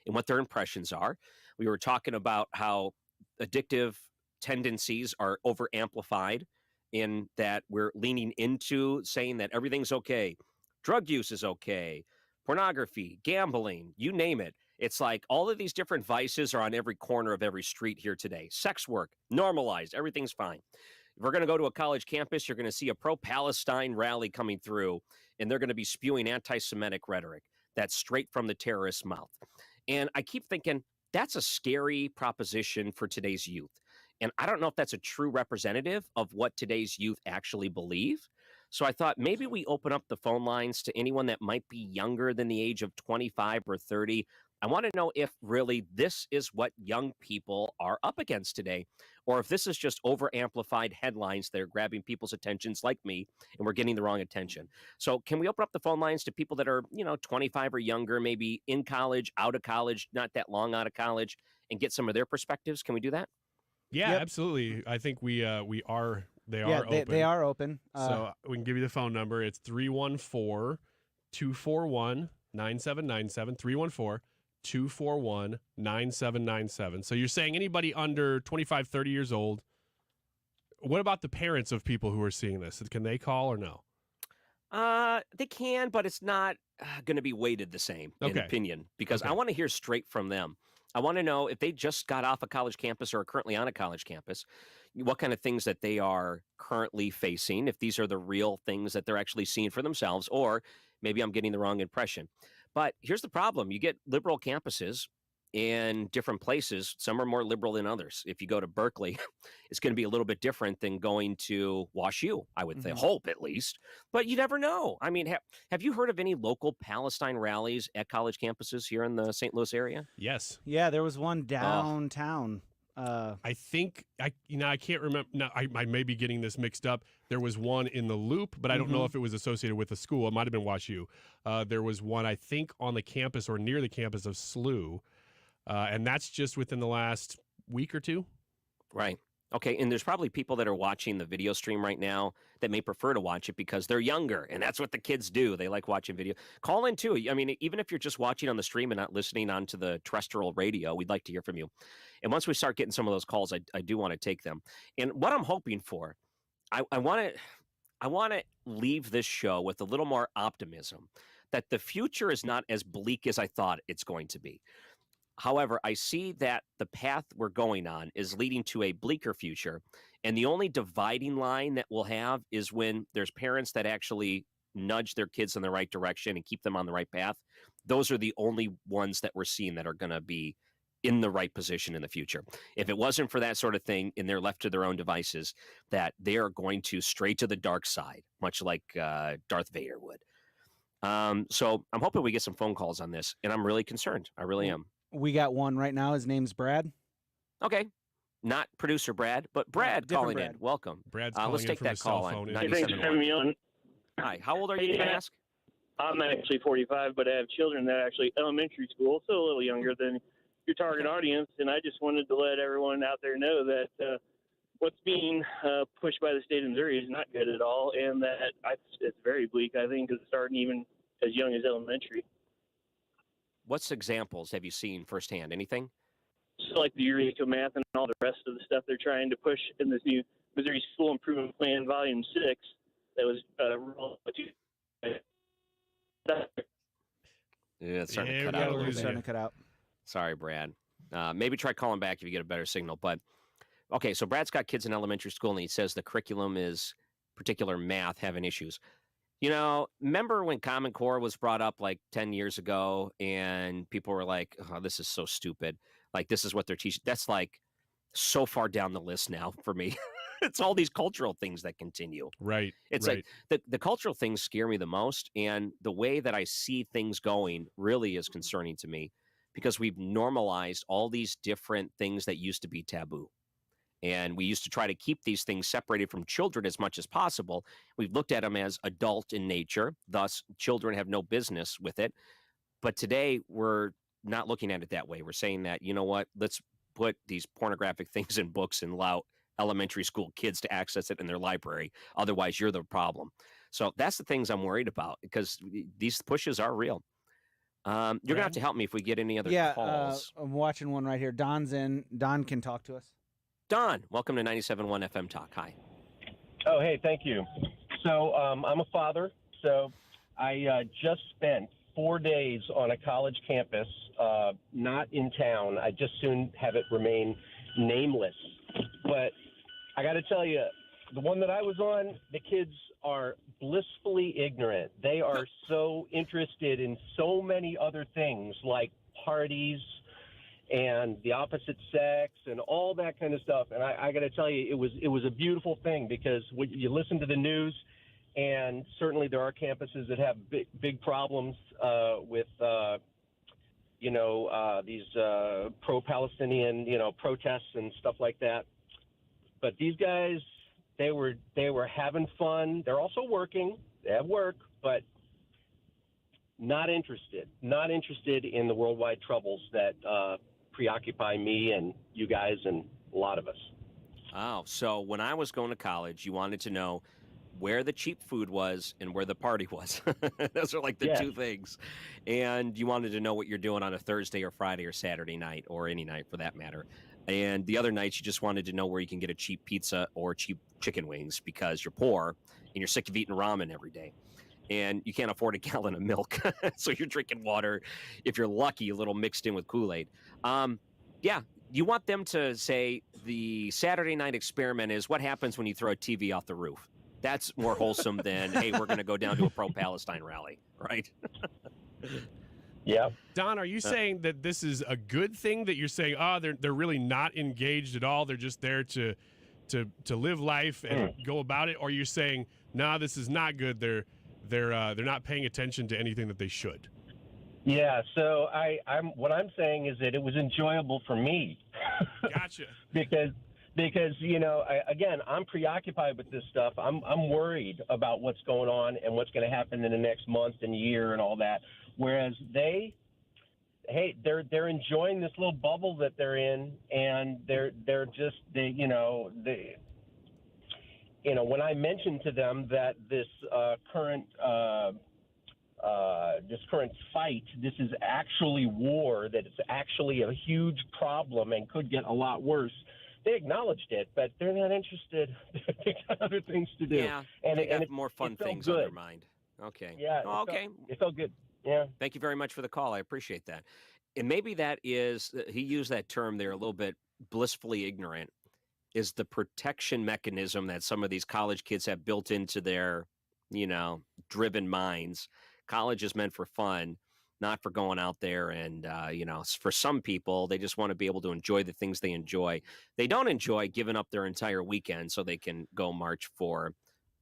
and what their impressions are. We were talking about how addictive tendencies are over amplified in that we're leaning into saying that everything's okay. Drug use is okay. Pornography, gambling, you name it. It's like all of these different vices are on every corner of every street here today. Sex work, normalized, everything's fine. If we're going to go to a college campus, you're going to see a pro-Palestine rally coming through, and they're going to be spewing anti-Semitic rhetoric. That's straight from the terrorist's mouth. And I keep thinking, that's a scary proposition for today's youth. And I don't know if that's a true representative of what today's youth actually believe. So I thought maybe we open up the phone lines to anyone that might be younger than the age of 25 or 30. I want to know if really this is what young people are up against today, or if this is just over-amplified headlines that are grabbing people's attentions like me, and we're getting the wrong attention. So can we open up the phone lines to people that are, 25 or younger, maybe in college, out of college, not that long out of college, and get some of their perspectives? Can we do that? Yeah, Yep. absolutely. I think we are. They Yeah, are open. they are open. So we can give you the phone number. It's 314-241-9797. 314-241-9797. So you're saying anybody under 25, 30 years old. What about the parents of people who are seeing this? Can they call or no? They can, but it's not going to be weighted the same in opinion, because I want to hear straight from them. I want to know if they just got off a college campus or are currently on a college campus, what kind of things that they are currently facing, if these are the real things that they're actually seeing for themselves, or maybe I'm getting the wrong impression. But here's the problem. You get liberal campuses in different places. Some are more liberal than others. If you go to Berkeley, it's going to be a little bit different than going to Wash U, I would hope at least. But you never know. I mean, have you heard of any local Palestine rallies at college campuses here in the St. Louis area? Yes. Yeah, there was one downtown. I think I can't remember. Now, I may be getting this mixed up. There was one in the Loop, but I don't know if it was associated with the school. It might have been Wash U. There was one, I think, on the campus or near the campus of SLU. And that's just within the last week or two. Right. Okay. And there's probably people that are watching the video stream right now that may prefer to watch it because they're younger, and that's what the kids do. They like watching video. Call in too. I mean, even if you're just watching on the stream and not listening onto the terrestrial radio, we'd like to hear from you. And once we start getting some of those calls, I do want to take them. And what I'm hoping for, I want to leave this show with a little more optimism that the future is not as bleak as I thought it's going to be. However, I see that the path we're going on is leading to a bleaker future. And the only dividing line that we'll have is when there's parents that actually nudge their kids in the right direction and keep them on the right path. Those are the only ones that we're seeing that are going to be in the right position in the future. If it wasn't for that sort of thing and they're left to their own devices, that they are going to stray to the dark side, much like Darth Vader would. So I'm hoping we get some phone calls on this, and I'm really concerned. I really am. We got one right now. His name's Brad. Okay. Not producer Brad, but Brad calling in. Welcome. Brad's calling let's in take from that his cell call phone. on Hey, thanks for having me on. Hi. How old are you, can I ask? I'm actually 45, but I have children that are actually elementary school, so a little younger than your target audience. And I just wanted to let everyone out there know that what's being pushed by the state of Missouri is not good at all, and that it's very bleak, I think, because it's starting even as young as elementary. What's examples have you seen firsthand? Anything? So like the Eureka Math and all the rest of the stuff they're trying to push in this new Missouri School Improvement Plan, Volume 6, that was rolled out. Yeah, it's starting to cut yeah, out. we're starting to cut out. Sorry, Brad. Maybe try calling back if you get a better signal. But okay, so Brad's got kids in elementary school, and he says the curriculum is particular math having issues. You know, remember when Common Core was brought up like 10 years ago, and people were like, "Oh, this is so stupid." Like, this is what they're teaching. That's like so far down the list now for me. It's all these cultural things that continue. Right. It's right. like the cultural things scare me the most. And the way that I see things going really is concerning to me, because we've normalized all these different things that used to be taboo. And we used to try to keep these things separated from children as much as possible. We've looked at them as adult in nature. Thus, children have no business with it. But today, we're not looking at it that way. We're saying that, you know what, let's put these pornographic things in books and allow elementary school kids to access it in their library. Otherwise, you're the problem. So that's the things I'm worried about, because these pushes are real. You're going to have to help me if we get any other calls. I'm watching one right here. Don's in. Don can talk to us. Don, welcome to 97.1 FM Talk. Hi. Oh, hey, thank you. So I'm a father. So I just spent 4 days on a college campus, not in town. I just soon have it remain nameless. But I got to tell you, the one that I was on, the kids are blissfully ignorant. They are so interested in so many other things like parties and the opposite sex and all that kind of stuff. And I got to tell you, it was a beautiful thing, because when you listen to the news, and certainly there are campuses that have big problems with these pro-Palestinian protests and stuff like that. But these guys, they were having fun. They're also working. They have work, but not interested in the worldwide troubles that preoccupy me and you guys and a lot of us. Oh, so when I was going to college, you wanted to know where the cheap food was and where the party was. Those are like the two things. And you wanted to know what you're doing on a Thursday or Friday or Saturday night, or any night for that matter. And the other nights, you just wanted to know where you can get a cheap pizza or cheap chicken wings because you're poor and you're sick of eating ramen every day. And you can't afford a gallon of milk. So you're drinking water. If you're lucky, a little mixed in with Kool-Aid. You want them to say the Saturday night experiment is what happens when you throw a TV off the roof. That's more wholesome than, hey, we're going to go down to a pro-Palestine rally, right? Yeah. Don, are you saying that this is a good thing, that you're saying, they're really not engaged at all, they're just there to live life and go about it? Or are you saying, nah, this is not good, they're not paying attention to anything that they should? Yeah, so what I'm saying is that it was enjoyable for me. Gotcha. because again, I'm preoccupied with this stuff. I'm worried about what's going on and what's going to happen in the next month and year and all that. Whereas they're enjoying this little bubble that they're in, and when I mentioned to them that this current fight, this is actually war, that it's actually a huge problem and could get a lot worse. They acknowledged it, but they're not interested. They got other things to do. Yeah, they have more fun things on their mind. Okay. Yeah. Okay. It felt good. Yeah. Thank you very much for the call. I appreciate that. And maybe that is, he used that term there a little bit, blissfully ignorant, is the protection mechanism that some of these college kids have built into their, driven minds. College is meant for fun, not for going out there and, for some people, they just want to be able to enjoy the things they enjoy. They don't enjoy giving up their entire weekend so they can go march for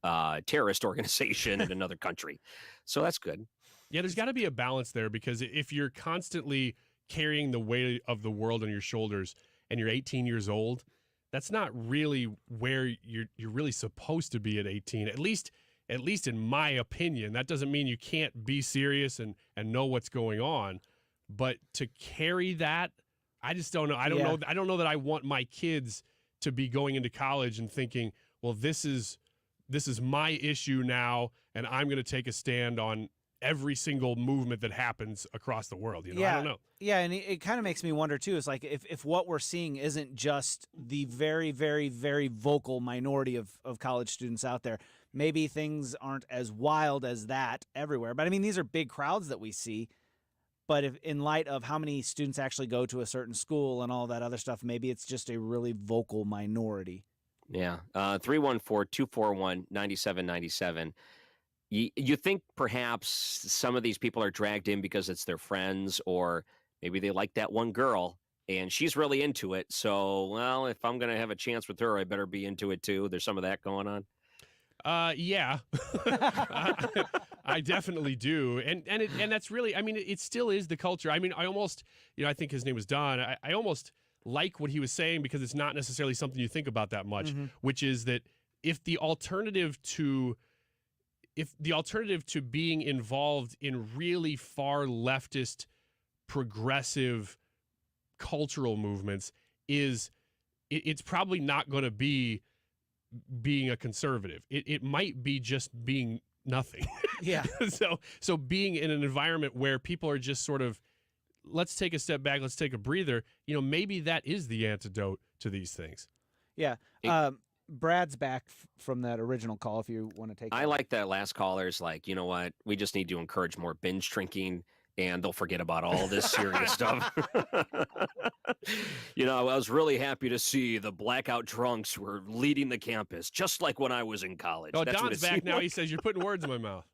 a terrorist organization in another country. So that's good. Yeah, there's got to be a balance there, because if you're constantly carrying the weight of the world on your shoulders and you're 18 years old, that's not really where you're really supposed to be at 18. At least in my opinion. That doesn't mean you can't be serious and know what's going on, but to carry that, I just don't know. I don't know that I want my kids to be going into college and thinking, well, this is my issue now, and I'm going to take a stand on every single movement that happens across the world. I don't know. Yeah, and it kind of makes me wonder, too, is like if what we're seeing isn't just the very, very, very vocal minority of college students out there, maybe things aren't as wild as that everywhere. But, I mean, these are big crowds that we see. But if in light of how many students actually go to a certain school and all that other stuff, maybe it's just a really vocal minority. Yeah. 314-241-9797. You think perhaps some of these people are dragged in because it's their friends, or maybe they like that one girl and she's really into it. So, well, if I'm going to have a chance with her, I better be into it too. There's some of that going on. Yeah, I definitely do. And that's really, I mean, it still is the culture. I mean, I almost, I think his name was Don. I almost like what he was saying, because it's not necessarily something you think about that much, which is that if the alternative to being involved in really far leftist, progressive cultural movements is, it's probably not going to be being a conservative. It might be just being nothing. Yeah. So being in an environment where people are just sort of, let's take a step back, let's take a breather, maybe that is the antidote to these things. Yeah. Brad's back from that original call if you want to take I like that last caller's like, you know what? We just need to encourage more binge drinking and they'll forget about all this serious stuff. I was really happy to see the blackout drunks were leading the campus, just like when I was in college. Oh, That's what Don's it back seemed now. like. He says, you're putting words in my mouth.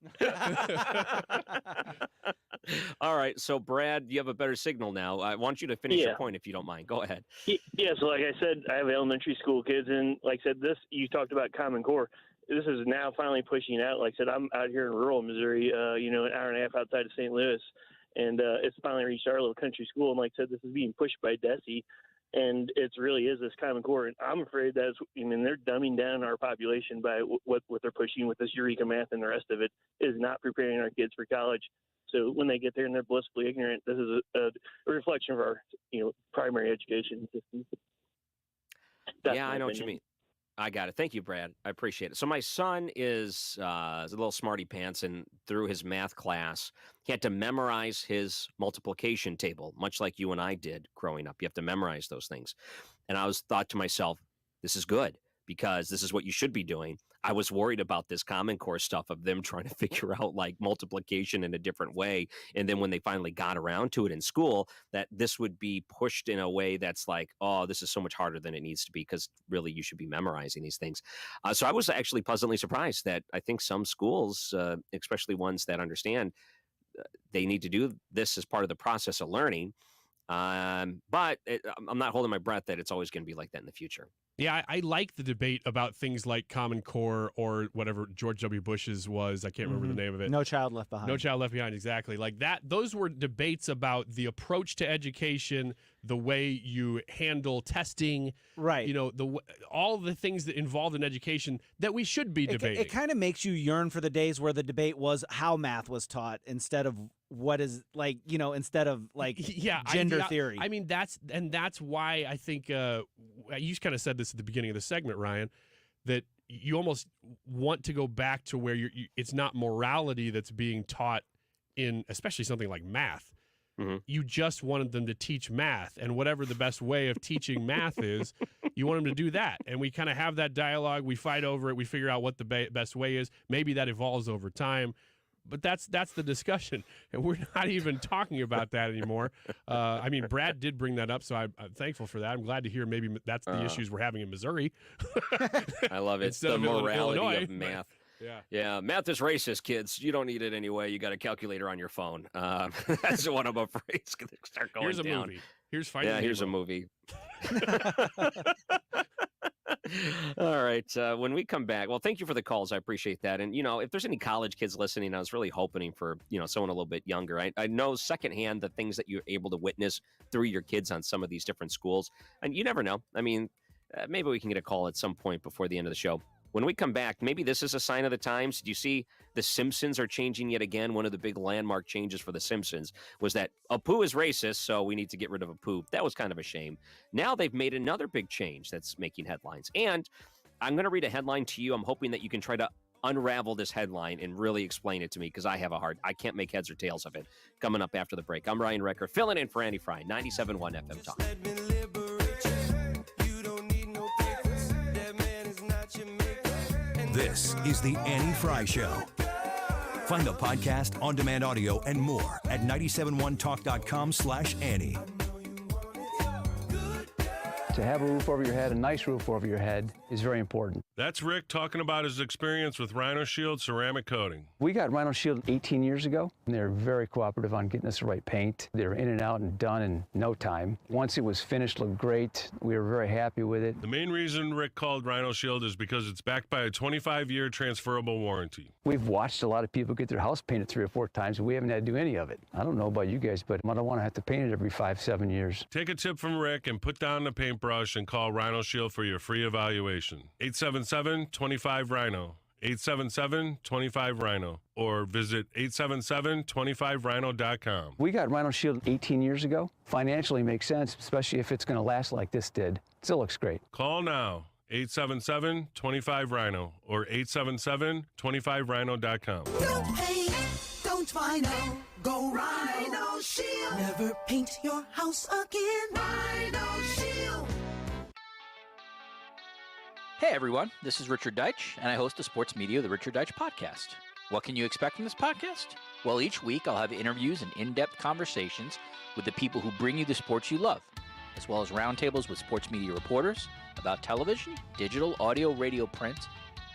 All right, so Brad, you have a better signal now. I want you to finish your point if you don't mind. Go ahead. Yeah, so like I said, I have elementary school kids, and like I said, you talked about Common Core. This is now finally pushing out. Like I said, I'm out here in rural Missouri, an hour and a half outside of St. Louis, and it's finally reached our little country school. And like I said, this is being pushed by DESE, and it really is this Common Core. And I'm afraid they're dumbing down our population by what they're pushing with this Eureka math, and the rest of it is not preparing our kids for college. So when they get there and they're blissfully ignorant, this is a reflection of our, primary education system. Yeah, I know what you mean. I got it. Thank you, Brad. I appreciate it. So my son is a little smarty pants, and through his math class, he had to memorize his multiplication table, much like you and I did growing up. You have to memorize those things. And I thought to myself, this is good because this is what you should be doing. I was worried about this Common Core stuff of them trying to figure out like multiplication in a different way. And then when they finally got around to it in school, that this would be pushed in a way that's like, oh, this is so much harder than it needs to be because really you should be memorizing these things. So I was actually pleasantly surprised that I think some schools, especially ones that understand, they need to do this as part of the process of learning. But I'm not holding my breath that it's always going to be like that in the future. Yeah, I like the debate about things like Common Core or whatever George W. Bush's was. I can't remember the name of it. No Child Left Behind. No Child Left Behind, exactly. Like that. Those were debates about the approach to education, the way you handle testing. Right. All the things that involved in education that we should be debating. It kind of makes you yearn for the days where the debate was how math was taught instead of what is instead of gender theory. I mean, that's why I think you kind of said this at the beginning of the segment, Ryan, that you almost want to go back to where it's not morality that's being taught in, especially something like math. Mm-hmm. You just wanted them to teach math, and whatever the best way of teaching math is, you want them to do that. And we kind of have that dialogue. We fight over it. We figure out what the best way is. Maybe that evolves over time. But that's the discussion, and we're not even talking about that anymore. I mean, Brad did bring that up, so I'm thankful for that. I'm glad to hear maybe that's the issues we're having in Missouri. I love it. Instead the of morality Illinois, of math. Yeah, math is racist, kids. You don't need it anyway. You got a calculator on your phone. That's what I'm afraid is going to start going Here's a down. movie. Here's Finding here's a Nemo. movie. All right. When we come back, well, thank you for the calls. I appreciate that. And, if there's any college kids listening, I was really hoping for, someone a little bit younger. I know secondhand the things that you're able to witness through your kids on some of these different schools. And you never know. I mean, maybe we can get a call at some point before the end of the show. When we come back, maybe this is a sign of the times. Do you see The Simpsons are changing yet again? One of the big landmark changes for The Simpsons was that Apu is racist, so we need to get rid of Apu. That was kind of a shame. Now they've made another big change that's making headlines. And I'm going to read a headline to you. I'm hoping that you can try to unravel this headline and really explain it to me because I can't make heads or tails of it. Coming up after the break. I'm Ryan Recker, filling in for Andy Frey, 97.1 FM Talk. This is the Annie Frey Show. Find the podcast, on-demand audio, and more at 971talk.com/Annie. To have a roof over your head, a nice roof over your head, is very important. That's Rick talking about his experience with Rhino Shield ceramic coating. We got Rhino Shield 18 years ago, and they're very cooperative on getting us the right paint. They were in and out and done in no time. Once it was finished, looked great. We were very happy with it. The main reason Rick called Rhino Shield is because it's backed by a 25-year transferable warranty. We've watched a lot of people get their house painted 3 or 4 times, and we haven't had to do any of it. I don't know about you guys, but I don't want to have to paint it every 5-7 years. Take a tip from Rick and put down the paintbrush and call Rhino Shield for your free evaluation. 877-25-RHINO. 877-25-RHINO. Or visit 877-25rhino.com. We got Rhino Shield 18 years ago. Financially makes sense, especially if it's going to last like this did. Still looks great. Call now. 877-25-RHINO or 877-25rhino.com. Don't paint, don't Rhino, go Rhino Shield. Never paint your house again. Rhino Shield. Hey everyone, this is Richard Deitch, and I host the sports media, the Richard Deitch Podcast. What can you expect from this podcast? Well, each week I'll have interviews and in-depth conversations with the people who bring you the sports you love, as well as roundtables with sports media reporters about television, digital, audio, radio, print,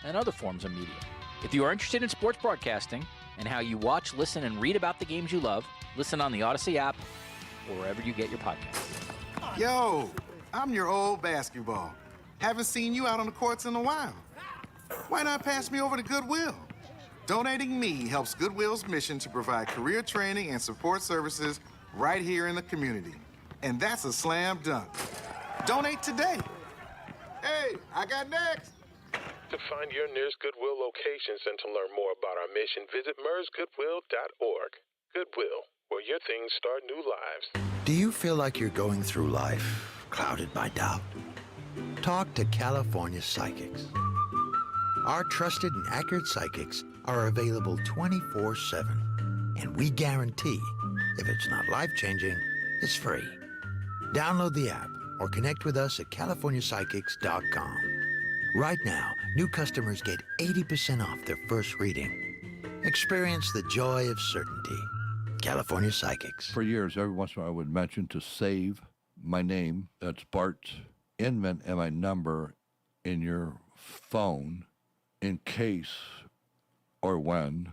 and other forms of media. If you are interested in sports broadcasting and how you watch, listen, and read about the games you love, listen on the Odyssey app or wherever you get your podcasts. Yo, I'm your old basketball. Haven't seen you out on the courts in a while. Why not pass me over to Goodwill? Donating me helps Goodwill's mission to provide career training and support services right here in the community. And that's a slam dunk. Donate today. Hey, I got next. To find your nearest Goodwill locations and to learn more about our mission, visit mersgoodwill.org. Goodwill, where your things start new lives. Do you feel like you're going through life clouded by doubt? Talk to California Psychics. Our trusted and accurate psychics are available 24/7. And we guarantee, if it's not life-changing, it's free. Download the app or connect with us at californiapsychics.com. Right now, new customers get 80% off their first reading. Experience the joy of certainty. California Psychics. For years, every once in a while, I would mention to save my name. That's Bart Inman and my number in your phone in case or when,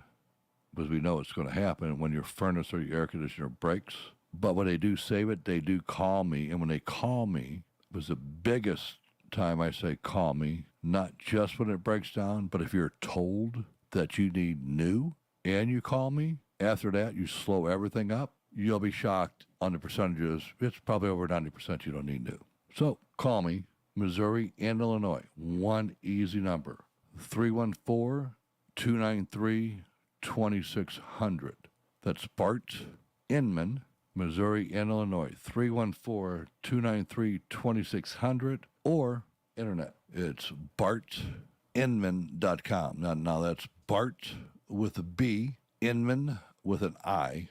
because we know it's going to happen, when your furnace or your air conditioner breaks. But when they do save it, they do call me. And when they call me, it was the biggest time I say call me, not just when it breaks down, but if you're told that you need new and you call me, after that, you slow everything up, you'll be shocked on the percentages. It's probably over 90% you don't need new. So call me, Missouri and Illinois. One easy number, 314-293-2600. That's Bart Inman, Missouri and Illinois, 314-293-2600, or internet. It's bartinman.com. Now that's Bart with a B, Inman with an I.com.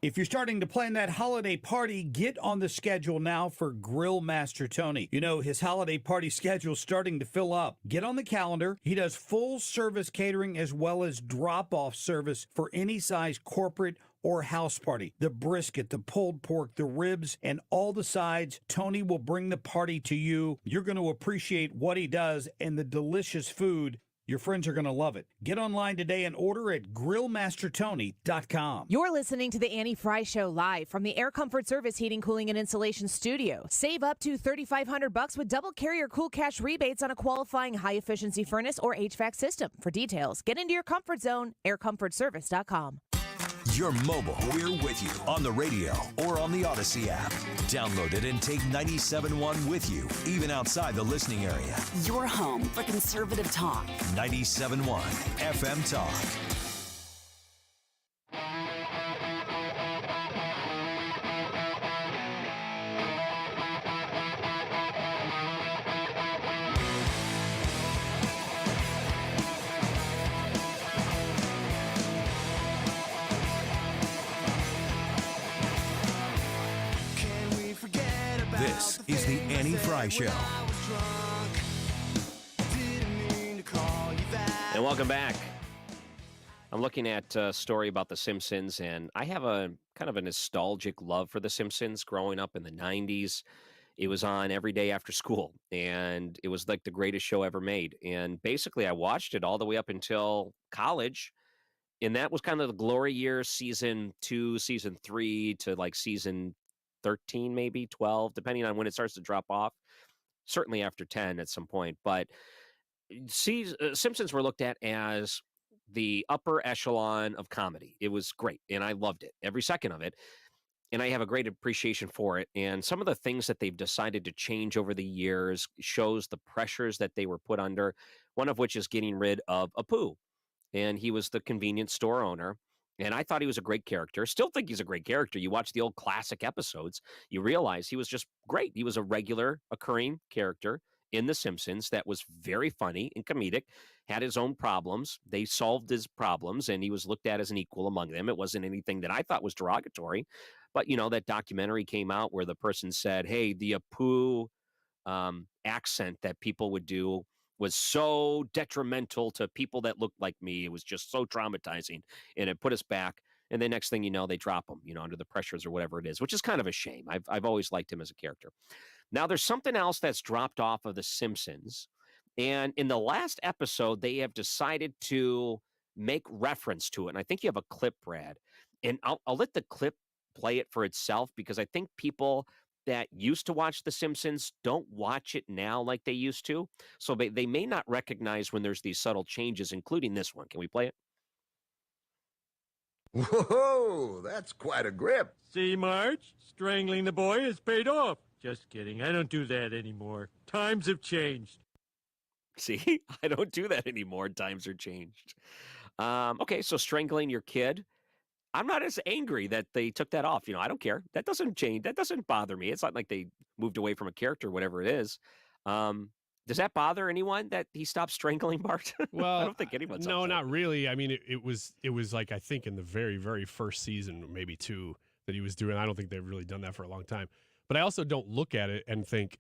If you're starting to plan that holiday party, get on the schedule now for Grill Master Tony. You know, his holiday party schedule's starting to fill up. Get on the calendar. He does full service catering as well as drop-off service for any size corporate or house party. The brisket, the pulled pork, the ribs, and all the sides. Tony will bring the party to you. You're going to appreciate what he does and the delicious food. Your friends are going to love it. Get online today and order at grillmastertony.com. You're listening to the Annie Frey Show live from the Air Comfort Service Heating, Cooling, and Insulation Studio. Save up to $3,500 with double carrier cool cash rebates on a qualifying high-efficiency furnace or HVAC system. For details, get into your comfort zone, aircomfortservice.com. You're mobile. We're with you on the radio or on the Odyssey app. Download it and take 97.1 with you, even outside the listening area. Your home for conservative talk. 97.1 FM Talk. This is the Annie Frey Show. And welcome back. I'm looking at a story about The Simpsons, and I have a kind of a nostalgic love for The Simpsons. Growing up in the 90s, it was on every day after school, and it was like the greatest show ever made. And basically, I watched it all the way up until college, and that was kind of the glory years, season 2, season 3 to like season 13, maybe 12, depending on when it starts to drop off. Certainly after 10 at some point. But Simpsons were looked at as the upper echelon of comedy. It was great, and I loved it, every second of it. And I have a great appreciation for it. And some of the things that they've decided to change over the years shows the pressures that they were put under, one of which is getting rid of Apu. And he was the convenience store owner. And I thought he was a great character. Still think he's a great character. You watch the old classic episodes, you realize he was just great. He was a regular occurring character in The Simpsons that was very funny and comedic, had his own problems. They solved his problems, and he was looked at as an equal among them. It wasn't anything that I thought was derogatory. But, you know, that documentary came out where the person said, hey, the Apu accent that people would do was so detrimental to people that looked like me. It was just so traumatizing, and it put us back. And then next thing you know, they drop him, under the pressures or whatever it is, which is kind of a shame. I've always liked him as a character. Now, there's something else that's dropped off of The Simpsons. And in the last episode, they have decided to make reference to it. And I think you have a clip, Brad. And I'll let the clip play it for itself, because I think people that used to watch The Simpsons don't watch it now like they used to. So they may not recognize when there's these subtle changes, including this one. Can we play it? Whoa, that's quite a grip. See, Marge? Strangling the boy has paid off. Just kidding. I don't do that anymore. Times have changed. See, I don't do that anymore. Times are changed. Okay, so strangling your kid. I'm not as angry that they took that off. I don't care. That doesn't change. That doesn't bother me. It's not like they moved away from a character, whatever it is. Does that bother anyone that he stopped strangling Bart? Well, I don't think anyone's no, upset. not really. I mean, it was like, I think in the very, very first season, maybe 2, that he was doing. I don't think they've really done that for a long time. But I also don't look at it and think,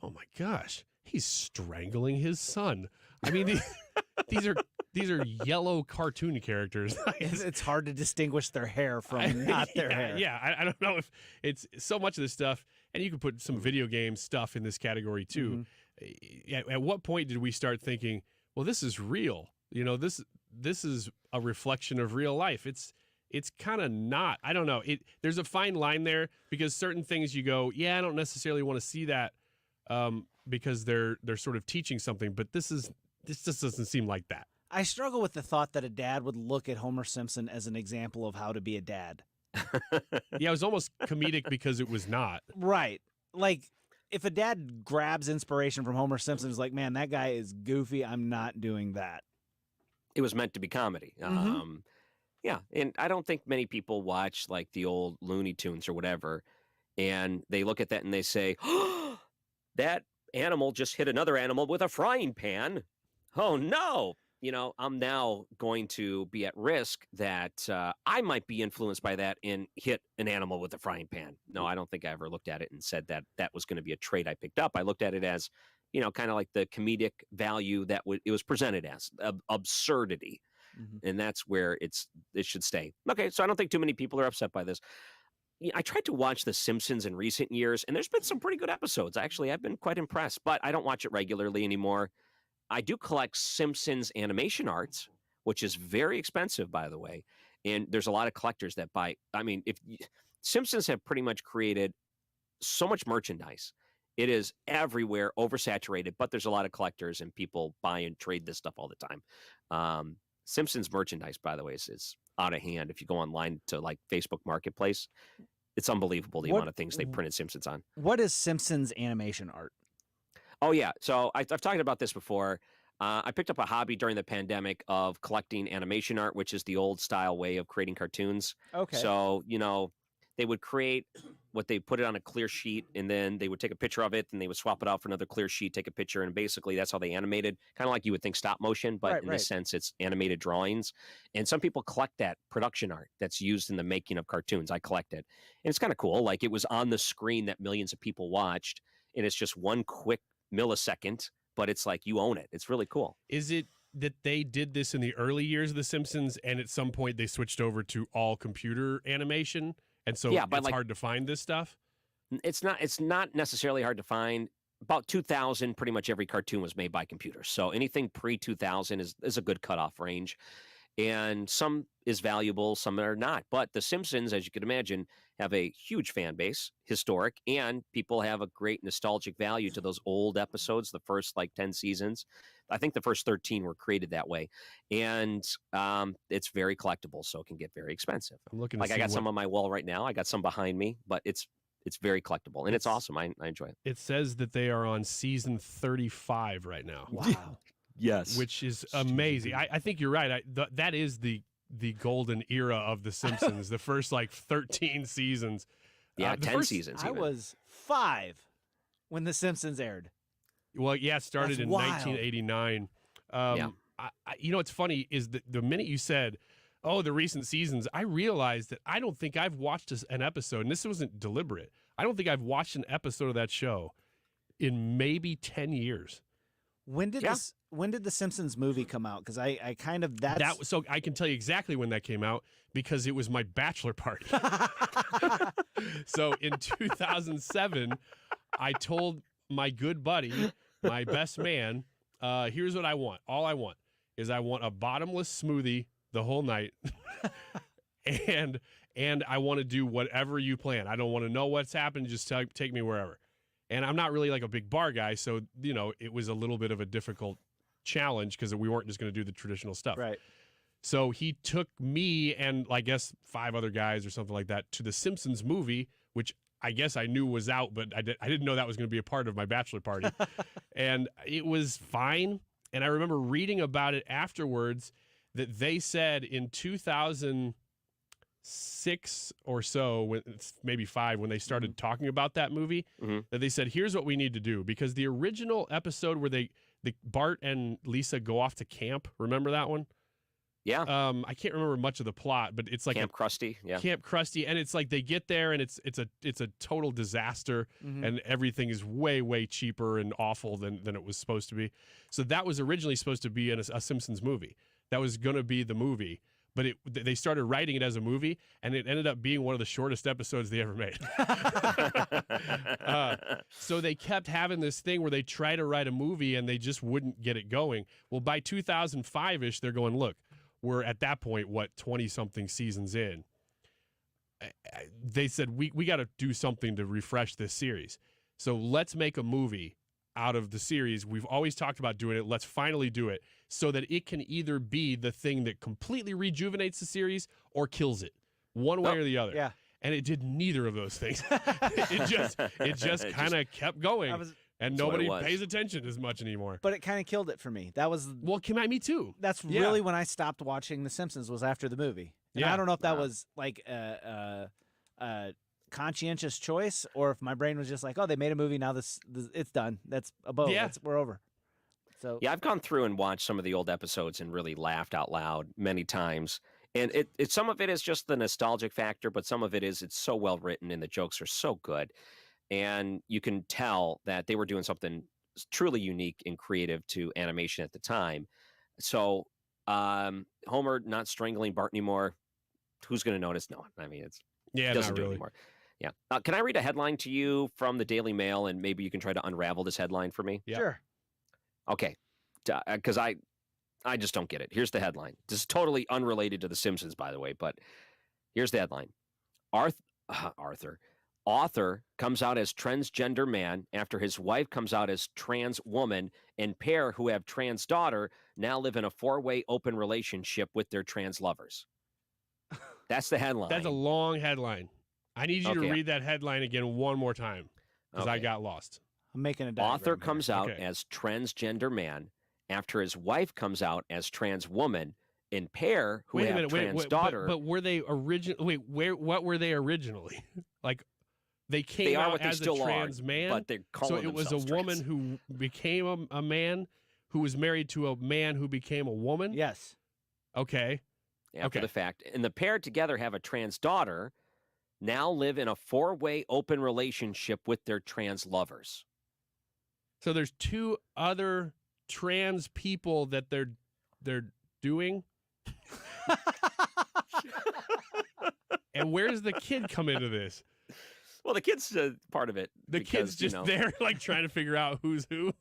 oh my gosh, he's strangling his son. I mean, these are yellow cartoon characters. It's hard to distinguish their hair from not their hair. Yeah, I don't know if it's so much of this stuff, and you can put some video game stuff in this category too. Mm-hmm. At what point did we start thinking, well, this is real? This is a reflection of real life. It's kind of not. I don't know. There's a fine line there, because certain things you go, yeah, I don't necessarily want to see that because they're sort of teaching something, but this just doesn't seem like that. I struggle with the thought that a dad would look at Homer Simpson as an example of how to be a dad. Yeah, it was almost comedic because it was not. Right. Like, if a dad grabs inspiration from Homer Simpson, is like, man, that guy is goofy, I'm not doing that. It was meant to be comedy. Mm-hmm. Yeah, and I don't think many people watch like the old Looney Tunes or whatever, and they look at that and they say, oh, that animal just hit another animal with a frying pan. Oh, no. I'm now going to be at risk that I might be influenced by that and hit an animal with a frying pan. No, I don't think I ever looked at it and said that that was going to be a trait I picked up. I looked at it as, kind of like the comedic value that it was presented as, absurdity. Mm-hmm. And that's where it should stay. Okay, so I don't think too many people are upset by this. I tried to watch The Simpsons in recent years, and there's been some pretty good episodes. Actually, I've been quite impressed, but I don't watch it regularly anymore. I do collect Simpsons animation arts, which is very expensive, by the way. And there's a lot of collectors that buy. I mean, Simpsons have pretty much created so much merchandise. It is everywhere, oversaturated, but there's a lot of collectors and people buy and trade this stuff all the time. Simpsons merchandise, by the way, is out of hand. If you go online to like Facebook Marketplace, it's unbelievable the amount of things they printed Simpsons on. What is Simpsons animation art? Oh, yeah. So I've talked about this before. I picked up a hobby during the pandemic of collecting animation art, which is the old style way of creating cartoons. Okay. So, they would create they put it on a clear sheet, and then they would take a picture of it, and they would swap it out for another clear sheet, take a picture, and basically that's how they animated, kind of like you would think stop motion, but in this sense, it's animated drawings. And some people collect that production art that's used in the making of cartoons. I collect it. And it's kind of cool. Like, it was on the screen that millions of people watched, and it's just one quick millisecond, but it's like you own it. It's really cool. Is it that they did this in the early years of The Simpsons, and at some point they switched over to all computer animation, and so it's hard to find this stuff? It's not necessarily hard to find. About 2000, pretty much every cartoon was made by computers. So anything pre-2000 is a good cutoff range. And some is valuable, some are not. But The Simpsons, as you can imagine, have a huge fan base, historic, and people have a great nostalgic value to those old episodes, the first 10 seasons. I think the first 13 were created that way. And it's very collectible, so it can get very expensive. I'm looking. I got some on my wall right now. I got some behind me, but it's very collectible, and it's awesome. I enjoy it. It says that they are on season 35 right now. Wow. Yes. Which is amazing. I think you're right. That is the golden era of The Simpsons, the first 13 seasons. Yeah, 10 seasons. I was 5 when The Simpsons aired. Well, yeah, it started in 1989. Yeah. What's funny is that the minute you said, oh, the recent seasons, I realized that I don't think I've watched an episode, and this wasn't deliberate. I don't think I've watched an episode of that show in maybe 10 years. When did the Simpsons movie come out? Because I kind of so I can tell you exactly when that came out because it was my bachelor party. So in 2007, I told my good buddy, my best man, here's what I want. All I want is I want a bottomless smoothie the whole night, and I want to do whatever you plan. I don't want to know what's happened. Just take me wherever. And I'm not really like a big bar guy, so it was a little bit of a difficult challenge because we weren't just going to do the traditional stuff. Right. So he took me and I guess 5 other guys or something like that to the Simpsons movie, which I guess I knew was out, but I didn't know that was going to be a part of my bachelor party. And it was fine. And I remember reading about it afterwards that they said in 2006 or so, maybe 5, when they started talking about that movie, that they said, here's what we need to do. Because the original episode where Bart and Lisa go off to camp, remember that one? Yeah. I can't remember much of the plot, but it's like Camp Krusty. Yeah. Camp Krusty, and it's like they get there and it's a total disaster, and everything is way, way cheaper and awful than it was supposed to be. So that was originally supposed to be in a Simpsons movie. That was going to be the movie, but they started writing it as a movie, and it ended up being one of the shortest episodes they ever made. So they kept having this thing where they try to write a movie and they just wouldn't get it going. Well, by 2005-ish, they're going, look, we're at that point, 20-something seasons in. They said, we got to do something to refresh this series. So let's make a movie out of the series. We've always talked about doing it. Let's finally do it so that it can either be the thing that completely rejuvenates the series or kills it, one way or the other. Yeah. And it did neither of those things. it just kind of kept going. And nobody pays attention as much anymore. But it kind of killed it for me. That was me too. That's really when I stopped watching The Simpsons, was after the movie. And I don't know if that was like a conscientious choice, or if my brain was just like, oh, they made a movie, now this it's done. That's a bow. We're over. So yeah, I've gone through and watched some of the old episodes and really laughed out loud many times. And it some of it is just the nostalgic factor, but some of it is it's so well written and the jokes are so good. And you can tell that they were doing something truly unique and creative to animation at the time. So Homer not strangling Bart anymore, who's going to notice? No one. I mean, it doesn't do it anymore. Yeah. Can I read a headline to you from the Daily Mail, and maybe you can try to unravel this headline for me? Yeah. Sure. Okay. Because I just don't get it. Here's the headline. This is totally unrelated to The Simpsons, by the way, but here's the headline. Author comes out as transgender man after his wife comes out as trans woman, and pair who have trans daughter now live in a 4-way open relationship with their trans lovers. That's the headline. That's a long headline. I need you to read that headline again one more time because I got lost. I'm making a diagram. Author comes out as transgender man after his wife comes out as trans woman, and pair who have trans daughter. But were they originally? What were they originally? Like they came out as a trans man, but they're calling so it was a woman who became a man who was married to a man who became a woman. Yes. Okay. After the fact, and the pair together have a trans daughter. Now live in a 4-way open relationship with their trans lovers. So there's 2 other trans people that they're doing. And where does the kid come into this? Well, the kid's part of it. The kid's just there, like trying to figure out who's who.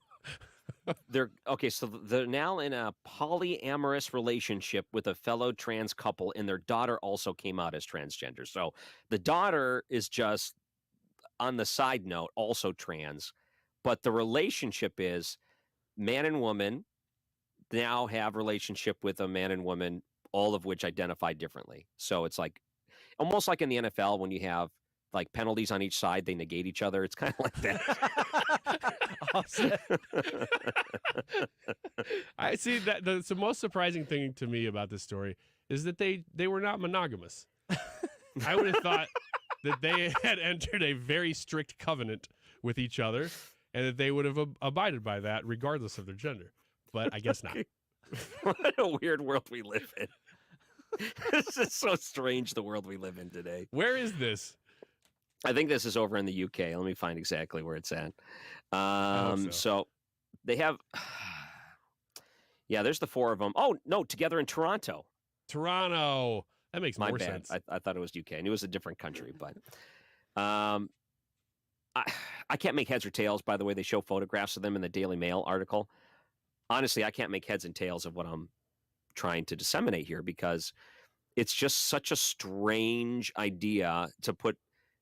So they're now in a polyamorous relationship with a fellow trans couple, and their daughter also came out as transgender. So the daughter is just, on the side note, also trans, but the relationship is man and woman now have relationship with a man and woman, all of which identify differently. So it's like almost like in the NFL when you have like penalties on each side, they negate each other. It's kind of like that. Awesome. I see that the most surprising thing to me about this story is that they were not monogamous. I would have thought that they had entered a very strict covenant with each other and that they would have abided by that regardless of their gender. But I guess not. What a weird world we live in. It's just so strange, the world we live in today. Where is this? I think this is over in the UK. Let me find exactly where it's at. So they have Yeah, there's the 4 of them. Oh, no, together in Toronto. Toronto. That makes My more bad. sense. I thought it was UK. I knew it was a different country, but I can't make heads or tails by the way they show photographs of them in the Daily Mail article. Honestly, I can't make heads and tails of what I'm trying to disseminate here because it's just such a strange idea to put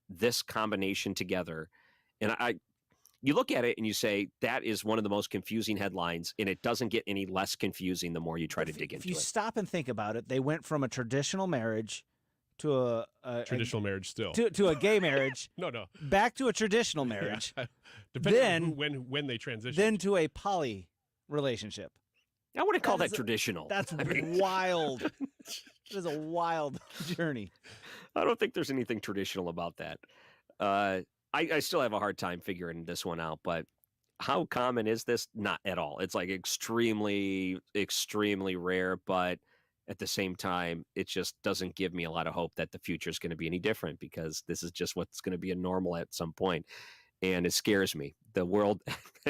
this combination together. And you look at it and you say, that is one of the most confusing headlines, and it doesn't get any less confusing the more you try to dig into it. If you stop and think about it, they went from a traditional marriage to traditional marriage still. To a gay marriage. No. Back to a traditional marriage. Yeah. Depending on when they transition. Then to a poly relationship. I wouldn't call that traditional. That's wild. It is a wild journey. I don't think there's anything traditional about that. I still have a hard time figuring this one out, but how common is this? Not at all. It's like extremely, extremely rare, but at the same time, it just doesn't give me a lot of hope that the future is going to be any different because this is just what's going to be a normal at some point. And it scares me, the world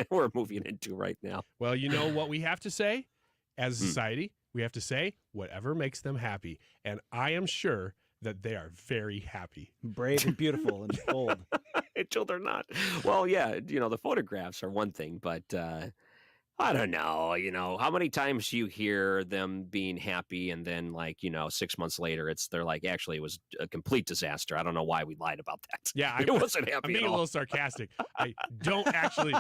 we're moving into right now. Well, you know what we have to say as a society? We have to say whatever makes them happy. And I am sure that they are very happy. Brave and beautiful and bold. Until they're not. Well, yeah, the photographs are one thing, but I don't know, how many times you hear them being happy and then 6 months later they're like, actually it was a complete disaster. I don't know why we lied about that. Yeah, it wasn't happy. I'm being a little sarcastic. I don't actually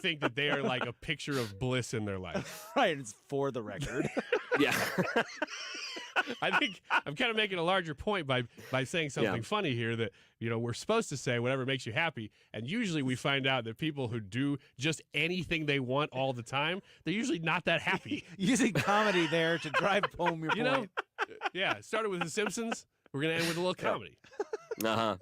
think that they are like a picture of bliss in their life. Right, it's for the record. Yeah. I think I'm kind of making a larger point by saying something funny here that, we're supposed to say whatever makes you happy. And usually we find out that people who do just anything they want all the time, they're usually not that happy. Using comedy there to drive home your point. Yeah, it started with The Simpsons. We're going to end with a little comedy. All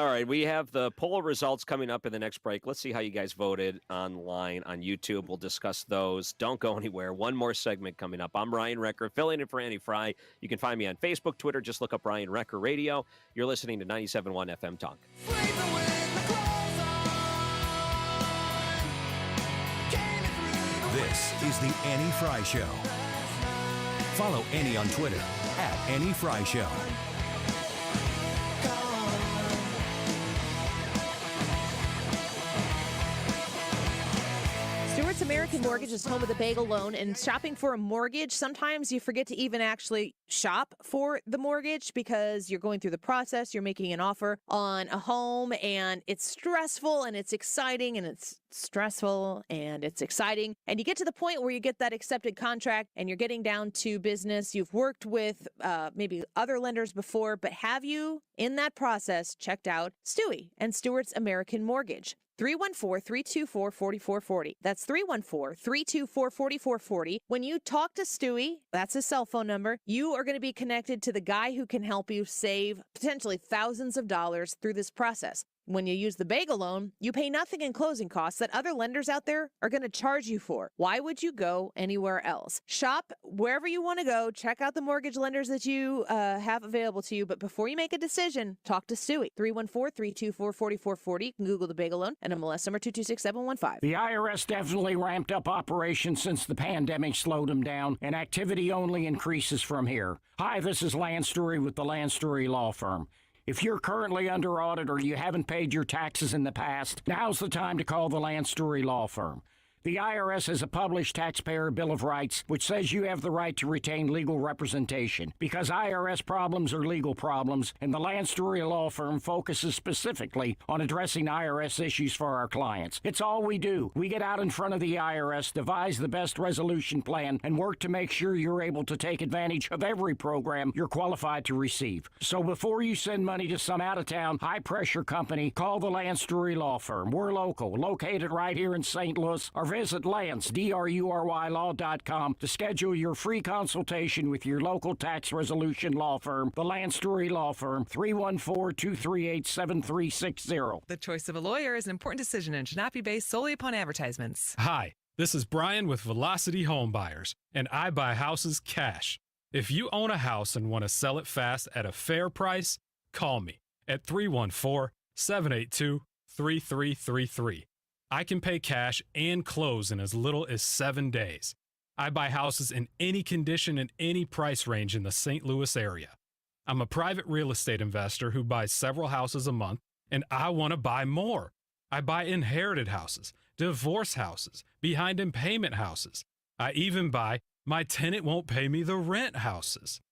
right, we have the poll results coming up in the next break. Let's see how you guys voted online on YouTube. We'll discuss those. Don't go anywhere. One more segment coming up. I'm Ryan Recker, filling in for Andy Frey. You can find me on Facebook, Twitter. Just look up Ryan Recker Radio. You're listening to 97.1 FM Talk. This is the Annie Frey Show. Follow Annie on Twitter @AnnieFreyShow. Stewart's American Mortgage is home of the bagel loan, and shopping for a mortgage, sometimes you forget to even actually shop for the mortgage because you're going through the process, you're making an offer on a home, and it's stressful and it's exciting and it's stressful and it's exciting. And you get to the point where you get that accepted contract and you're getting down to business. You've worked with maybe other lenders before, but have you, in that process, checked out Stewie and Stewart's American Mortgage? 314-324-4440. That's 314-324-4440. When you talk to Stewie, that's his cell phone number, you are going to be connected to the guy who can help you save potentially thousands of dollars through this process. When you use the bagel loan, you pay nothing in closing costs that other lenders out there are going to charge you for. Why would you go anywhere else? Shop wherever you want to go. Check out the mortgage lenders that you have available to you. But before you make a decision, talk to Stewie. 314-324-4440. You can Google the bagel loan and MLS number 226715. The IRS definitely ramped up operations since the pandemic slowed them down, and activity only increases from here. Hi, this is Lance Story with the Lance Story Law Firm. If you're currently under audit or you haven't paid your taxes in the past, now's the time to call the Lance Story Law Firm. The IRS has a published Taxpayer Bill of Rights, which says you have the right to retain legal representation. Because IRS problems are legal problems, and the Lance Story Law Firm focuses specifically on addressing IRS issues for our clients. It's all we do. We get out in front of the IRS, devise the best resolution plan, and work to make sure you're able to take advantage of every program you're qualified to receive. So before you send money to some out-of-town, high-pressure company, call the Lance Story Law Firm. We're local, located right here in St. Louis, or visit Lance, DRURYlaw.com to schedule your free consultation with your local tax resolution law firm, the Lance Story Law Firm, 314-238-7360. The choice of a lawyer is an important decision and should not be based solely upon advertisements. Hi, this is Brian with Velocity Home Buyers, and I buy houses cash. If you own a house and want to sell it fast at a fair price, call me at 314-782-3333. I can pay cash and close in as little as 7 days. I buy houses in any condition and any price range in the St. Louis area. I'm a private real estate investor who buys several houses a month, and I want to buy more. I buy inherited houses, divorce houses, behind in payment houses. I even buy my tenant won't pay me the rent houses.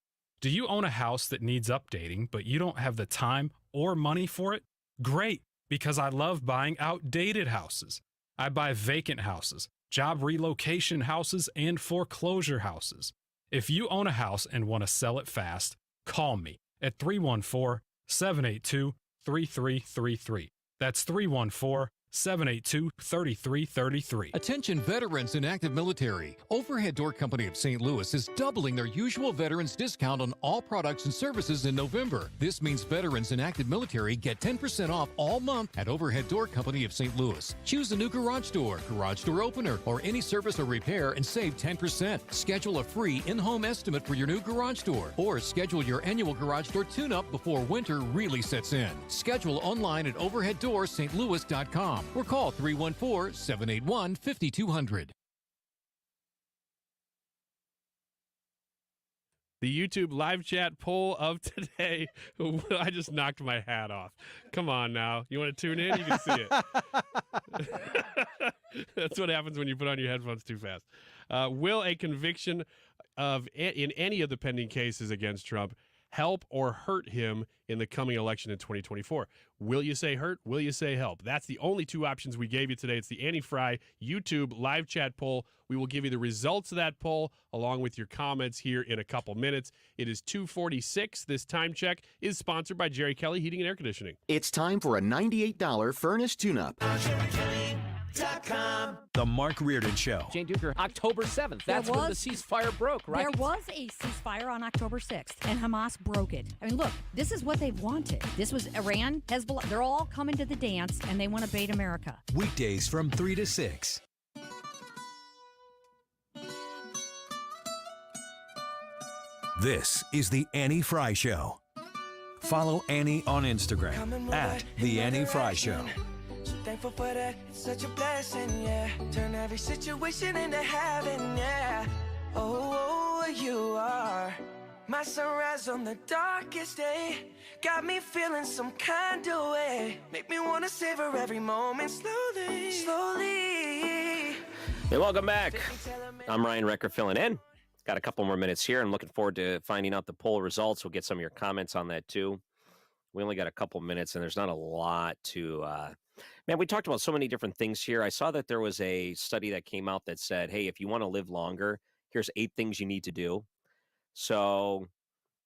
Do you own a house that needs updating, but you don't have the time or money for it? Great, because I love buying outdated houses. I buy vacant houses, job relocation houses, and foreclosure houses. If you own a house and want to sell it fast, call me at 314-782-3333. That's 314-782-3333. Attention veterans and active military. Overhead Door Company of St. Louis is doubling their usual veterans discount on all products and services in November. This means veterans and active military get 10% off all month at Overhead Door Company of St. Louis. Choose a new garage door opener, or any service or repair and save 10%. Schedule a free in-home estimate for your new garage door, or schedule your annual garage door tune-up before winter really sets in. Schedule online at overheaddoorsstlouis.com. or call 314-781-5200. The YouTube live chat poll of today. I just knocked my hat off. Come on now. You want to tune in? You can see it. That's what happens when you put on your headphones too fast. Will a conviction in any of the pending cases against Trump help or hurt him in the coming election in 2024? Will you say hurt? Will you say help? That's the only two options we gave you today. It's the Annie Frey YouTube live chat poll. We will give you the results of that poll along with your comments here in a couple minutes. It is 2:46. This time check is sponsored by Jerry Kelly Heating and Air Conditioning. It's time for a $98 furnace tune-up. The Mark Reardon Show. Jane Duker, October 7th. That's when the ceasefire broke, right? There was a ceasefire on October 6th, and Hamas broke it. I mean, look, this is what they've wanted. This was Iran, Hezbollah. They're all coming to the dance, and they want to bait America. Weekdays from 3 to 6. This is the Annie Frey Show. Follow Annie on Instagram at The Annie Frey Show. Thankful for that, it's such a blessing, yeah. Turn every situation into heaven, yeah. Oh, you are my sunrise on the darkest day. Got me feeling some kind of way. Make me want to savor every moment slowly, slowly. Hey, welcome back. I'm Ryan Recker filling in. Got a couple more minutes here. I'm looking forward to finding out the poll results. We'll get some of your comments on that, too. We only got a couple minutes, and there's not a lot to... Man, we talked about so many different things here. I saw that there was a study that came out that said, hey, if you want to live longer, here's 8 things you need to do. So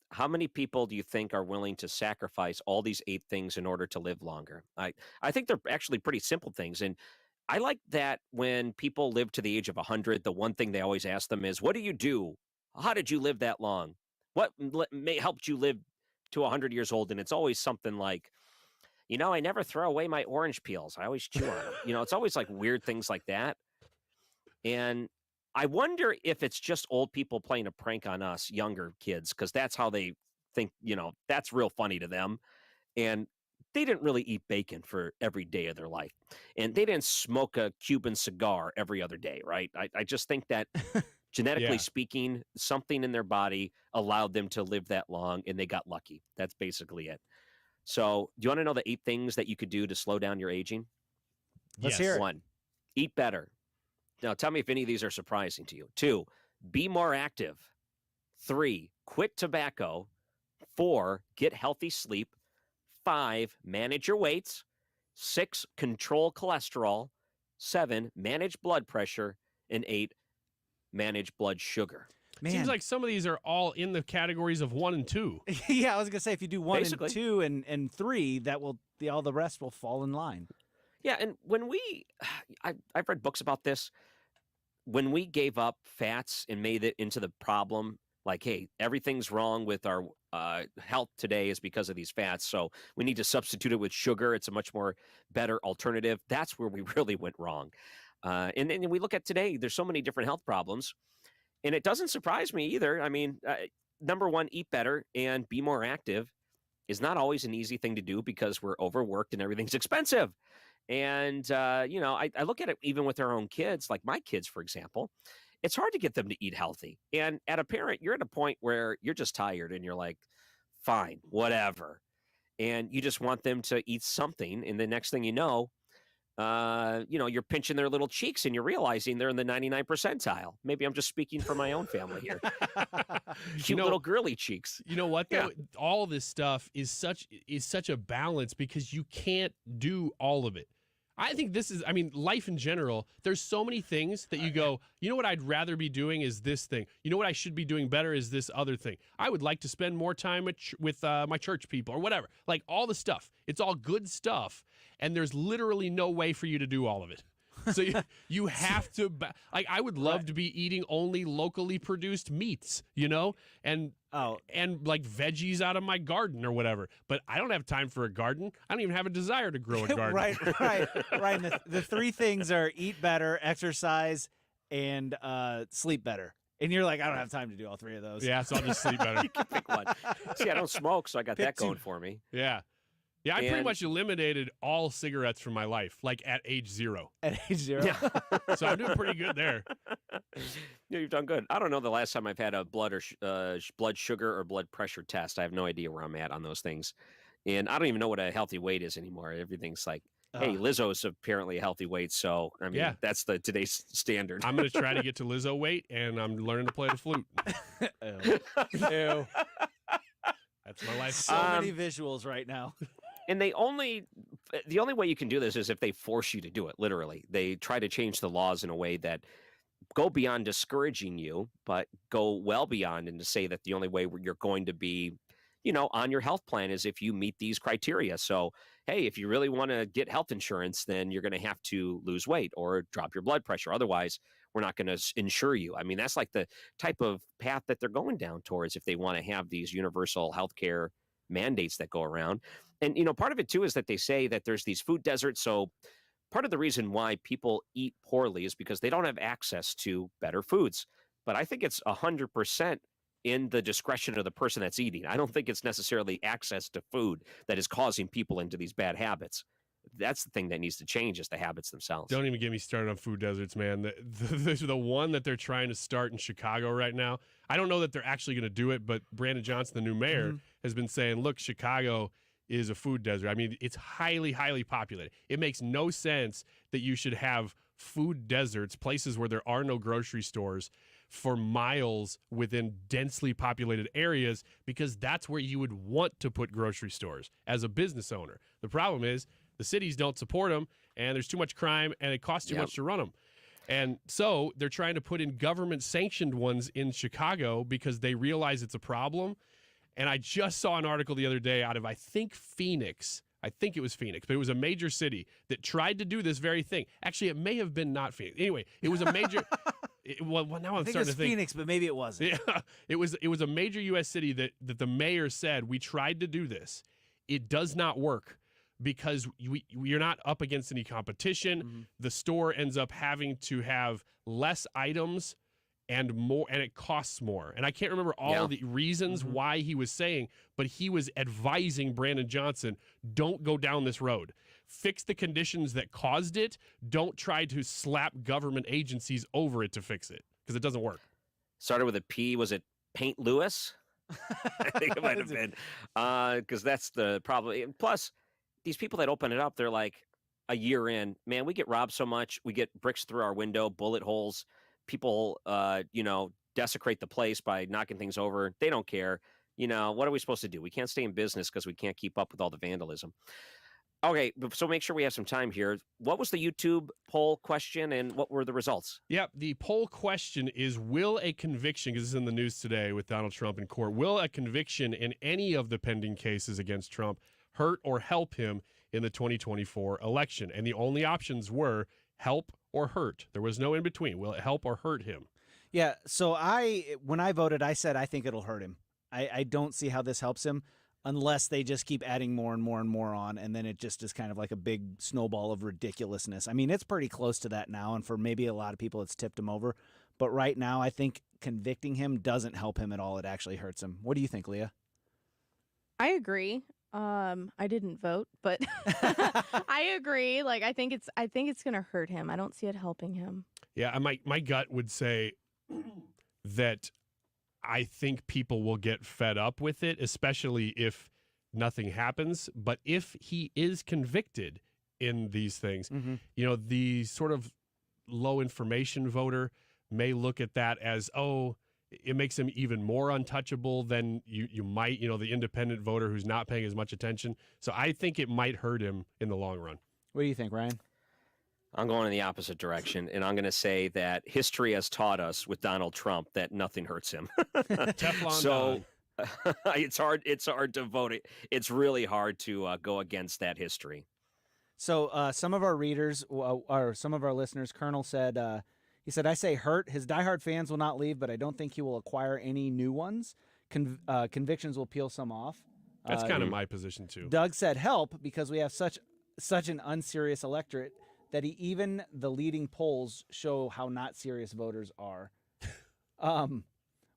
how many people do you think are willing to sacrifice all these 8 things in order to live longer? I think they're actually pretty simple things. And I like that when people live to the age of 100, the one thing they always ask them is, what do you do? How did you live that long? What helped you live to 100 years old? And it's always something like, you know, I never throw away my orange peels. I always chew on them. You know, it's always like weird things like that. And I wonder if it's just old people playing a prank on us younger kids, because that's how they think, you know, that's real funny to them. And they didn't really eat bacon for every day of their life. And they didn't smoke a Cuban cigar every other day, right? I just think that genetically speaking, something in their body allowed them to live that long, and they got lucky. That's basically it. So do you want to know the 8 things that you could do to slow down your aging? Let's hear it. 1, eat better. Now, tell me if any of these are surprising to you. 2, be more active. 3, quit tobacco. 4, get healthy sleep. 5, manage your weights. 6, control cholesterol. 7, manage blood pressure. And 8, manage blood sugar. Man. Seems like some of these are all in the categories of 1 and 2. Yeah, I was gonna say if you do 1 and 2 and 3, that will all the rest will fall in line. Yeah, and when I've read books about this. When we gave up fats and made it into the problem, like, hey, everything's wrong with our health today is because of these fats, so we need to substitute it with sugar. It's a much more better alternative. That's where we really went wrong. And then we look at today, there's so many different health problems. And it doesn't surprise me either. I mean, number 1, eat better and be more active is not always an easy thing to do because we're overworked and everything's expensive. And, I look at it even with our own kids, like my kids, for example. It's hard to get them to eat healthy. And at a parent, you're at a point where you're just tired and you're like, fine, whatever. And you just want them to eat something. And the next thing you know, you're pinching their little cheeks and you're realizing they're in the 99 percentile. Maybe I'm just speaking for my own family here. Cute little girly cheeks. You know what, though? Yeah. All this stuff is such a balance because you can't do all of it. I think life in general, there's so many things that you go, you know what I'd rather be doing is this thing. You know what I should be doing better is this other thing. I would like to spend more time with my church people or whatever. Like all the stuff. It's all good stuff. And there's literally no way for you to do all of it. So you have to, I would love to be eating only locally produced meats, and like veggies out of my garden or whatever. But I don't have time for a garden. I don't even have a desire to grow a garden. Right. The three things are eat better, exercise, and sleep better. And you're like, I don't have time to do all three of those. Yeah, so I'll just sleep better. You can pick one. See, I don't smoke, so I got that going for me. Yeah. Yeah, I pretty much eliminated all cigarettes from my life, like at age 0. At age 0? Yeah. So I'm doing pretty good there. Yeah, you've done good. I don't know the last time I've had a blood sugar or blood pressure test. I have no idea where I'm at on those things. And I don't even know what a healthy weight is anymore. Everything's like, hey, Lizzo's apparently a healthy weight. So, that's today's standard. I'm going to try to get to Lizzo weight, and I'm learning to play the flute. Ew. That's my life. So many visuals right now. And the only way you can do this is if they force you to do it, literally. They try to change the laws in a way that go beyond discouraging you, but go well beyond and to say that the only way you're going to be, on your health plan is if you meet these criteria. So, hey, if you really want to get health insurance, then you're going to have to lose weight or drop your blood pressure. Otherwise, we're not going to insure you. I mean, that's like the type of path that they're going down towards if they want to have these universal healthcare mandates that go around. And, part of it, too, is that they say that there's these food deserts. So part of the reason why people eat poorly is because they don't have access to better foods. But I think it's 100% in the discretion of the person that's eating. I don't think it's necessarily access to food that is causing people into these bad habits. That's the thing that needs to change is the habits themselves. Don't even get me started on food deserts, man. The one that they're trying to start in Chicago right now, I don't know that they're actually going to do it, but Brandon Johnson, the new mayor, has been saying, look, Chicago is a food desert. I mean, it's highly, highly populated. It makes no sense that you should have food deserts, places where there are no grocery stores, for miles within densely populated areas, because that's where you would want to put grocery stores as a business owner. The problem is the cities don't support them, and there's too much crime, and it costs too much to run them. And so they're trying to put in government-sanctioned ones in Chicago because they realize it's a problem. And I just saw an article the other day out of, I think it was Phoenix, but it was a major city that tried to do this very thing. Actually, it may have been not Phoenix. Anyway, it was a major... now I'm starting to think. Phoenix, but maybe it wasn't. Yeah, it was a major U.S. city that the mayor said, we tried to do this. It does not work because you're not up against any competition. The store ends up having to have less items and more, and it costs more. And I can't remember all the reasons why he was saying, but he was advising Brandon Johnson, don't go down this road. Fix the conditions that caused it. Don't try to slap government agencies over it to fix it, because it doesn't work. Started with a P. Was it Paint Lewis? I think it might have been, because that's the problem. And plus, these people that open it up, they're like a year in, man, we get robbed so much. We get bricks through our window, bullet holes. People, desecrate the place by knocking things over. They don't care. What are we supposed to do? We can't stay in business because we can't keep up with all the vandalism. Okay, so make sure we have some time here. What was the YouTube poll question, and what were the results? Yep, the poll question is, will a conviction, because this is in the news today with Donald Trump in court, will a conviction in any of the pending cases against Trump hurt or help him in the 2024 election? And the only options were help or hurt. There was no in between. Will it help or hurt him? Yeah, so when I voted, I said I think it'll hurt him. I don't see how this helps him unless they just keep adding more and more and more on, and then it just is kind of like a big snowball of ridiculousness. I mean, it's pretty close to that now, and for maybe a lot of people, it's tipped him over. But right now, I think convicting him doesn't help him at all. It actually hurts him. What do you think, Leah? I agree. I didn't vote, but I agree. Like, I think it's going to hurt him. I don't see it helping him. Yeah, my gut would say that I think people will get fed up with it, especially if nothing happens. But if he is convicted in these things, the sort of low information voter may look at that as, it makes him even more untouchable than you might, the independent voter who's not paying as much attention. So I think it might hurt him in the long run. What do you think, Ryan? I'm going in the opposite direction, and I'm going to say that history has taught us with Donald Trump that nothing hurts him. Teflon so it's hard to vote. It's really hard to go against that history. So some of our readers, or some of our listeners, Colonel said, he said, I say hurt. His diehard fans will not leave, but I don't think he will acquire any new ones. Convictions will peel some off. That's kind of my position, too. Doug said help because we have such an unserious electorate that even the leading polls show how not serious voters are.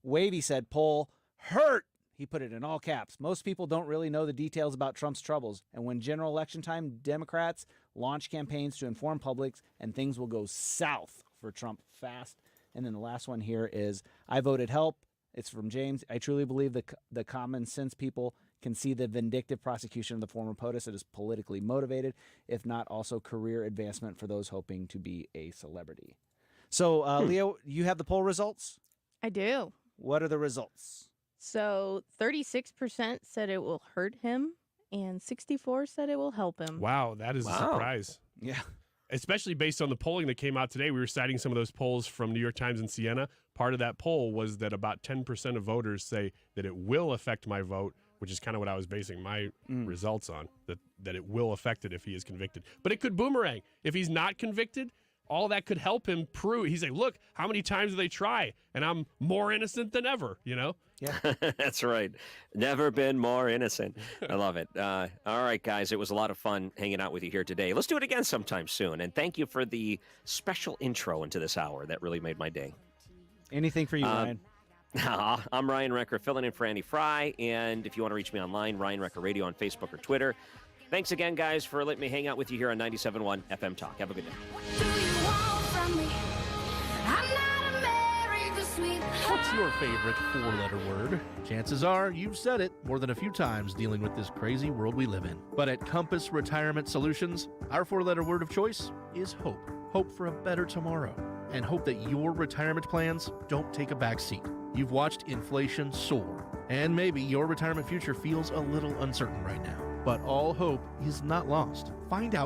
Wavy said poll hurt. He put it in all caps. Most people don't really know the details about Trump's troubles. And when general election time, Democrats launch campaigns to inform publics, and things will go south for Trump fast. And then the last one here is, I voted help. It's from James. I truly believe the common sense people can see the vindictive prosecution of the former POTUS as politically motivated, if not also career advancement for those hoping to be a celebrity. So, Leo, you have the poll results? I do. What are the results? So 36% said it will hurt him, and 64% said it will help him. Wow, that is a surprise. Yeah. Especially based on the polling that came out today. We were citing some of those polls from New York Times and Siena. Part of that poll was that about 10% of voters say that it will affect my vote, which is kind of what I was basing my results on, that it will affect it if he is convicted. But it could boomerang. If he's not convicted, all that could help him prove. He's like, look, how many times do they try? And I'm more innocent than ever, Yeah. That's right. Never been more innocent. I love it. All right, guys, it was a lot of fun hanging out with you here today. Let's do it again sometime soon. And thank you for the special intro into this hour. That really made my day. Anything for you, Ryan? I'm Ryan Recker, filling in for Andy Frey. And if you want to reach me online, Ryan Recker Radio on Facebook or Twitter. Thanks again, guys, for letting me hang out with you here on 97.1 FM Talk. Have a good day. What's your favorite four-letter word? Chances are you've said it more than a few times dealing with this crazy world we live in. But at Compass Retirement Solutions, our four-letter word of choice is hope. Hope for a better tomorrow. And hope that your retirement plans don't take a back seat. You've watched inflation soar, and maybe your retirement future feels a little uncertain right now. But all hope is not lost. Find out